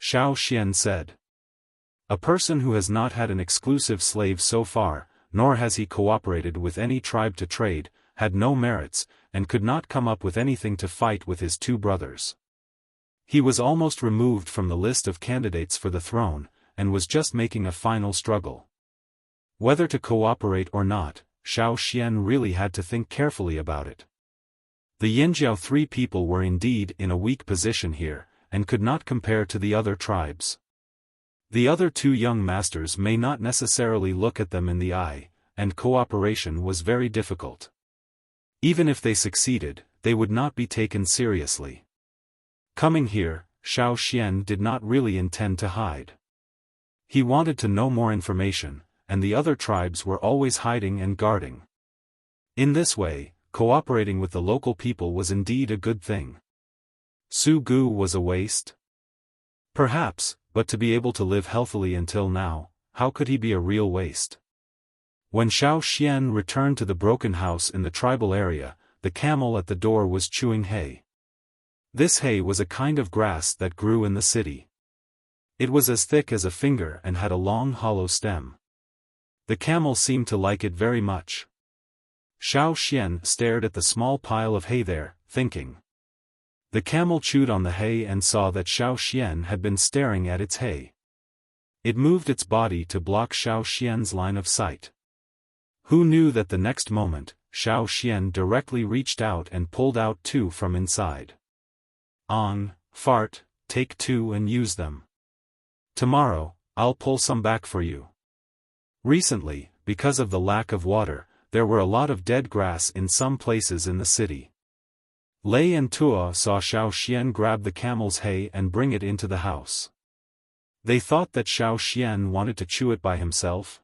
A: Xiaoxian said. A person who has not had an exclusive slave so far, nor has he cooperated with any tribe to trade, had no merits, and could not come up with anything to fight with his 2 brothers. He was almost removed from the list of candidates for the throne, and was just making a final struggle. Whether to cooperate or not, Xiaoxian really had to think carefully about it. The Yinjiao 3 people were indeed in a weak position here, and could not compare to the other tribes. The other 2 young masters may not necessarily look at them in the eye, and cooperation was very difficult. Even if they succeeded, they would not be taken seriously. Coming here, Xiaoxian did not really intend to hide. He wanted to know more information, and the other tribes were always hiding and guarding. In this way, cooperating with the local people was indeed a good thing. Su Gu was a waste? Perhaps, but to be able to live healthily until now, how could he be a real waste? When Xiaofan returned to the broken house in the tribal area, the camel at the door was chewing hay. This hay was a kind of grass that grew in the city. It was as thick as a finger and had a long hollow stem. The camel seemed to like it very much. Xiaofan stared at the small pile of hay there, thinking. The camel chewed on the hay and saw that Xiaofan had been staring at its hay. It moved its body to block Xiaofan's line of sight. Who knew that the next moment, Xiaofan directly reached out and pulled out two from inside. Fart, take two and use them. Tomorrow, I'll pull some back for you. Recently, because of the lack of water, there were a lot of dead grass in some places in the city. Lei and Tuo saw Xiaofan grab the camel's hay and bring it into the house. They thought that Xiaofan wanted to chew it by himself.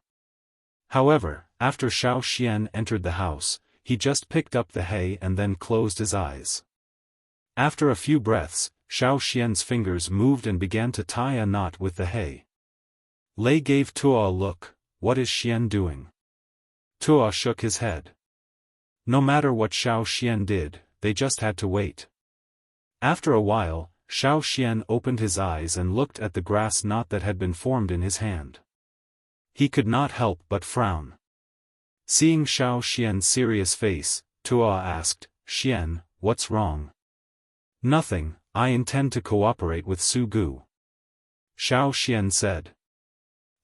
A: However, after Xiaofan entered the house, he just picked up the hay and then closed his eyes. After a few breaths, Xiaofan's fingers moved and began to tie a knot with the hay. Lei gave Tuo a look. What is Xian doing? Tuo shook his head. No matter what Xiaofan did, they just had to wait. After a while, Xiaofan opened his eyes and looked at the grass knot that had been formed in his hand. He could not help but frown. Seeing Xiaofan's serious face, Tuo asked, Xian, what's wrong? Nothing, I intend to cooperate with Su Gu. Xiaofan said.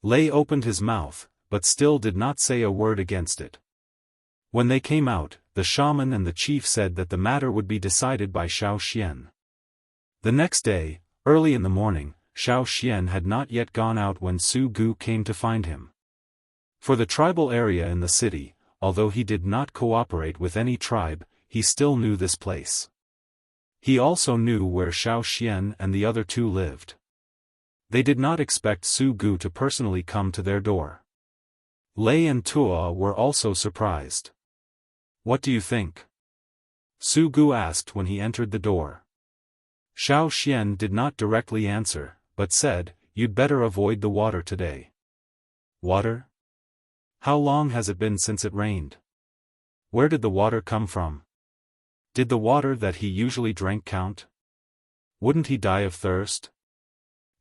A: Lei opened his mouth, but still did not say a word against it. When they came out, the shaman and the chief said that the matter would be decided by Xiaofan. The next day, early in the morning, Xiaofan had not yet gone out when Su Gu came to find him. For the tribal area in the city, although he did not cooperate with any tribe, he still knew this place. He also knew where Xiaofan and the other two lived. They did not expect Su Gu to personally come to their door. Lei and Tuo were also surprised. What do you think? Su Gu asked when he entered the door. Xiaofan did not directly answer, but said, You'd better avoid the water today. Water? How long has it been since it rained? Where did the water come from? Did the water that he usually drank count? Wouldn't he die of thirst?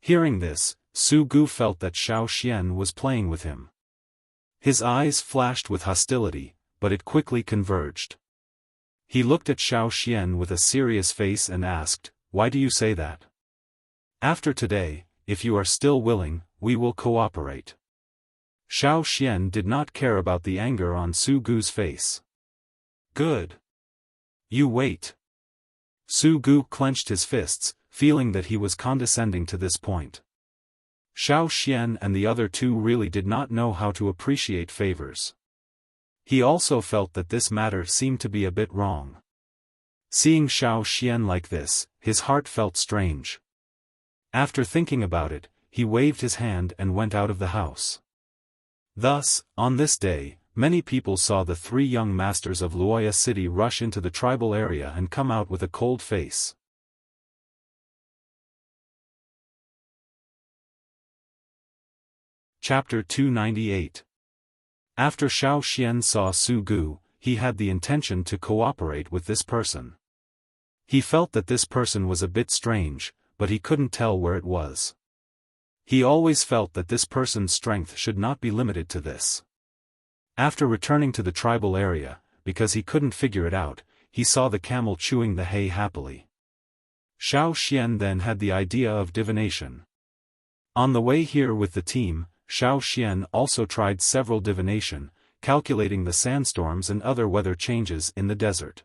A: Hearing this, Su Gu felt that Xiaofan was playing with him. His eyes flashed with hostility, but it quickly converged. He looked at Xiaofan with a serious face and asked, Why do you say that? After today, if you are still willing, we will cooperate. Xiaofan did not care about the anger on Su Gu's face. Good. You wait. Su Gu clenched his fists, feeling that he was condescending to this point. Xiaofan and the other two really did not know how to appreciate favors. He also felt that this matter seemed to be a bit wrong. Seeing Xiaofan like this, his heart felt strange. After thinking about it, he waved his hand and went out of the house. Thus, on this day, many people saw the three young masters of Luoya city rush into the tribal area and come out with a cold face. Chapter 298. After Xiaofan saw Su Gu, he had the intention to cooperate with this person. He felt that this person was a bit strange, but he couldn't tell where it was. He always felt that this person's strength should not be limited to this. After returning to the tribal area, because he couldn't figure it out, he saw the camel chewing the hay happily. Xiaofan then had the idea of divination. On the way here with the team, Xiaofan also tried several divination, calculating the sandstorms and other weather changes in the desert.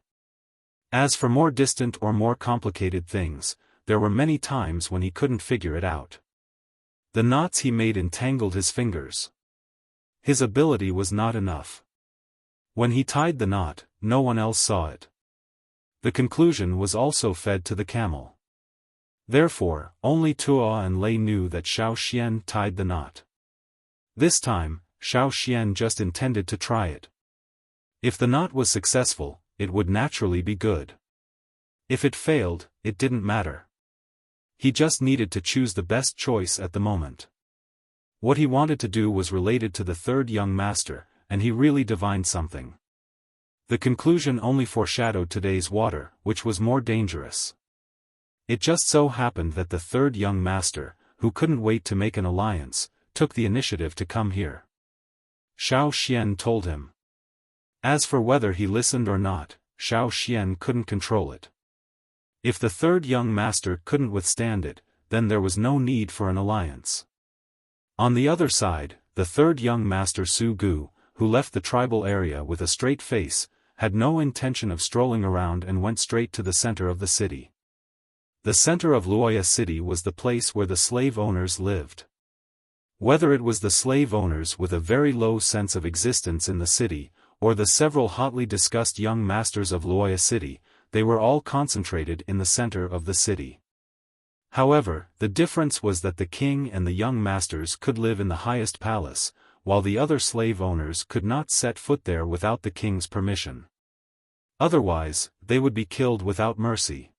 A: As for more distant or more complicated things, there were many times when he couldn't figure it out. The knots he made entangled his fingers. His ability was not enough. When he tied the knot, no one else saw it. The conclusion was also fed to the camel. Therefore, only Tuo and Lei knew that Xiaofan tied the knot. This time, Xiaofan just intended to try it. If the knot was successful, it would naturally be good. If it failed, it didn't matter. He just needed to choose the best choice at the moment. What he wanted to do was related to the third young master, and he really divined something. The conclusion only foreshadowed today's water, which was more dangerous. It just so happened that the third young master, who couldn't wait to make an alliance, took the initiative to come here. Xiaofan told him. As for whether he listened or not, Xiaofan couldn't control it. If the third young master couldn't withstand it, then there was no need for an alliance. On the other side, the third young master Su Gu, who left the tribal area with a straight face, had no intention of strolling around and went straight to the center of the city. The center of Luoya city was the place where the slave owners lived. Whether it was the slave owners with a very low sense of existence in the city, or the several hotly discussed young masters of Luoya city, they were all concentrated in the center of the city. However, the difference was that the king and the young masters could live in the highest palace, while the other slave owners could not set foot there without the king's permission. Otherwise, they would be killed without mercy.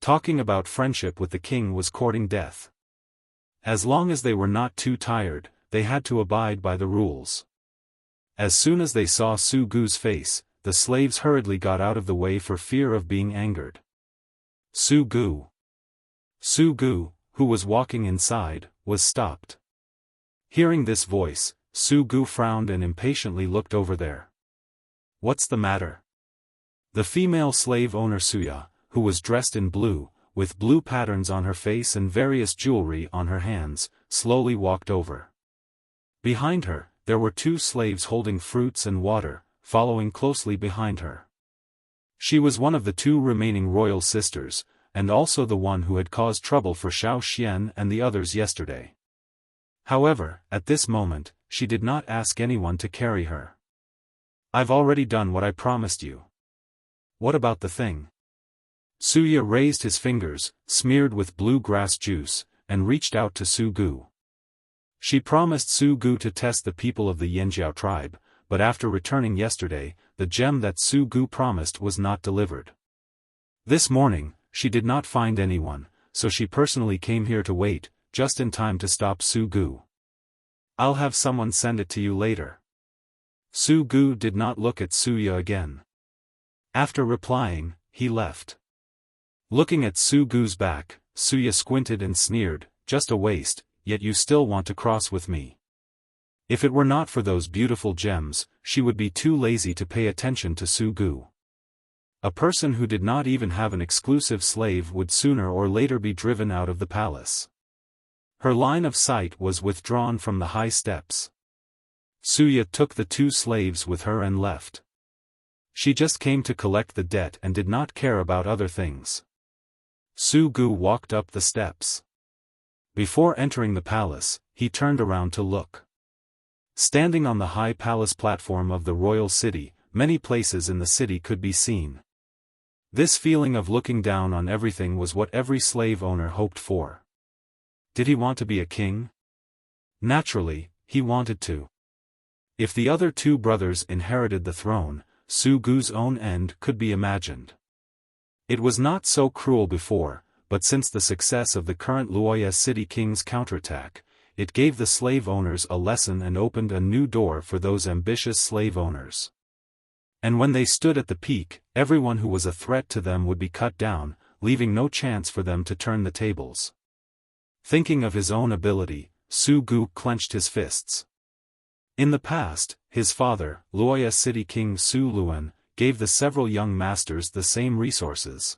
A: Talking about friendship with the king was courting death. As long as they were not too tired, they had to abide by the rules. As soon as they saw Su Gu's face, the slaves hurriedly got out of the way for fear of being angered. Su Gu, who was walking inside, was stopped. Hearing this voice, Su Gu frowned and impatiently looked over there. What's the matter? The female slave owner Suya, who was dressed in blue, with blue patterns on her face and various jewelry on her hands, slowly walked over. Behind her, there were two slaves holding fruits and water, following closely behind her. She was one of the two remaining royal sisters, and also the one who had caused trouble for Xiaofan and the others yesterday. However, at this moment, she did not ask anyone to carry her. I've already done what I promised you. What about the thing? Suya raised his fingers, smeared with blue grass juice, and reached out to Su Gu. She promised Su Gu to test the people of the Yanjiao tribe, but after returning yesterday, the gem that Su Gu promised was not delivered. This morning, she did not find anyone, so she personally came here to wait, just in time to stop Su Gu. I'll have someone send it to you later. Su Gu did not look at Suya again. After replying, he left. Looking at Su Gu's back, Suya squinted and sneered, just a waste, yet you still want to cross with me. If it were not for those beautiful gems, she would be too lazy to pay attention to Su Gu. A person who did not even have an exclusive slave would sooner or later be driven out of the palace. Her line of sight was withdrawn from the high steps. Suya took the two slaves with her and left. She just came to collect the debt and did not care about other things. Su Gu walked up the steps. Before entering the palace, he turned around to look. Standing on the high palace platform of the royal city, many places in the city could be seen. This feeling of looking down on everything was what every slave owner hoped for. Did he want to be a king? Naturally, he wanted to. If the other two brothers inherited the throne, Su Gu's own end could be imagined. It was not so cruel before, but since the success of the current Luoya city king's counterattack, it gave the slave owners a lesson and opened a new door for those ambitious slave owners. And when they stood at the peak, everyone who was a threat to them would be cut down, leaving no chance for them to turn the tables. Thinking of his own ability, Su Gu clenched his fists. In the past, his father, Luoya city king Su Luan, gave the several young masters the same resources.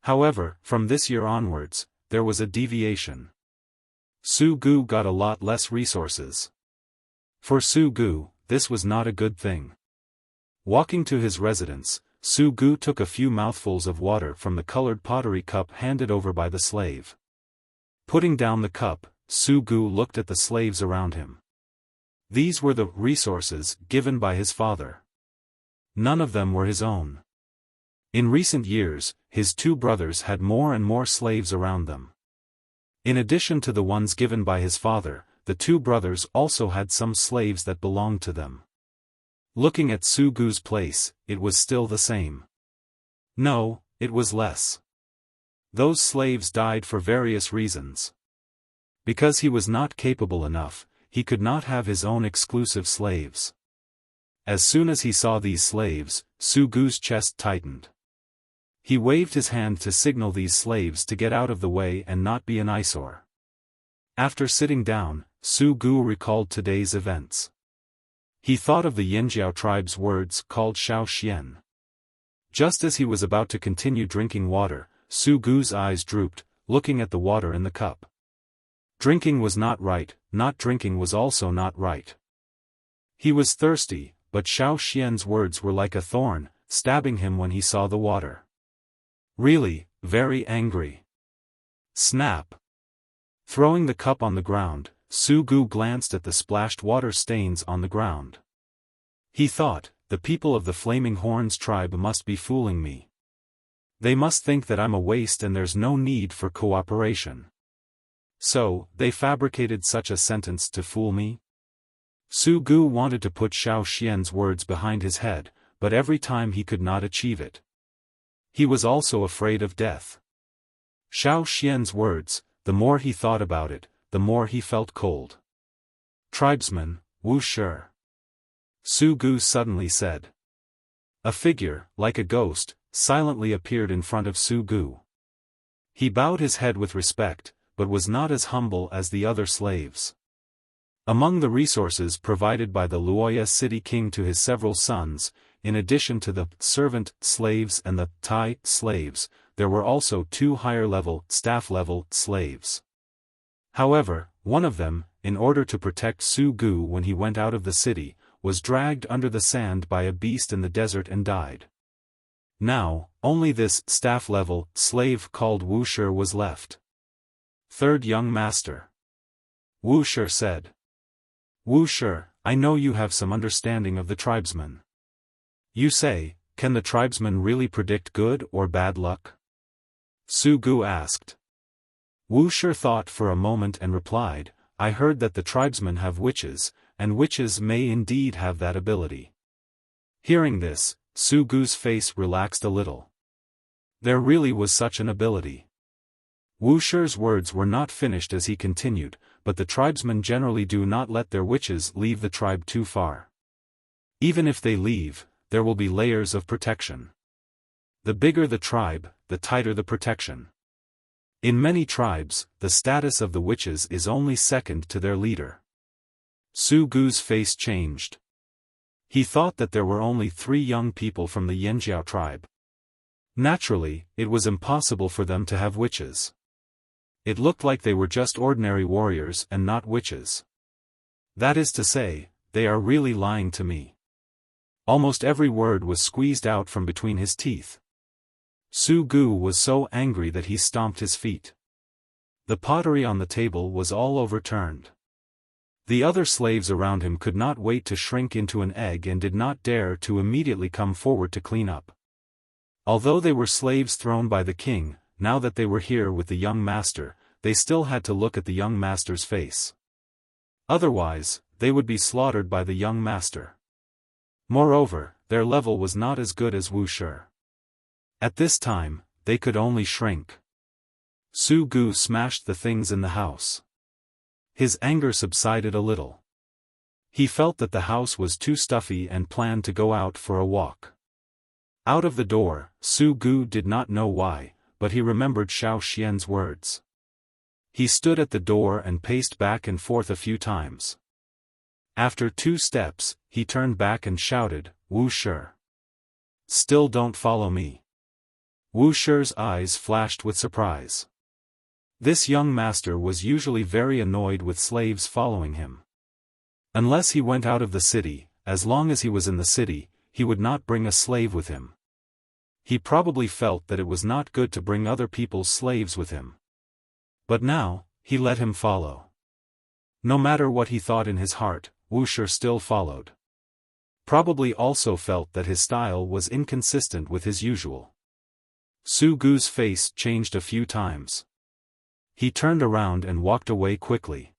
A: However, from this year onwards, there was a deviation. Su Gu got a lot less resources. For Su Gu, this was not a good thing. Walking to his residence, Su Gu took a few mouthfuls of water from the colored pottery cup handed over by the slave. Putting down the cup, Su Gu looked at the slaves around him. These were the resources given by his father. None of them were his own. In recent years, his two brothers had more and more slaves around them. In addition to the ones given by his father, the two brothers also had some slaves that belonged to them. Looking at Su Gu's place, it was still the same. No, it was less. Those slaves died for various reasons. Because he was not capable enough, he could not have his own exclusive slaves. As soon as he saw these slaves, Su Gu's chest tightened. He waved his hand to signal these slaves to get out of the way and not be an eyesore. After sitting down, Su Gu recalled today's events. He thought of the Yinjiao tribe's words called Xiao Xian. Just as he was about to continue drinking water, Su Gu's eyes drooped, looking at the water in the cup. Drinking was not right, not drinking was also not right. He was thirsty, but Xiao Xian's words were like a thorn, stabbing him when he saw the water. Really, very angry. Snap! Throwing the cup on the ground, Su Gu glanced at the splashed water stains on the ground. He thought, the people of the Flaming Horns tribe must be fooling me. They must think that I'm a waste and there's no need for cooperation. So, they fabricated such a sentence to fool me? Su Gu wanted to put Xiao Xian's words behind his head, but every time he could not achieve it. He was also afraid of death. Xiao Xian's words, the more he thought about it, the more he felt cold. Tribesman, Wuxia. Su Gu suddenly said. A figure, like a ghost, silently appeared in front of Su Gu. He bowed his head with respect, but was not as humble as the other slaves. Among the resources provided by the Luoya city king to his several sons, in addition to the servant slaves and the Tai slaves, there were also 2 higher-level, staff-level slaves. However, one of them, in order to protect Su Gu when he went out of the city, was dragged under the sand by a beast in the desert and died. Now, only this staff-level slave called Wuxia was left. Third young master. Wuxia said. Wuxia, I know you have some understanding of the tribesmen. You say, can the tribesmen really predict good or bad luck? Su Gu asked. Wuxia thought for a moment and replied, I heard that the tribesmen have witches, and witches may indeed have that ability. Hearing this, Su Gu's face relaxed a little. There really was such an ability. Wuxia's words were not finished as he continued, but the tribesmen generally do not let their witches leave the tribe too far. Even if they leave, there will be layers of protection. The bigger the tribe, the tighter the protection. In many tribes, the status of the witches is only second to their leader. Su Gu's face changed. He thought that there were only 3 young people from the Yinjiao tribe. Naturally, it was impossible for them to have witches. It looked like they were just ordinary warriors and not witches. That is to say, they are really lying to me. Almost every word was squeezed out from between his teeth. Su Gu was so angry that he stomped his feet. The pottery on the table was all overturned. The other slaves around him could not wait to shrink into an egg and did not dare to immediately come forward to clean up. Although they were slaves thrown by the king, now that they were here with the young master, they still had to look at the young master's face. Otherwise, they would be slaughtered by the young master. Moreover, their level was not as good as Wuxia. At this time, they could only shrink. Su Gu smashed the things in the house. His anger subsided a little. He felt that the house was too stuffy and planned to go out for a walk. Out of the door, Su Gu did not know why, but he remembered Xiao Xian's words. He stood at the door and paced back and forth a few times. After 2 steps, he turned back and shouted, Wuxia. Still don't follow me. Wuxia's eyes flashed with surprise. This young master was usually very annoyed with slaves following him. Unless he went out of the city, as long as he was in the city, he would not bring a slave with him. He probably felt that it was not good to bring other people's slaves with him. But now, he let him follow. No matter what he thought in his heart, Wuxia still followed. Probably also felt that his style was inconsistent with his usual. Su Gu's face changed a few times. He turned around and walked away quickly.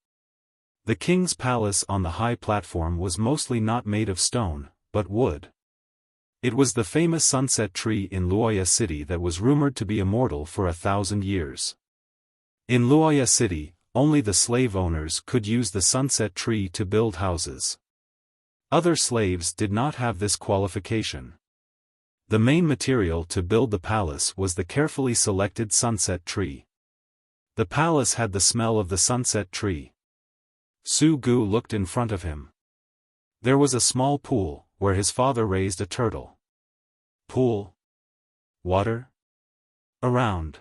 A: The king's palace on the high platform was mostly not made of stone, but wood. It was the famous sunset tree in Luoya City that was rumored to be immortal for 1,000 years. In Luoya City, only the slave owners could use the sunset tree to build houses. Other slaves did not have this qualification. The main material to build the palace was the carefully selected sunset tree. The palace had the smell of the sunset tree. Su Gu looked in front of him. There was a small pool, where his father raised a turtle. Pool? Water? Around.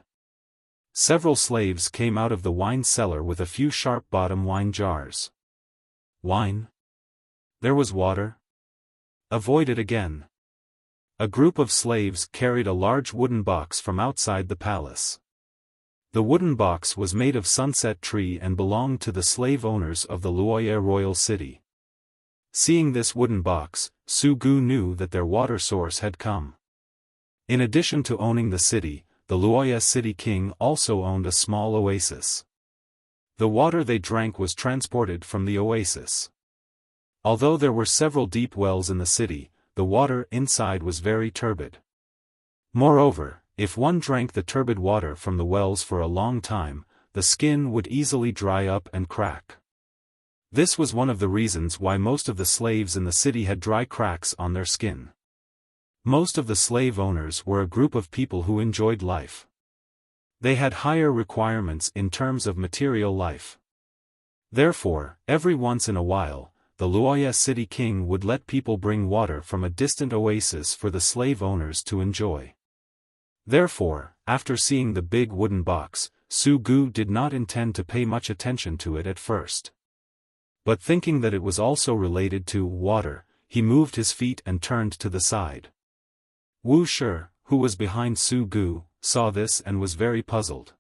A: Several slaves came out of the wine cellar with a few sharp-bottom wine jars. Wine? There was water? Avoid it again. A group of slaves carried a large wooden box from outside the palace. The wooden box was made of sunset tree and belonged to the slave owners of the Luoya royal city. Seeing this wooden box, Su Gu knew that their water source had come. In addition to owning the city, the Luoya city king also owned a small oasis. The water they drank was transported from the oasis. Although there were several deep wells in the city, the water inside was very turbid. Moreover, if one drank the turbid water from the wells for a long time, the skin would easily dry up and crack. This was one of the reasons why most of the slaves in the city had dry cracks on their skin. Most of the slave owners were a group of people who enjoyed life. They had higher requirements in terms of material life. Therefore, every once in a while, the Luoya city king would let people bring water from a distant oasis for the slave owners to enjoy. Therefore, after seeing the big wooden box, Su Gu did not intend to pay much attention to it at first. But thinking that it was also related to water, he moved his feet and turned to the side. Wuxia, who was behind Su Gu, saw this and was very puzzled.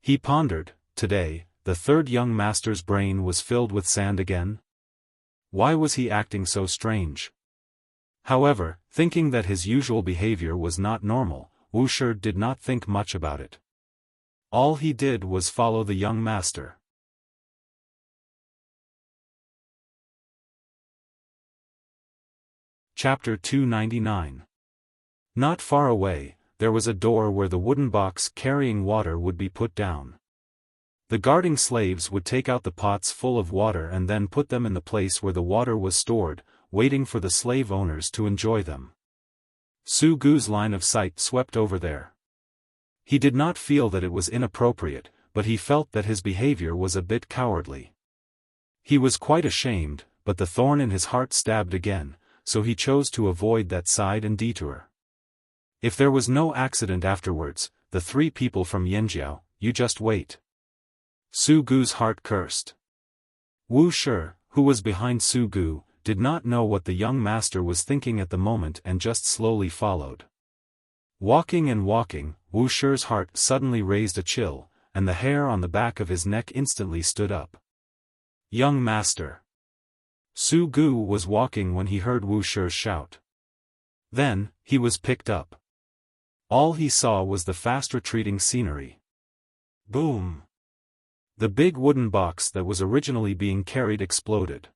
A: He pondered, today, the third young master's brain was filled with sand again? Why was he acting so strange? However, thinking that his usual behavior was not normal, Wuxia did not think much about it. All he did was follow the young master. Chapter 299. Not far away, there was a door where the wooden box carrying water would be put down. The guarding slaves would take out the pots full of water and then put them in the place where the water was stored, waiting for the slave owners to enjoy them. Su Gu's line of sight swept over there. He did not feel that it was inappropriate, but he felt that his behavior was a bit cowardly. He was quite ashamed, but the thorn in his heart stabbed again, so he chose to avoid that side and detour. If there was no accident afterwards, the three people from Yanjiao, you just wait. Su Gu's heart cursed. Wuxia, who was behind Su Gu, did not know what the young master was thinking at the moment and just slowly followed. Walking and walking, Wuxia's heart suddenly raised a chill, and the hair on the back of his neck instantly stood up. Young master. Su Gu was walking when he heard Wuxia's shout. Then, he was picked up. All he saw was the fast retreating scenery. Boom! The big wooden box that was originally being carried exploded.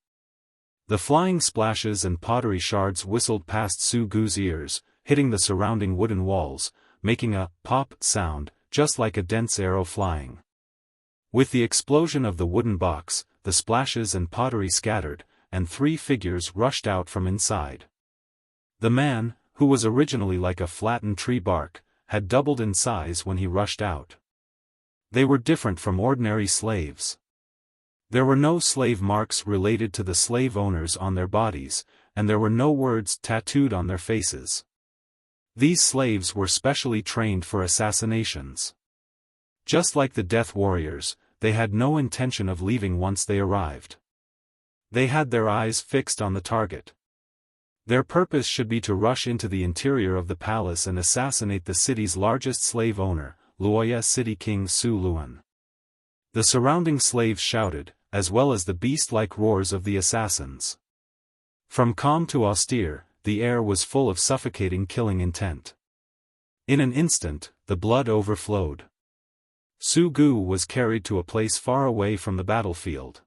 A: The flying splashes and pottery shards whistled past Su Gu's ears, hitting the surrounding wooden walls, making a pop sound, just like a dense arrow flying. With the explosion of the wooden box, the splashes and pottery scattered, and three figures rushed out from inside. The man, who was originally like a flattened tree bark, had doubled in size when he rushed out. They were different from ordinary slaves. There were no slave marks related to the slave owners on their bodies, and there were no words tattooed on their faces. These slaves were specially trained for assassinations. Just like the death warriors, they had no intention of leaving once they arrived. They had their eyes fixed on the target. Their purpose should be to rush into the interior of the palace and assassinate the city's largest slave owner, Luoya City King Su Luan. The surrounding slaves shouted, as well as the beast-like roars of the assassins. From calm to austere, the air was full of suffocating killing intent. In an instant, the blood overflowed. Su Gu was carried to a place far away from the battlefield.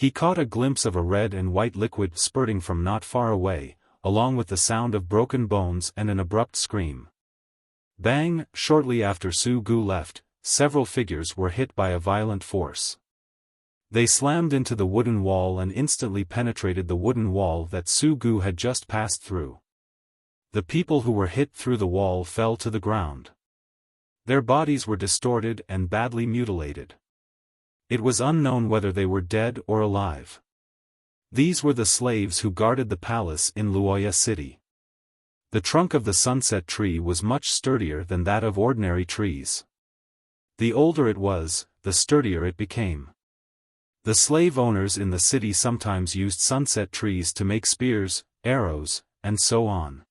A: He caught a glimpse of a red and white liquid spurting from not far away, along with the sound of broken bones and an abrupt scream. Bang! Shortly after Su Gu left, several figures were hit by a violent force. They slammed into the wooden wall and instantly penetrated the wooden wall that Su Gu had just passed through. The people who were hit through the wall fell to the ground. Their bodies were distorted and badly mutilated. It was unknown whether they were dead or alive. These were the slaves who guarded the palace in Luoya City. The trunk of the sunset tree was much sturdier than that of ordinary trees. The older it was, the sturdier it became. The slave owners in the city sometimes used sunset trees to make spears, arrows, and so on.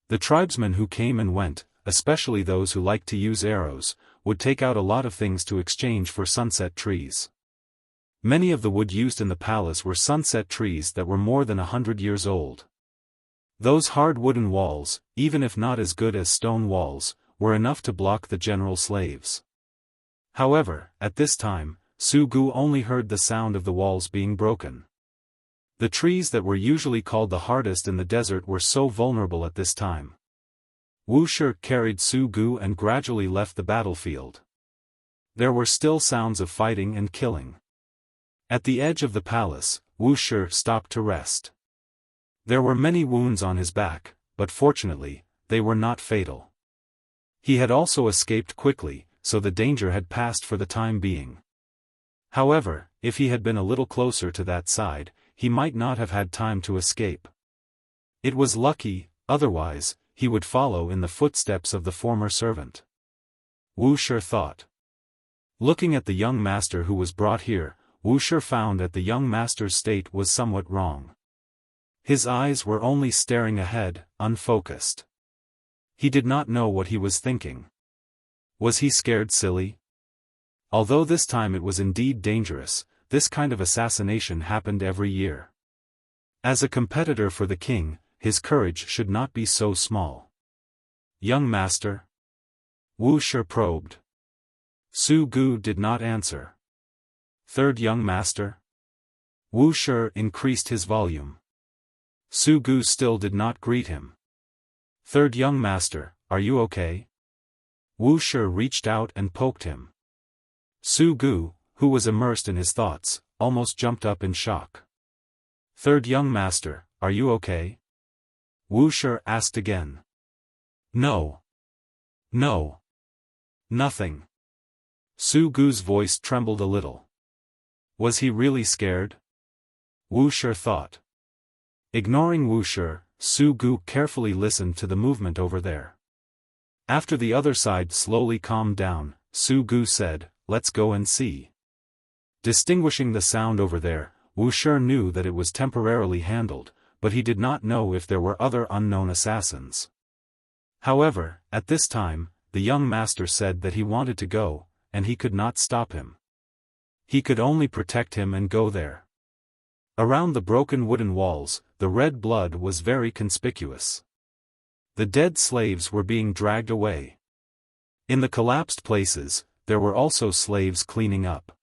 A: The tribesmen who came and went, especially those who liked to use arrows, would take out a lot of things to exchange for sunset trees. Many of the wood used in the palace were sunset trees that were more than 100 years old. Those hard wooden walls, even if not as good as stone walls, were enough to block the general slaves. However, at this time, Su Gu only heard the sound of the walls being broken. The trees that were usually called the hardest in the desert were so vulnerable at this time. Wuxia carried Su Gu and gradually left the battlefield. There were still sounds of fighting and killing. At the edge of the palace, Wuxia stopped to rest. There were many wounds on his back, but fortunately, they were not fatal. He had also escaped quickly, so the danger had passed for the time being. However, if he had been a little closer to that side, he might not have had time to escape. It was lucky, otherwise, he would follow in the footsteps of the former servant. Wuxia thought. Looking at the young master who was brought here, Wuxia found that the young master's state was somewhat wrong. His eyes were only staring ahead, unfocused. He did not know what he was thinking. Was he scared silly? Although this time it was indeed dangerous, this kind of assassination happened every year. As a competitor for the king, his courage should not be so small. Young master? Wuxia probed. Su Gu did not answer. Third young master? Wuxia increased his volume. Su Gu still did not greet him. Third young master, are you okay? Wuxia reached out and poked him. Su Gu, who was immersed in his thoughts, almost jumped up in shock. Third young master, are you okay? Wuxia asked again. No. No. Nothing. Su Gu's voice trembled a little. Was he really scared? Wuxia thought. Ignoring Wuxia, Su Gu carefully listened to the movement over there. After the other side slowly calmed down, Su Gu said, "Let's go and see." Distinguishing the sound over there, Wuxia knew that it was temporarily handled, but he did not know if there were other unknown assassins. However, at this time, the young master said that he wanted to go, and he could not stop him. He could only protect him and go there. Around the broken wooden walls, the red blood was very conspicuous. The dead slaves were being dragged away. In the collapsed places, there were also slaves cleaning up.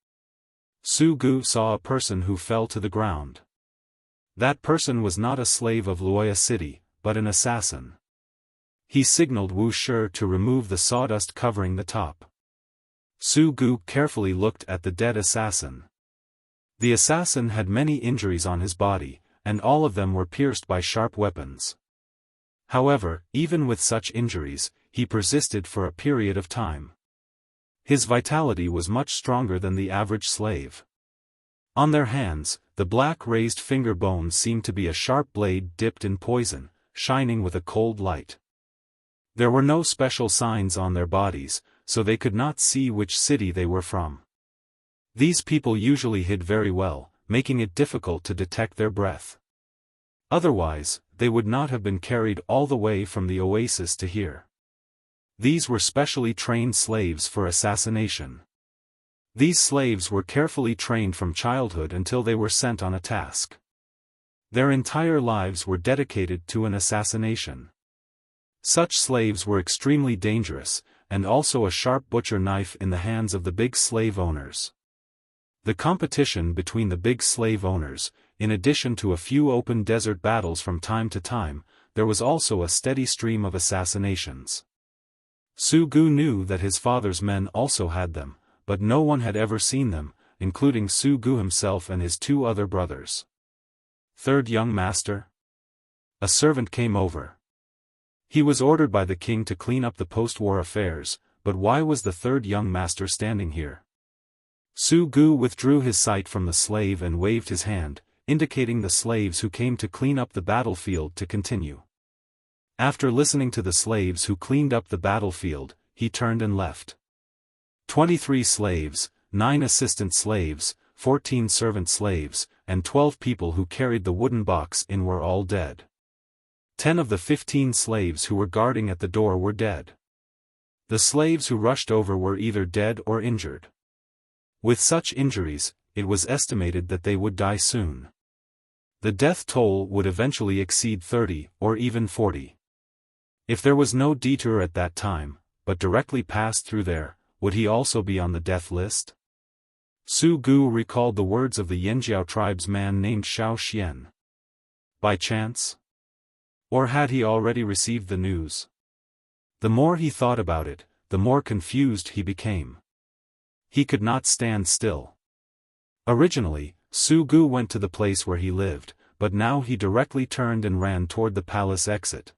A: Su Gu saw a person who fell to the ground. That person was not a slave of Luoya City, but an assassin. He signaled Wuxia to remove the sawdust covering the top. Su Gu carefully looked at the dead assassin. The assassin had many injuries on his body, and all of them were pierced by sharp weapons. However, even with such injuries, he persisted for a period of time. His vitality was much stronger than the average slave. On their hands, the black raised finger bones seemed to be a sharp blade dipped in poison, shining with a cold light. There were no special signs on their bodies, so they could not see which city they were from. These people usually hid very well, making it difficult to detect their breath. Otherwise, they would not have been carried all the way from the oasis to here. These were specially trained slaves for assassination. These slaves were carefully trained from childhood until they were sent on a task. Their entire lives were dedicated to an assassination. Such slaves were extremely dangerous, and also a sharp butcher knife in the hands of the big slave owners. The competition between the big slave owners, in addition to a few open desert battles from time to time, there was also a steady stream of assassinations. Su Gu knew that his father's men also had them, but no one had ever seen them, including Su Gu himself and his 2 other brothers. Third young master? A servant came over. He was ordered by the king to clean up the post-war affairs, but why was the third young master standing here? Su Gu withdrew his sight from the slave and waved his hand, indicating the slaves who came to clean up the battlefield to continue. After listening to the slaves who cleaned up the battlefield, he turned and left. 23 slaves, 9 assistant slaves, 14 servant slaves, and 12 people who carried the wooden box in were all dead. 10 of the 15 slaves who were guarding at the door were dead. The slaves who rushed over were either dead or injured. With such injuries, it was estimated that they would die soon. The death toll would eventually exceed 30 or even 40. If there was no detour at that time, but directly passed through there, would he also be on the death list? Su Gu recalled the words of the Yanjiao tribe's man named Xiaofan. By chance? Or had he already received the news? The more he thought about it, the more confused he became. He could not stand still. Originally, Su Gu went to the place where he lived, but now he directly turned and ran toward the palace exit.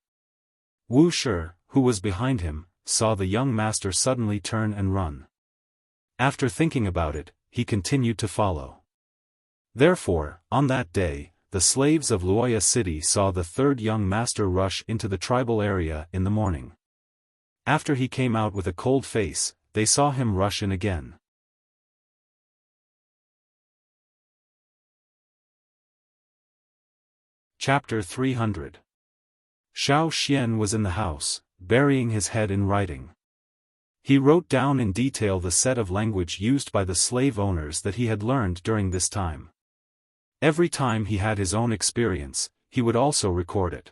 A: Wuxia, who was behind him, saw the young master suddenly turn and run. After thinking about it, he continued to follow. Therefore, on that day, the slaves of Luoya city saw the third young master rush into the tribal area in the morning. After he came out with a cold face, they saw him rush in again. Chapter 300. Xiaofan was in the house, burying his head in writing. He wrote down in detail the set of language used by the slave owners that he had learned during this time. Every time he had his own experience, he would also record it.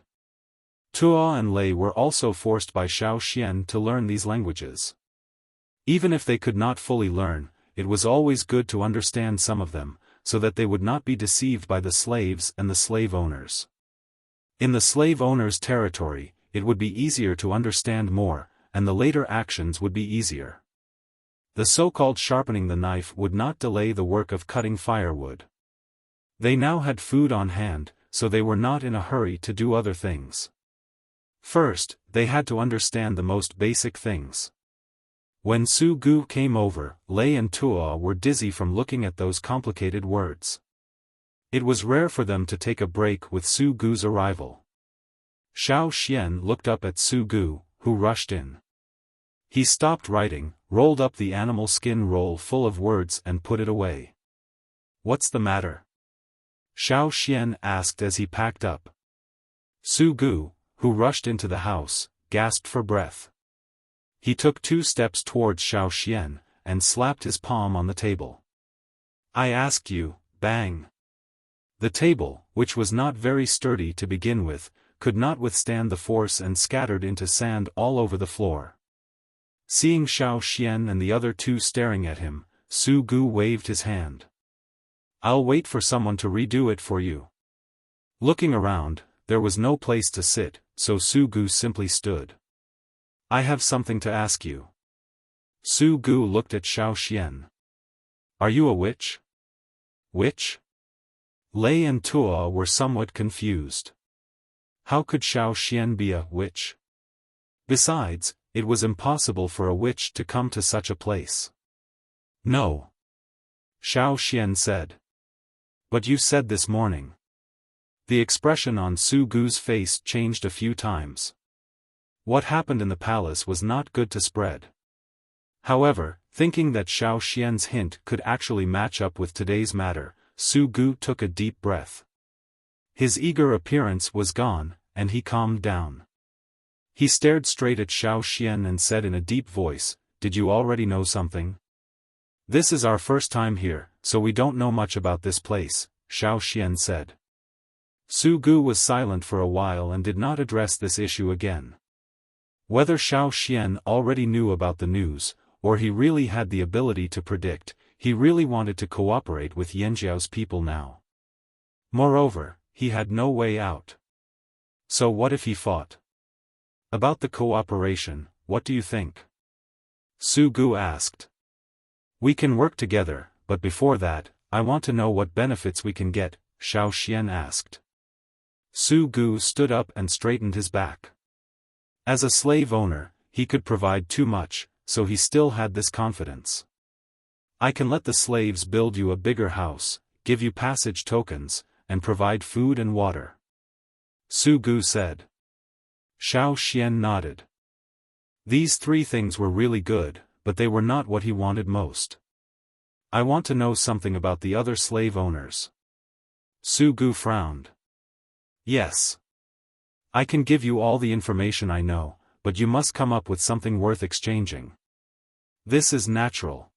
A: Tuo and Lei were also forced by Xiaofan to learn these languages. Even if they could not fully learn, it was always good to understand some of them, so that they would not be deceived by the slaves and the slave owners. In the slave owner's territory, it would be easier to understand more, and the later actions would be easier. The so-called sharpening the knife would not delay the work of cutting firewood. They now had food on hand, so they were not in a hurry to do other things. First, they had to understand the most basic things. When Su Gu came over, Lei and Tuo were dizzy from looking at those complicated words. It was rare for them to take a break with Su Gu's arrival. Xiaofan looked up at Su Gu, who rushed in. He stopped writing, rolled up the animal skin roll full of words and put it away. "What's the matter?" Xiaofan asked as he packed up. Su Gu, who rushed into the house, gasped for breath. He took 2 steps towards Xiaofan, and slapped his palm on the table. "I asked you," bang. The table, which was not very sturdy to begin with, could not withstand the force and scattered into sand all over the floor. Seeing Xiaofan and the other 2 staring at him, Su Gu waved his hand. "I'll wait for someone to redo it for you." Looking around, there was no place to sit, so Su Gu simply stood. "I have something to ask you." Su Gu looked at Xiaofan. "Are you a witch?" "Witch?" Lei and Tuo were somewhat confused. How could Xiaofan be a witch? Besides, it was impossible for a witch to come to such a place. "No," Xiaofan said. "But you said this morning." The expression on Su Gu's face changed a few times. What happened in the palace was not good to spread. However, thinking that Xiaofan's hint could actually match up with today's matter, Su Gu took a deep breath. His eager appearance was gone, and he calmed down. He stared straight at Xiaofan and said in a deep voice, "Did you already know something?" "This is our first time here, so we don't know much about this place," Xiaofan said. Su Gu was silent for a while and did not address this issue again. Whether Xiaofan already knew about the news, or he really had the ability to predict, he really wanted to cooperate with Yanjiao's people now. Moreover, he had no way out. So what if he fought? About the cooperation, what do you think? Su Gu asked. We can work together, but before that, I want to know what benefits we can get, Xiao Xian asked. Su Gu stood up and straightened his back. As a slave owner, he could provide too much, so he still had this confidence. I can let the slaves build you a bigger house, give you passage tokens, and provide food and water. Su Gu said. Xiao Xian nodded. These three things were really good, but they were not what he wanted most. I want to know something about the other slave owners. Su Gu frowned. Yes. I can give you all the information I know, but you must come up with something worth exchanging. This is natural.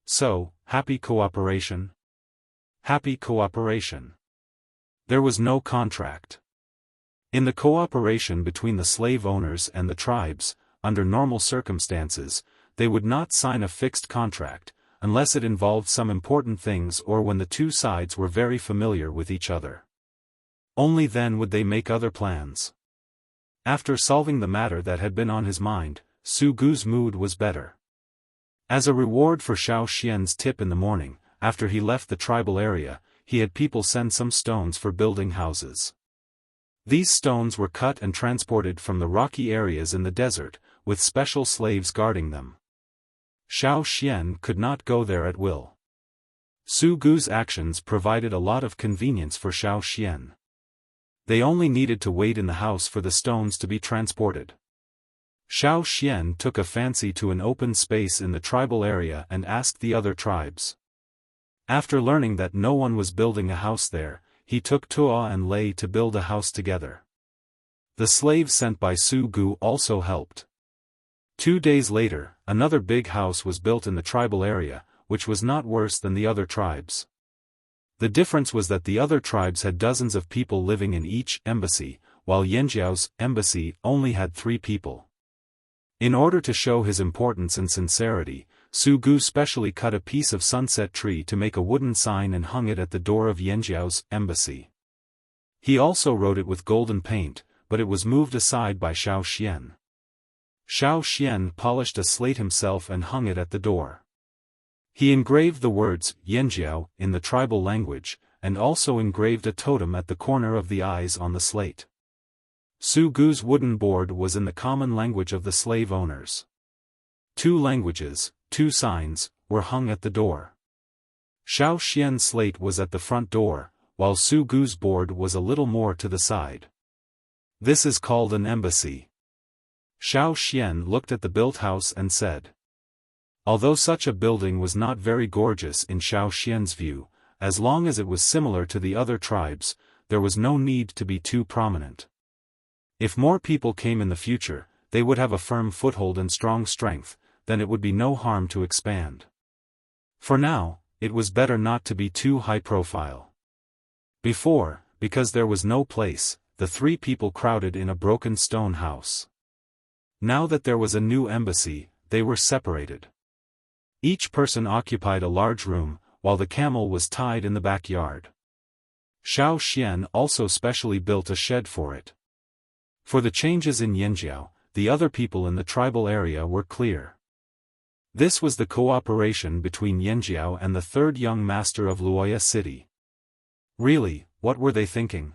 A: So, happy cooperation? Happy cooperation. There was no contract. In the cooperation between the slave owners and the tribes, under normal circumstances, they would not sign a fixed contract, unless it involved some important things or when the two sides were very familiar with each other. Only then would they make other plans. After solving the matter that had been on his mind, Su Gu's mood was better. As a reward for Xiao Xian's tip in the morning, after he left the tribal area, he had people send some stones for building houses. These stones were cut and transported from the rocky areas in the desert, with special slaves guarding them. Xiao Xian could not go there at will. Su Gu's actions provided a lot of convenience for Xiao Xian. They only needed to wait in the house for the stones to be transported. Xiao Xian took a fancy to an open space in the tribal area and asked the other tribes. After learning that no one was building a house there, he took Tuo and Lei to build a house together. The slaves sent by Su Gu also helped. 2 days later, another big house was built in the tribal area, which was not worse than the other tribes. The difference was that the other tribes had dozens of people living in each embassy, while Yanjiao's embassy only had 3 people. In order to show his importance and sincerity, Su Gu specially cut a piece of sunset tree to make a wooden sign and hung it at the door of Yanjiao's embassy. He also wrote it with golden paint, but it was moved aside by Xiao Xian. Xiao Xian polished a slate himself and hung it at the door. He engraved the words Yanjiao in the tribal language, and also engraved a totem at the corner of the eyes on the slate. Su Gu's wooden board was in the common language of the slave owners. 2 languages, 2 signs, were hung at the door. Xiao Xian's slate was at the front door, while Su Gu's board was a little more to the side. This is called an embassy. Xiao Xian looked at the built house and said. Although such a building was not very gorgeous in Xiao Xian's view, as long as it was similar to the other tribes, there was no need to be too prominent. If more people came in the future, they would have a firm foothold and strong strength, then it would be no harm to expand. For now, it was better not to be too high profile. Before, because there was no place, the 3 people crowded in a broken stone house. Now that there was a new embassy, they were separated. Each person occupied a large room, while the camel was tied in the backyard. Xiao Xian also specially built a shed for it. For the changes in Yanjiao, the other people in the tribal area were clear. This was the cooperation between Yanjiao and the 3rd young master of Luoya city. Really, what were they thinking?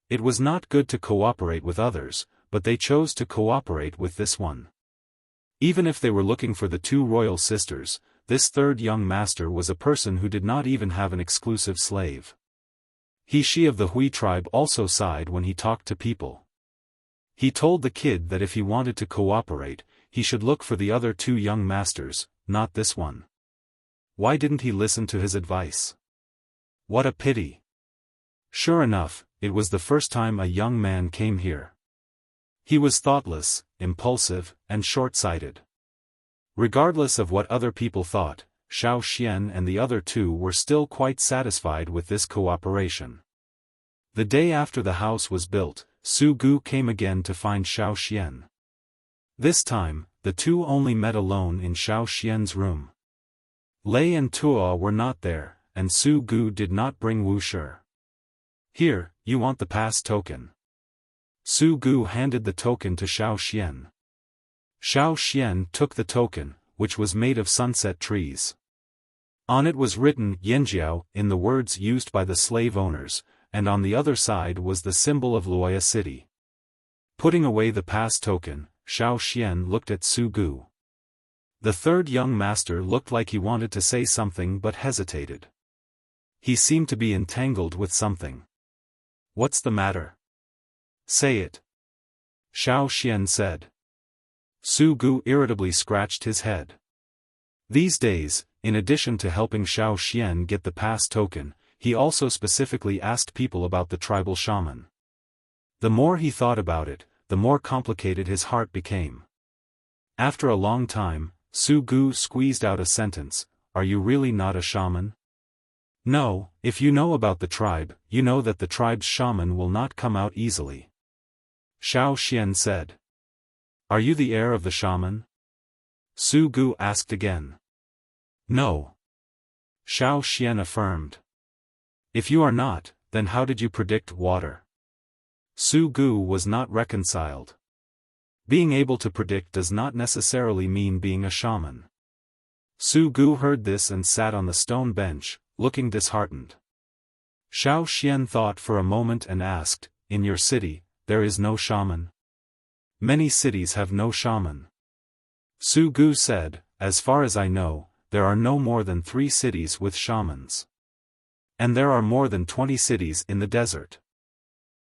A: It was not good to cooperate with others, but they chose to cooperate with this one. Even if they were looking for the 2 royal sisters, this 3rd young master was a person who did not even have an exclusive slave. She of the Hui tribe also sighed when he talked to people. He told the kid that if he wanted to cooperate, he should look for the other 2 young masters, not this one. Why didn't he listen to his advice? What a pity. Sure enough, it was the first time a young man came here. He was thoughtless, impulsive, and short-sighted. Regardless of what other people thought, Xiao Xian and the other 2 were still quite satisfied with this cooperation. The day after the house was built, Su Gu came again to find Xiao Xian. This time, the 2 only met alone in Xiao Xian's room. Lei and Tuo were not there, and Su Gu did not bring Wuxia. Here, you want the pass token. Su Gu handed the token to Xiaofan. Xiaofan took the token, which was made of sunset trees. On it was written Yanjiao in the words used by the slave owners, and on the other side was the symbol of Wuxia city. Putting away the pass token, Xiaofan looked at Su Gu. The third young master looked like he wanted to say something but hesitated. He seemed to be entangled with something. What's the matter? Say it. Xiaofan said. Su Gu irritably scratched his head. These days, in addition to helping Xiaofan get the pass token, he also specifically asked people about the tribal shaman. The more he thought about it, the more complicated his heart became. After a long time, Su Gu squeezed out a sentence, "Are you really not a shaman?" No, if you know about the tribe, you know that the tribe's shaman will not come out easily. Xiaofan said. Are you the heir of the shaman? Su Gu asked again. No. Xiaofan affirmed. If you are not, then how did you predict water? Su Gu was not reconciled. Being able to predict does not necessarily mean being a shaman. Su Gu heard this and sat on the stone bench, looking disheartened. Xiaofan thought for a moment and asked, In your city, there is no shaman? Many cities have no shaman. Su Gu said, As far as I know, there are no more than 3 cities with shamans. And there are more than 20 cities in the desert.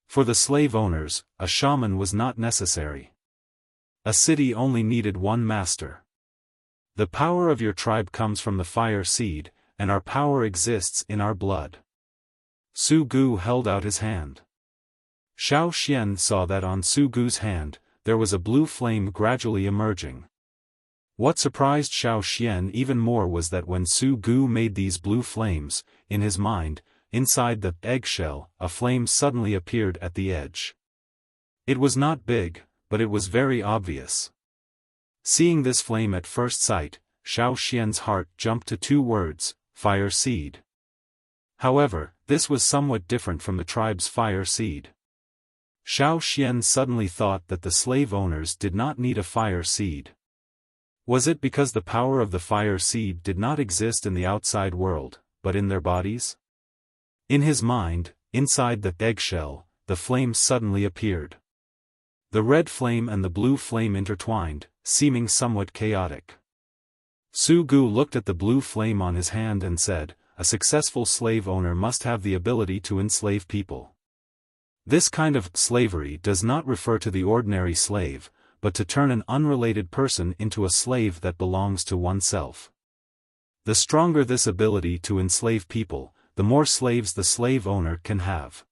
A: For the slave owners, a shaman was not necessary. A city only needed one master. The power of your tribe comes from the fire seed, and our power exists in our blood. Su Gu held out his hand. Xiaofan saw that on Su Gu's hand, there was a blue flame gradually emerging. What surprised Xiaofan even more was that when Su Gu made these blue flames, in his mind, inside the eggshell, a flame suddenly appeared at the edge. It was not big, but it was very obvious. Seeing this flame at first sight, Xiaofan's heart jumped to 2 words, fire seed. However, this was somewhat different from the tribe's fire seed. Xiaofan suddenly thought that the slave owners did not need a fire seed. Was it because the power of the fire seed did not exist in the outside world, but in their bodies? In his mind, inside the eggshell, the flame suddenly appeared. The red flame and the blue flame intertwined, seeming somewhat chaotic. Su Gu looked at the blue flame on his hand and said, A successful slave owner must have the ability to enslave people. This kind of slavery does not refer to the ordinary slave, but to turn an unrelated person into a slave that belongs to oneself. The stronger this ability to enslave people, the more slaves the slave owner can have.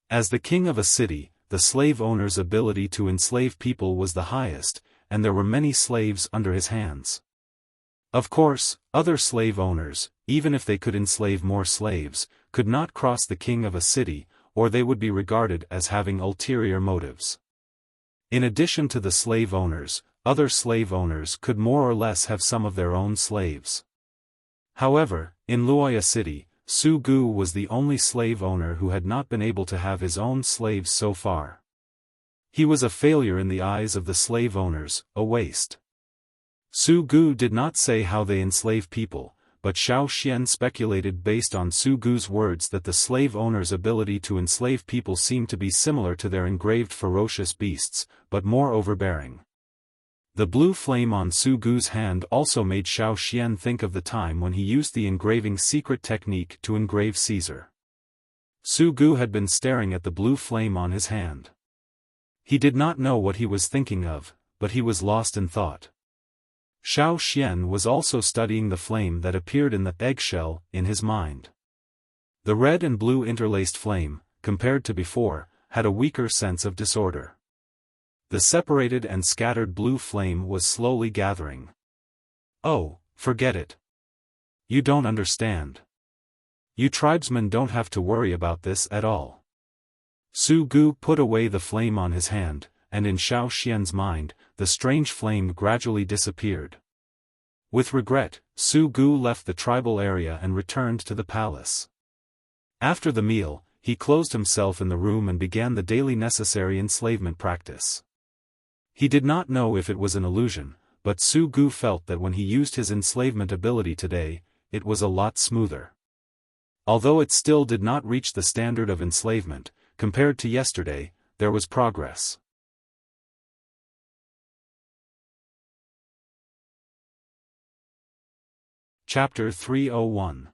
A: As the king of a city, the slave owner's ability to enslave people was the highest, and there were many slaves under his hands. Of course, other slave owners, even if they could enslave more slaves, could not cross the king of a city, or they would be regarded as having ulterior motives. In addition to the slave owners, other slave owners could more or less have some of their own slaves. However, in Wuxia city, Su Gu was the only slave owner who had not been able to have his own slaves so far. He was a failure in the eyes of the slave owners, a waste. Su Gu did not say how they enslave people, but Xiaofan speculated based on Su Gu's words that the slave owner's ability to enslave people seemed to be similar to their engraved ferocious beasts, but more overbearing. The blue flame on Su Gu's hand also made Xiaofan think of the time when he used the engraving secret technique to engrave Caesar. Su Gu had been staring at the blue flame on his hand. He did not know what he was thinking of, but he was lost in thought. Xiaofan was also studying the flame that appeared in the eggshell, in his mind. The red and blue interlaced flame, compared to before, had a weaker sense of disorder. The separated and scattered blue flame was slowly gathering. Oh, forget it. You don't understand. You tribesmen don't have to worry about this at all. Su Gu put away the flame on his hand, and in Xiaofan's mind, the strange flame gradually disappeared. With regret, Su Gu left the tribal area and returned to the palace. After the meal, he closed himself in the room and began the daily necessary enslavement practice. He did not know if it was an illusion, but Su Gu felt that when he used his enslavement ability today, it was a lot smoother. Although it still did not reach the standard of enslavement, compared to yesterday, there was progress. Chapter 301.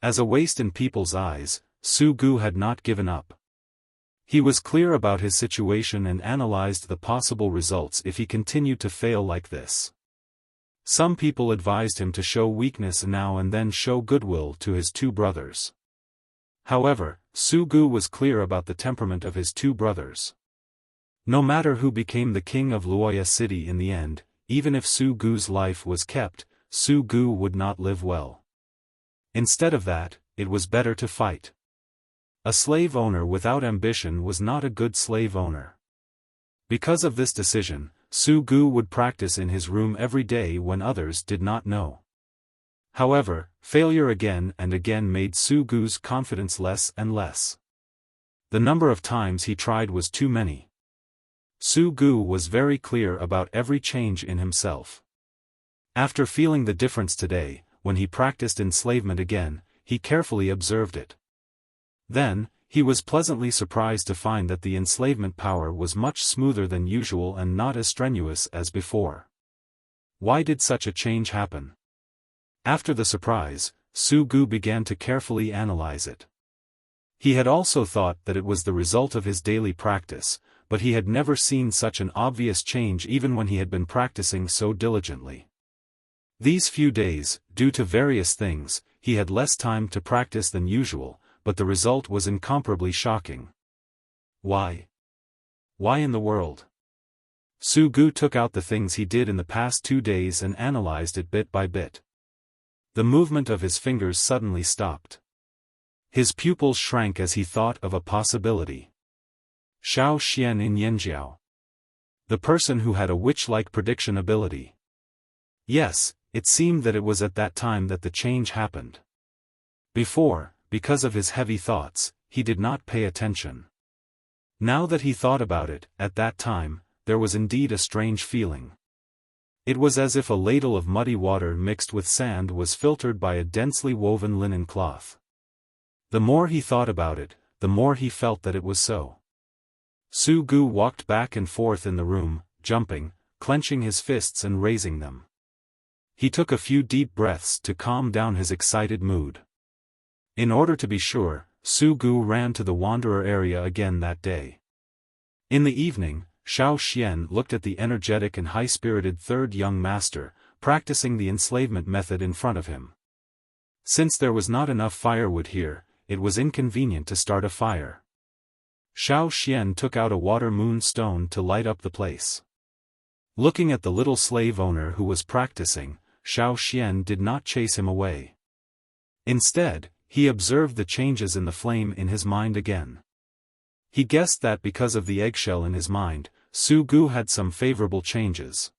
A: As a waste in people's eyes, Su Gu had not given up. He was clear about his situation and analyzed the possible results if he continued to fail like this. Some people advised him to show weakness now and then show goodwill to his two brothers. However, Su Gu was clear about the temperament of his two brothers. No matter who became the king of Wuxia city in the end, even if Su Gu's life was kept, Su Gu would not live well. Instead of that, it was better to fight. A slave owner without ambition was not a good slave owner. Because of this decision, Su Gu would practice in his room every day when others did not know. However, failure again and again made Su Gu's confidence less and less. The number of times he tried was too many. Su Gu was very clear about every change in himself. After feeling the difference today, when he practiced enslavement again, he carefully observed it. Then, he was pleasantly surprised to find that the enslavement power was much smoother than usual and not as strenuous as before. Why did such a change happen? After the surprise, Su Gu began to carefully analyze it. He had also thought that it was the result of his daily practice, but he had never seen such an obvious change even when he had been practicing so diligently. These few days, due to various things, he had less time to practice than usual, but the result was incomparably shocking. Why? Why in the world? Su Gu took out the things he did in the past 2 days and analyzed it bit by bit. The movement of his fingers suddenly stopped. His pupils shrank as he thought of a possibility. Xiaofan in Yanjiao. The person who had a witch-like prediction ability. Yes, it seemed that it was at that time that the change happened. Before, because of his heavy thoughts, he did not pay attention. Now that he thought about it, at that time, there was indeed a strange feeling. It was as if a ladle of muddy water mixed with sand was filtered by a densely woven linen cloth. The more he thought about it, the more he felt that it was so. Su Gu walked back and forth in the room, jumping, clenching his fists and raising them. He took a few deep breaths to calm down his excited mood. In order to be sure, Su Gu ran to the wanderer area again that day. In the evening, Xiaofan looked at the energetic and high-spirited third young master, practicing the enslavement method in front of him. Since there was not enough firewood here, it was inconvenient to start a fire. Xiaofan took out a water moon stone to light up the place. Looking at the little slave owner who was practicing, Xiaofan did not chase him away. Instead, he observed the changes in the flame in his mind again. He guessed that because of the eggshell in his mind, Su Gu had some favorable changes.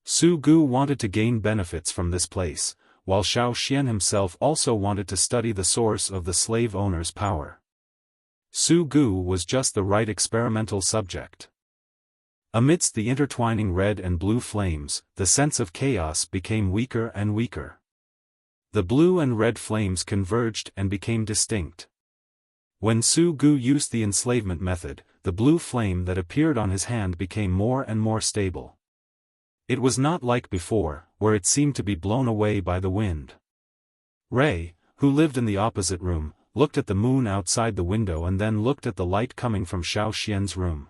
A: Su Gu wanted to gain benefits from this place, while Xiaofan himself also wanted to study the source of the slave owner's power. Su Gu was just the right experimental subject. Amidst the intertwining red and blue flames, the sense of chaos became weaker and weaker. The blue and red flames converged and became distinct. When Su Gu used the enslavement method, the blue flame that appeared on his hand became more and more stable. It was not like before, where it seemed to be blown away by the wind. Ray, who lived in the opposite room, looked at the moon outside the window and then looked at the light coming from Xiaoxian's room.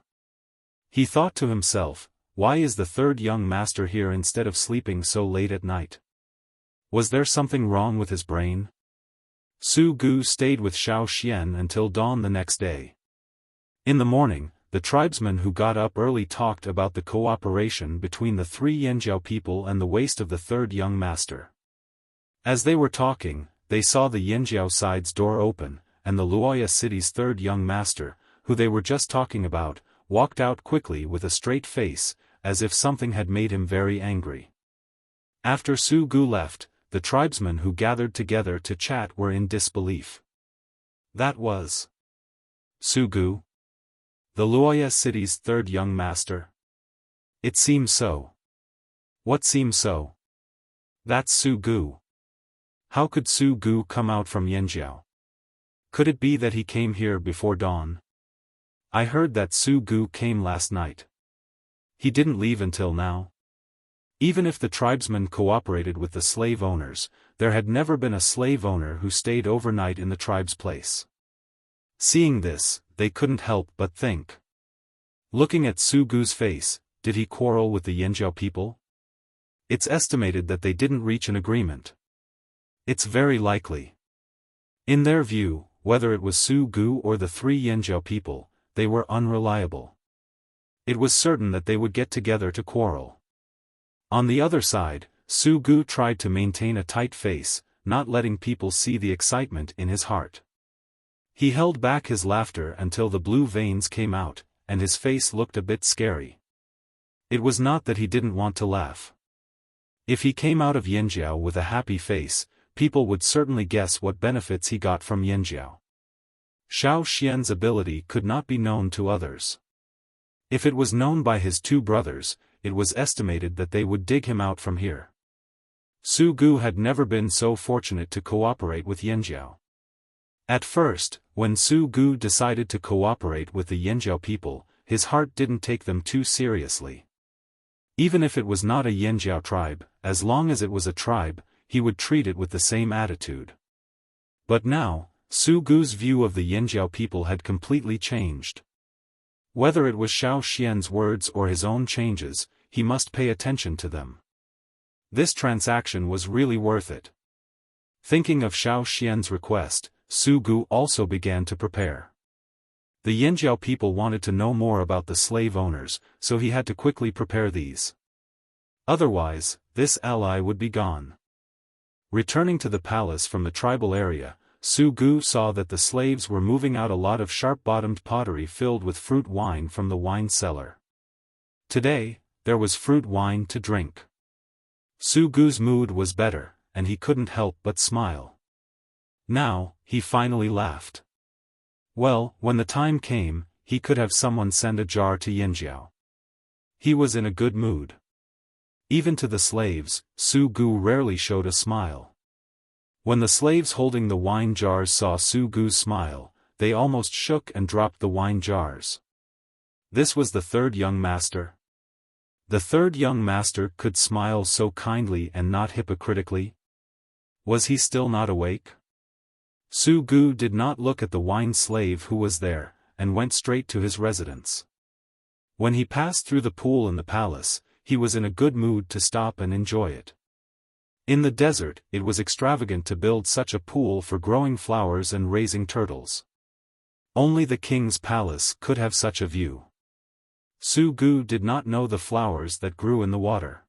A: He thought to himself, why is the third young master here instead of sleeping so late at night? Was there something wrong with his brain? Su Gu stayed with Xiaoxian until dawn the next day. In the morning, the tribesmen who got up early talked about the cooperation between the 3 Yanjiao people and the waste of the third young master. As they were talking, they saw the Yanjiao side's door open, and the Luoya city's third young master, who they were just talking about, walked out quickly with a straight face, as if something had made him very angry. After Su Gu left, the tribesmen who gathered together to chat were in disbelief. That was Su Gu, the Luoya city's third young master. It seems so. What seems so? That's Su Gu. How could Su Gu come out from Yanjiao? Could it be that he came here before dawn? I heard that Su Gu came last night. He didn't leave until now. Even if the tribesmen cooperated with the slave owners, there had never been a slave owner who stayed overnight in the tribe's place. Seeing this, they couldn't help but think. Looking at Su Gu's face, did he quarrel with the Yanjiao people? It's estimated that they didn't reach an agreement. It's very likely. In their view, whether it was Su Gu or the three Yanjiao people, they were unreliable. It was certain that they would get together to quarrel. On the other side, Su Gu tried to maintain a tight face, not letting people see the excitement in his heart. He held back his laughter until the blue veins came out, and his face looked a bit scary. It was not that he didn't want to laugh. If he came out of Yanjiao with a happy face, people would certainly guess what benefits he got from Yanjiao. Xiao Xian's ability could not be known to others. If it was known by his two brothers, it was estimated that they would dig him out from here. Su Gu had never been so fortunate to cooperate with Yanjiao. At first, when Su Gu decided to cooperate with the Yanjiao people, his heart didn't take them too seriously. Even if it was not a Yanjiao tribe, as long as it was a tribe, he would treat it with the same attitude. But now, Su Gu's view of the Yanjiao people had completely changed. Whether it was Xiao Xian's words or his own changes, he must pay attention to them. This transaction was really worth it. Thinking of Xiao Xian's request, Su Gu also began to prepare. The Yanjiao people wanted to know more about the slave owners, so he had to quickly prepare these. Otherwise, this ally would be gone. Returning to the palace from the tribal area, Su Gu saw that the slaves were moving out a lot of sharp-bottomed pottery filled with fruit wine from the wine cellar. Today, there was fruit wine to drink. Su Gu's mood was better, and he couldn't help but smile. Now, he finally laughed. Well, when the time came, he could have someone send a jar to Yanjiao. He was in a good mood. Even to the slaves, Su Gu rarely showed a smile. When the slaves holding the wine jars saw Su Gu's smile, they almost shook and dropped the wine jars. This was the third young master. The third young master could smile so kindly and not hypocritically. Was he still not awake? Su Gu did not look at the wine slave who was there, and went straight to his residence. When he passed through the pool in the palace, he was in a good mood to stop and enjoy it. In the desert, it was extravagant to build such a pool for growing flowers and raising turtles. Only the king's palace could have such a view. Su Gu did not know the flowers that grew in the water.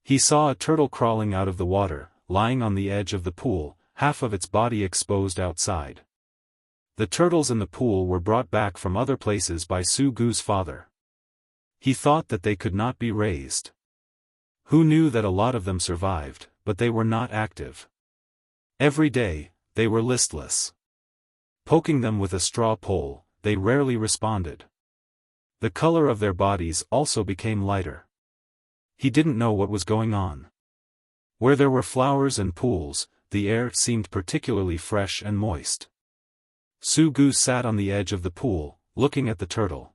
A: He saw a turtle crawling out of the water, lying on the edge of the pool, half of its body exposed outside. The turtles in the pool were brought back from other places by Su Gu's father. He thought that they could not be raised. Who knew that a lot of them survived, but they were not active. Every day, they were listless. Poking them with a straw pole, they rarely responded. The color of their bodies also became lighter. He didn't know what was going on. Where there were flowers and pools, the air seemed particularly fresh and moist. Su Gu sat on the edge of the pool, looking at the turtle.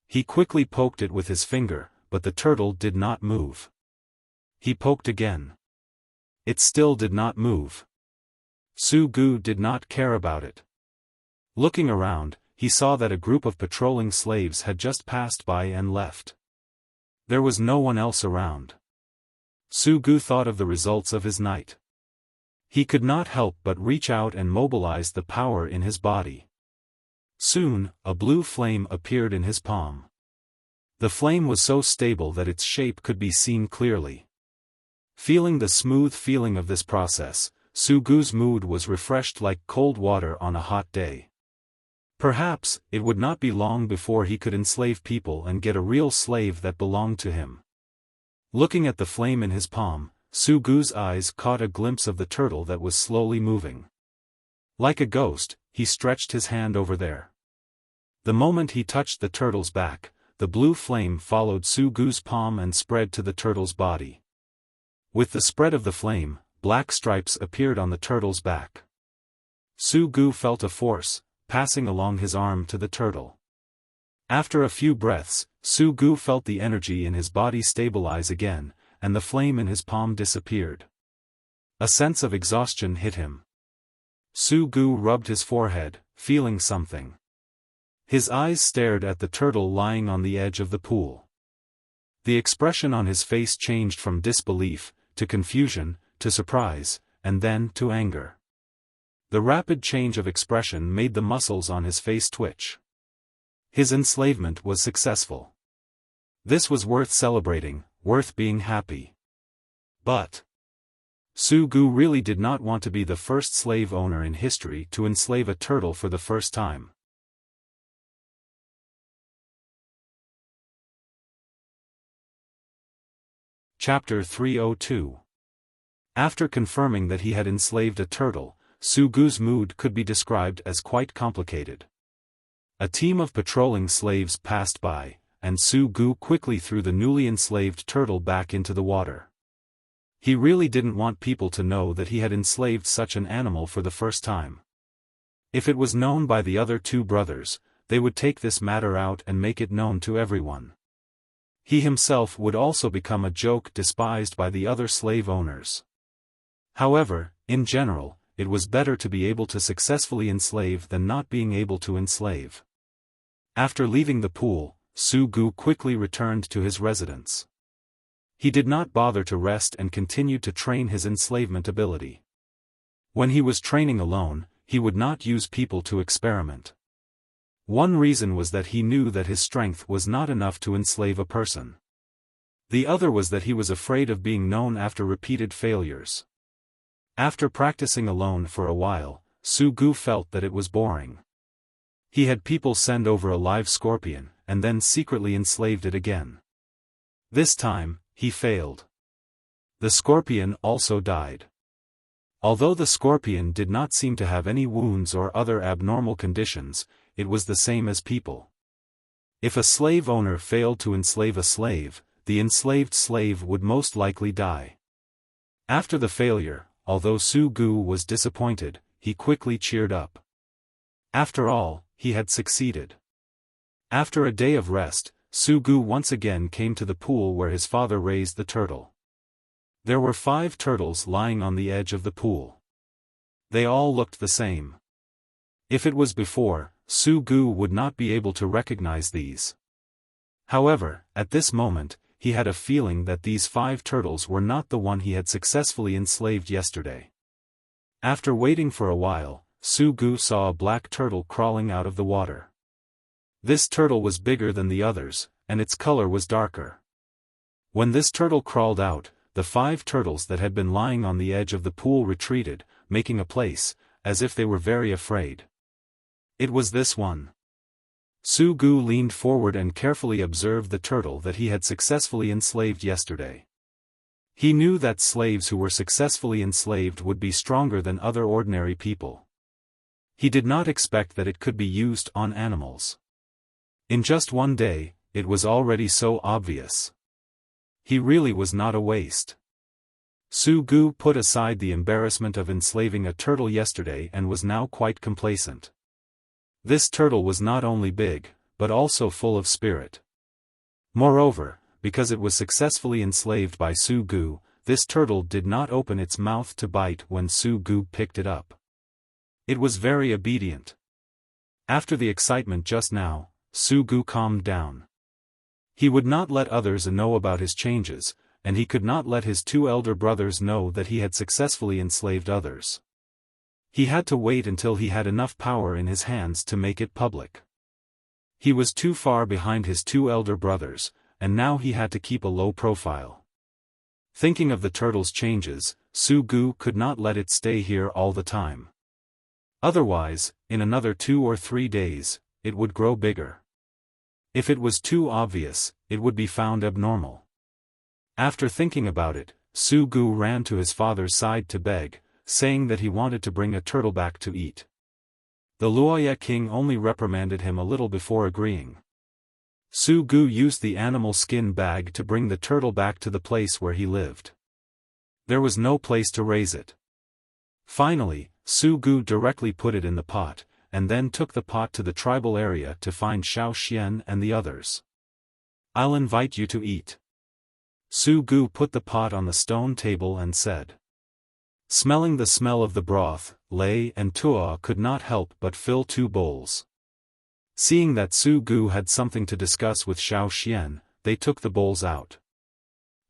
A: He quickly poked it with his finger, but the turtle did not move. He poked again. It still did not move. Su Gu did not care about it. Looking around, he saw that a group of patrolling slaves had just passed by and left. There was no one else around. Su Gu thought of the results of his night. He could not help but reach out and mobilize the power in his body. Soon, a blue flame appeared in his palm. The flame was so stable that its shape could be seen clearly. Feeling the smooth feeling of this process, Su Gu's mood was refreshed like cold water on a hot day. Perhaps, it would not be long before he could enslave people and get a real slave that belonged to him. Looking at the flame in his palm, Su Gu's eyes caught a glimpse of the turtle that was slowly moving. Like a ghost, he stretched his hand over there. The moment he touched the turtle's back, the blue flame followed Su Gu's palm and spread to the turtle's body. With the spread of the flame, black stripes appeared on the turtle's back. Su Gu felt a force passing along his arm to the turtle. After a few breaths, Su Gu felt the energy in his body stabilize again, and the flame in his palm disappeared. A sense of exhaustion hit him. Su Gu rubbed his forehead, feeling something. His eyes stared at the turtle lying on the edge of the pool. The expression on his face changed from disbelief, to confusion, to surprise, and then to anger. The rapid change of expression made the muscles on his face twitch. His enslavement was successful. This was worth celebrating, worth being happy. But Su Gu really did not want to be the first slave owner in history to enslave a turtle for the first time. Chapter 302. After confirming that he had enslaved a turtle, Su Gu's mood could be described as quite complicated. A team of patrolling slaves passed by, and Su Gu quickly threw the newly enslaved turtle back into the water. He really didn't want people to know that he had enslaved such an animal for the first time. If it was known by the other two brothers, they would take this matter out and make it known to everyone. He himself would also become a joke despised by the other slave owners. However, in general, it was better to be able to successfully enslave than not being able to enslave. After leaving the pool, Su Gu quickly returned to his residence. He did not bother to rest and continued to train his enslavement ability. When he was training alone, he would not use people to experiment. One reason was that he knew that his strength was not enough to enslave a person. The other was that he was afraid of being known after repeated failures. After practicing alone for a while, Su Gu felt that it was boring. He had people send over a live scorpion, and then secretly enslaved it again. This time, he failed. The scorpion also died. Although the scorpion did not seem to have any wounds or other abnormal conditions, it was the same as people. If a slave owner failed to enslave a slave, the enslaved slave would most likely die. After the failure, although Su Gu was disappointed, he quickly cheered up. After all, he had succeeded. After a day of rest, Su Gu once again came to the pool where his father raised the turtle. There were 5 turtles lying on the edge of the pool. They all looked the same. If it was before, Su Gu would not be able to recognize these. However, at this moment, he had a feeling that these 5 turtles were not the one he had successfully enslaved yesterday. After waiting for a while, Su Gu saw a black turtle crawling out of the water. This turtle was bigger than the others, and its color was darker. When this turtle crawled out, the 5 turtles that had been lying on the edge of the pool retreated, making a place, as if they were very afraid. It was this one. Su Gu leaned forward and carefully observed the turtle that he had successfully enslaved yesterday. He knew that slaves who were successfully enslaved would be stronger than other ordinary people. He did not expect that it could be used on animals. In just one day, it was already so obvious. He really was not a waste. Su Gu put aside the embarrassment of enslaving a turtle yesterday and was now quite complacent. This turtle was not only big, but also full of spirit. Moreover, because it was successfully enslaved by Su Gu, this turtle did not open its mouth to bite when Su Gu picked it up. It was very obedient. After the excitement just now, Su Gu calmed down. He would not let others know about his changes, and he could not let his 2 elder brothers know that he had successfully enslaved others. He had to wait until he had enough power in his hands to make it public. He was too far behind his 2 elder brothers, and now he had to keep a low profile. Thinking of the turtle's changes, Su Gu could not let it stay here all the time. Otherwise, in another 2 or 3 days, it would grow bigger. If it was too obvious, it would be found abnormal. After thinking about it, Su Gu ran to his father's side to beg, saying that he wanted to bring a turtle back to eat. The Luoye king only reprimanded him a little before agreeing. Su Gu used the animal skin bag to bring the turtle back to the place where he lived. There was no place to raise it. Finally, Su Gu directly put it in the pot, and then took the pot to the tribal area to find Xiaofan and the others. "I'll invite you to eat." Su Gu put the pot on the stone table and said. Smelling the smell of the broth, Lei and Tuo could not help but fill 2 bowls. Seeing that Su Gu had something to discuss with Xiaofan, they took the bowls out.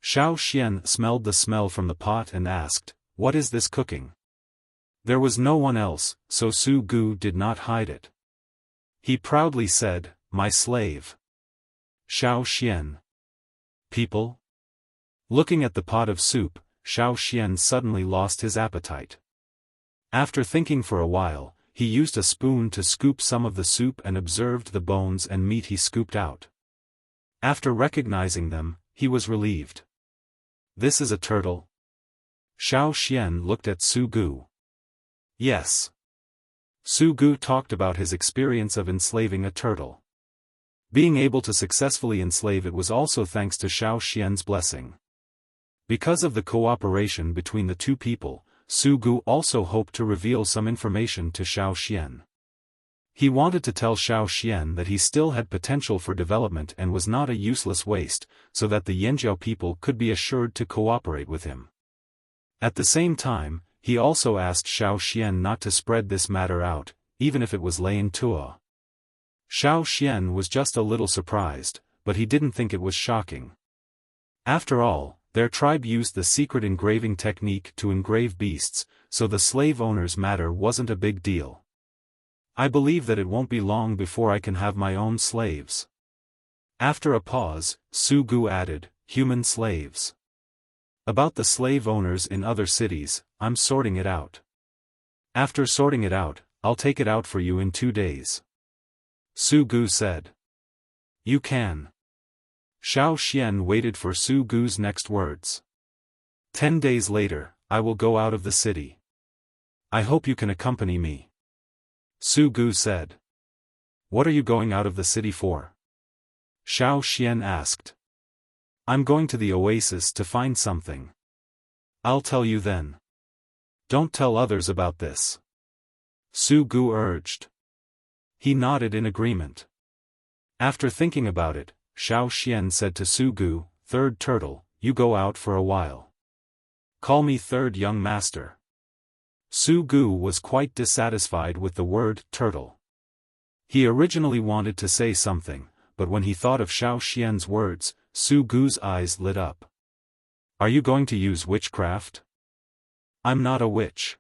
A: Xiaofan smelled the smell from the pot and asked, "What is this cooking?" There was no one else, so Su Gu did not hide it. He proudly said, "My slave." Xiaofan. People? Looking at the pot of soup, Xiaofan suddenly lost his appetite. After thinking for a while, he used a spoon to scoop some of the soup and observed the bones and meat he scooped out. After recognizing them, he was relieved. "This is a turtle?" Xiaofan looked at Su Gu. "Yes." Su Gu talked about his experience of enslaving a turtle. Being able to successfully enslave it was also thanks to Xiaofan's blessing. Because of the cooperation between the 2 people, Su Gu also hoped to reveal some information to Xiaofan. He wanted to tell Xiaofan that he still had potential for development and was not a useless waste, so that the Yanjiao people could be assured to cooperate with him. At the same time, he also asked Xiaofan not to spread this matter out, even if it was Lei and Tuo. Xiaofan was just a little surprised, but he didn't think it was shocking. After all, their tribe used the secret engraving technique to engrave beasts, so the slave owner's matter wasn't a big deal. "I believe that it won't be long before I can have my own slaves." After a pause, Su Gu added, "Human slaves. About the slave owners in other cities, I'm sorting it out. After sorting it out, I'll take it out for you in 2 days." Su Gu said. "You can." Xiaofan waited for Su Gu's next words. 10 days later, I will go out of the city. I hope you can accompany me." Su Gu said. "What are you going out of the city for?" Xiaofan asked. "I'm going to the oasis to find something. I'll tell you then. Don't tell others about this." Su Gu urged. He nodded in agreement. After thinking about it, Xiaofan said to Su Gu, "Third turtle, you go out for a while. Call me third young master." Su Gu was quite dissatisfied with the word turtle. He originally wanted to say something, but when he thought of Xiaofan's words, Su Gu's eyes lit up. "Are you going to use witchcraft?" "I'm not a witch,"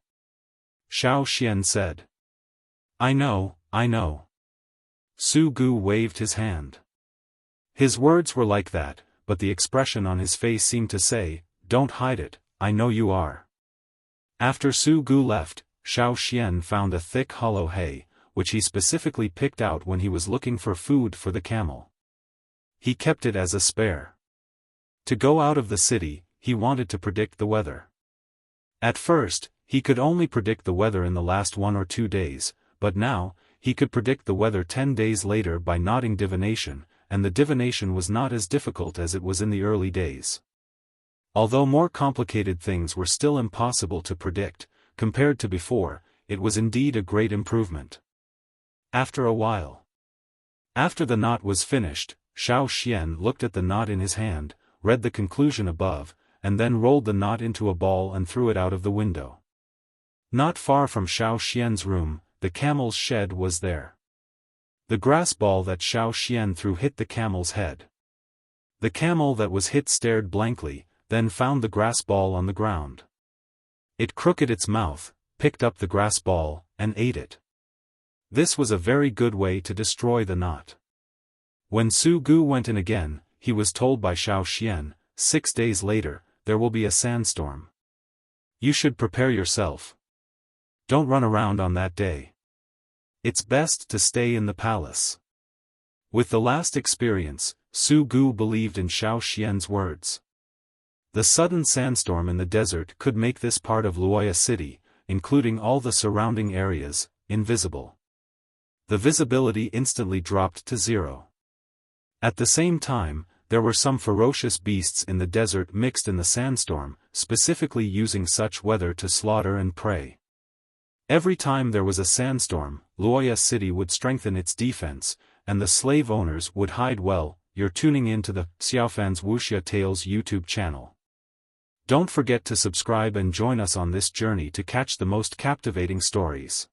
A: Xiaofan said. I know." Su Gu waved his hand. His words were like that, but the expression on his face seemed to say, "Don't hide it, I know you are." After Su Gu left, Xiaofan found a thick hollow hay, which he specifically picked out when he was looking for food for the camel. He kept it as a spare. To go out of the city, he wanted to predict the weather. At first, he could only predict the weather in the last 1 or 2 days, but now, he could predict the weather 10 days later by nodding divination, and the divination was not as difficult as it was in the early days. Although more complicated things were still impossible to predict, compared to before, it was indeed a great improvement. After a while. After the knot was finished, Xiaofan looked at the knot in his hand, read the conclusion above, and then rolled the knot into a ball and threw it out of the window. Not far from Xiaofan's room, the camel's shed was there. The grass ball that Xiaofan threw hit the camel's head. The camel that was hit stared blankly, then found the grass ball on the ground. It crooked its mouth, picked up the grass ball, and ate it. This was a very good way to destroy the knot. When Su Gu went in again, he was told by Xiaofan, 6 days later, there will be a sandstorm. You should prepare yourself. Don't run around on that day. It's best to stay in the palace. With the last experience, Su Gu believed in Xiaofan's words. The sudden sandstorm in the desert could make this part of Luoya City, including all the surrounding areas, invisible. The visibility instantly dropped to zero. At the same time, there were some ferocious beasts in the desert mixed in the sandstorm, specifically using such weather to slaughter and prey. Every time there was a sandstorm, Luoya City would strengthen its defense, and the slave owners would hide well. You're tuning in to the Xiaofan's Wuxia Tales YouTube channel. Don't forget to subscribe and join us on this journey to catch the most captivating stories.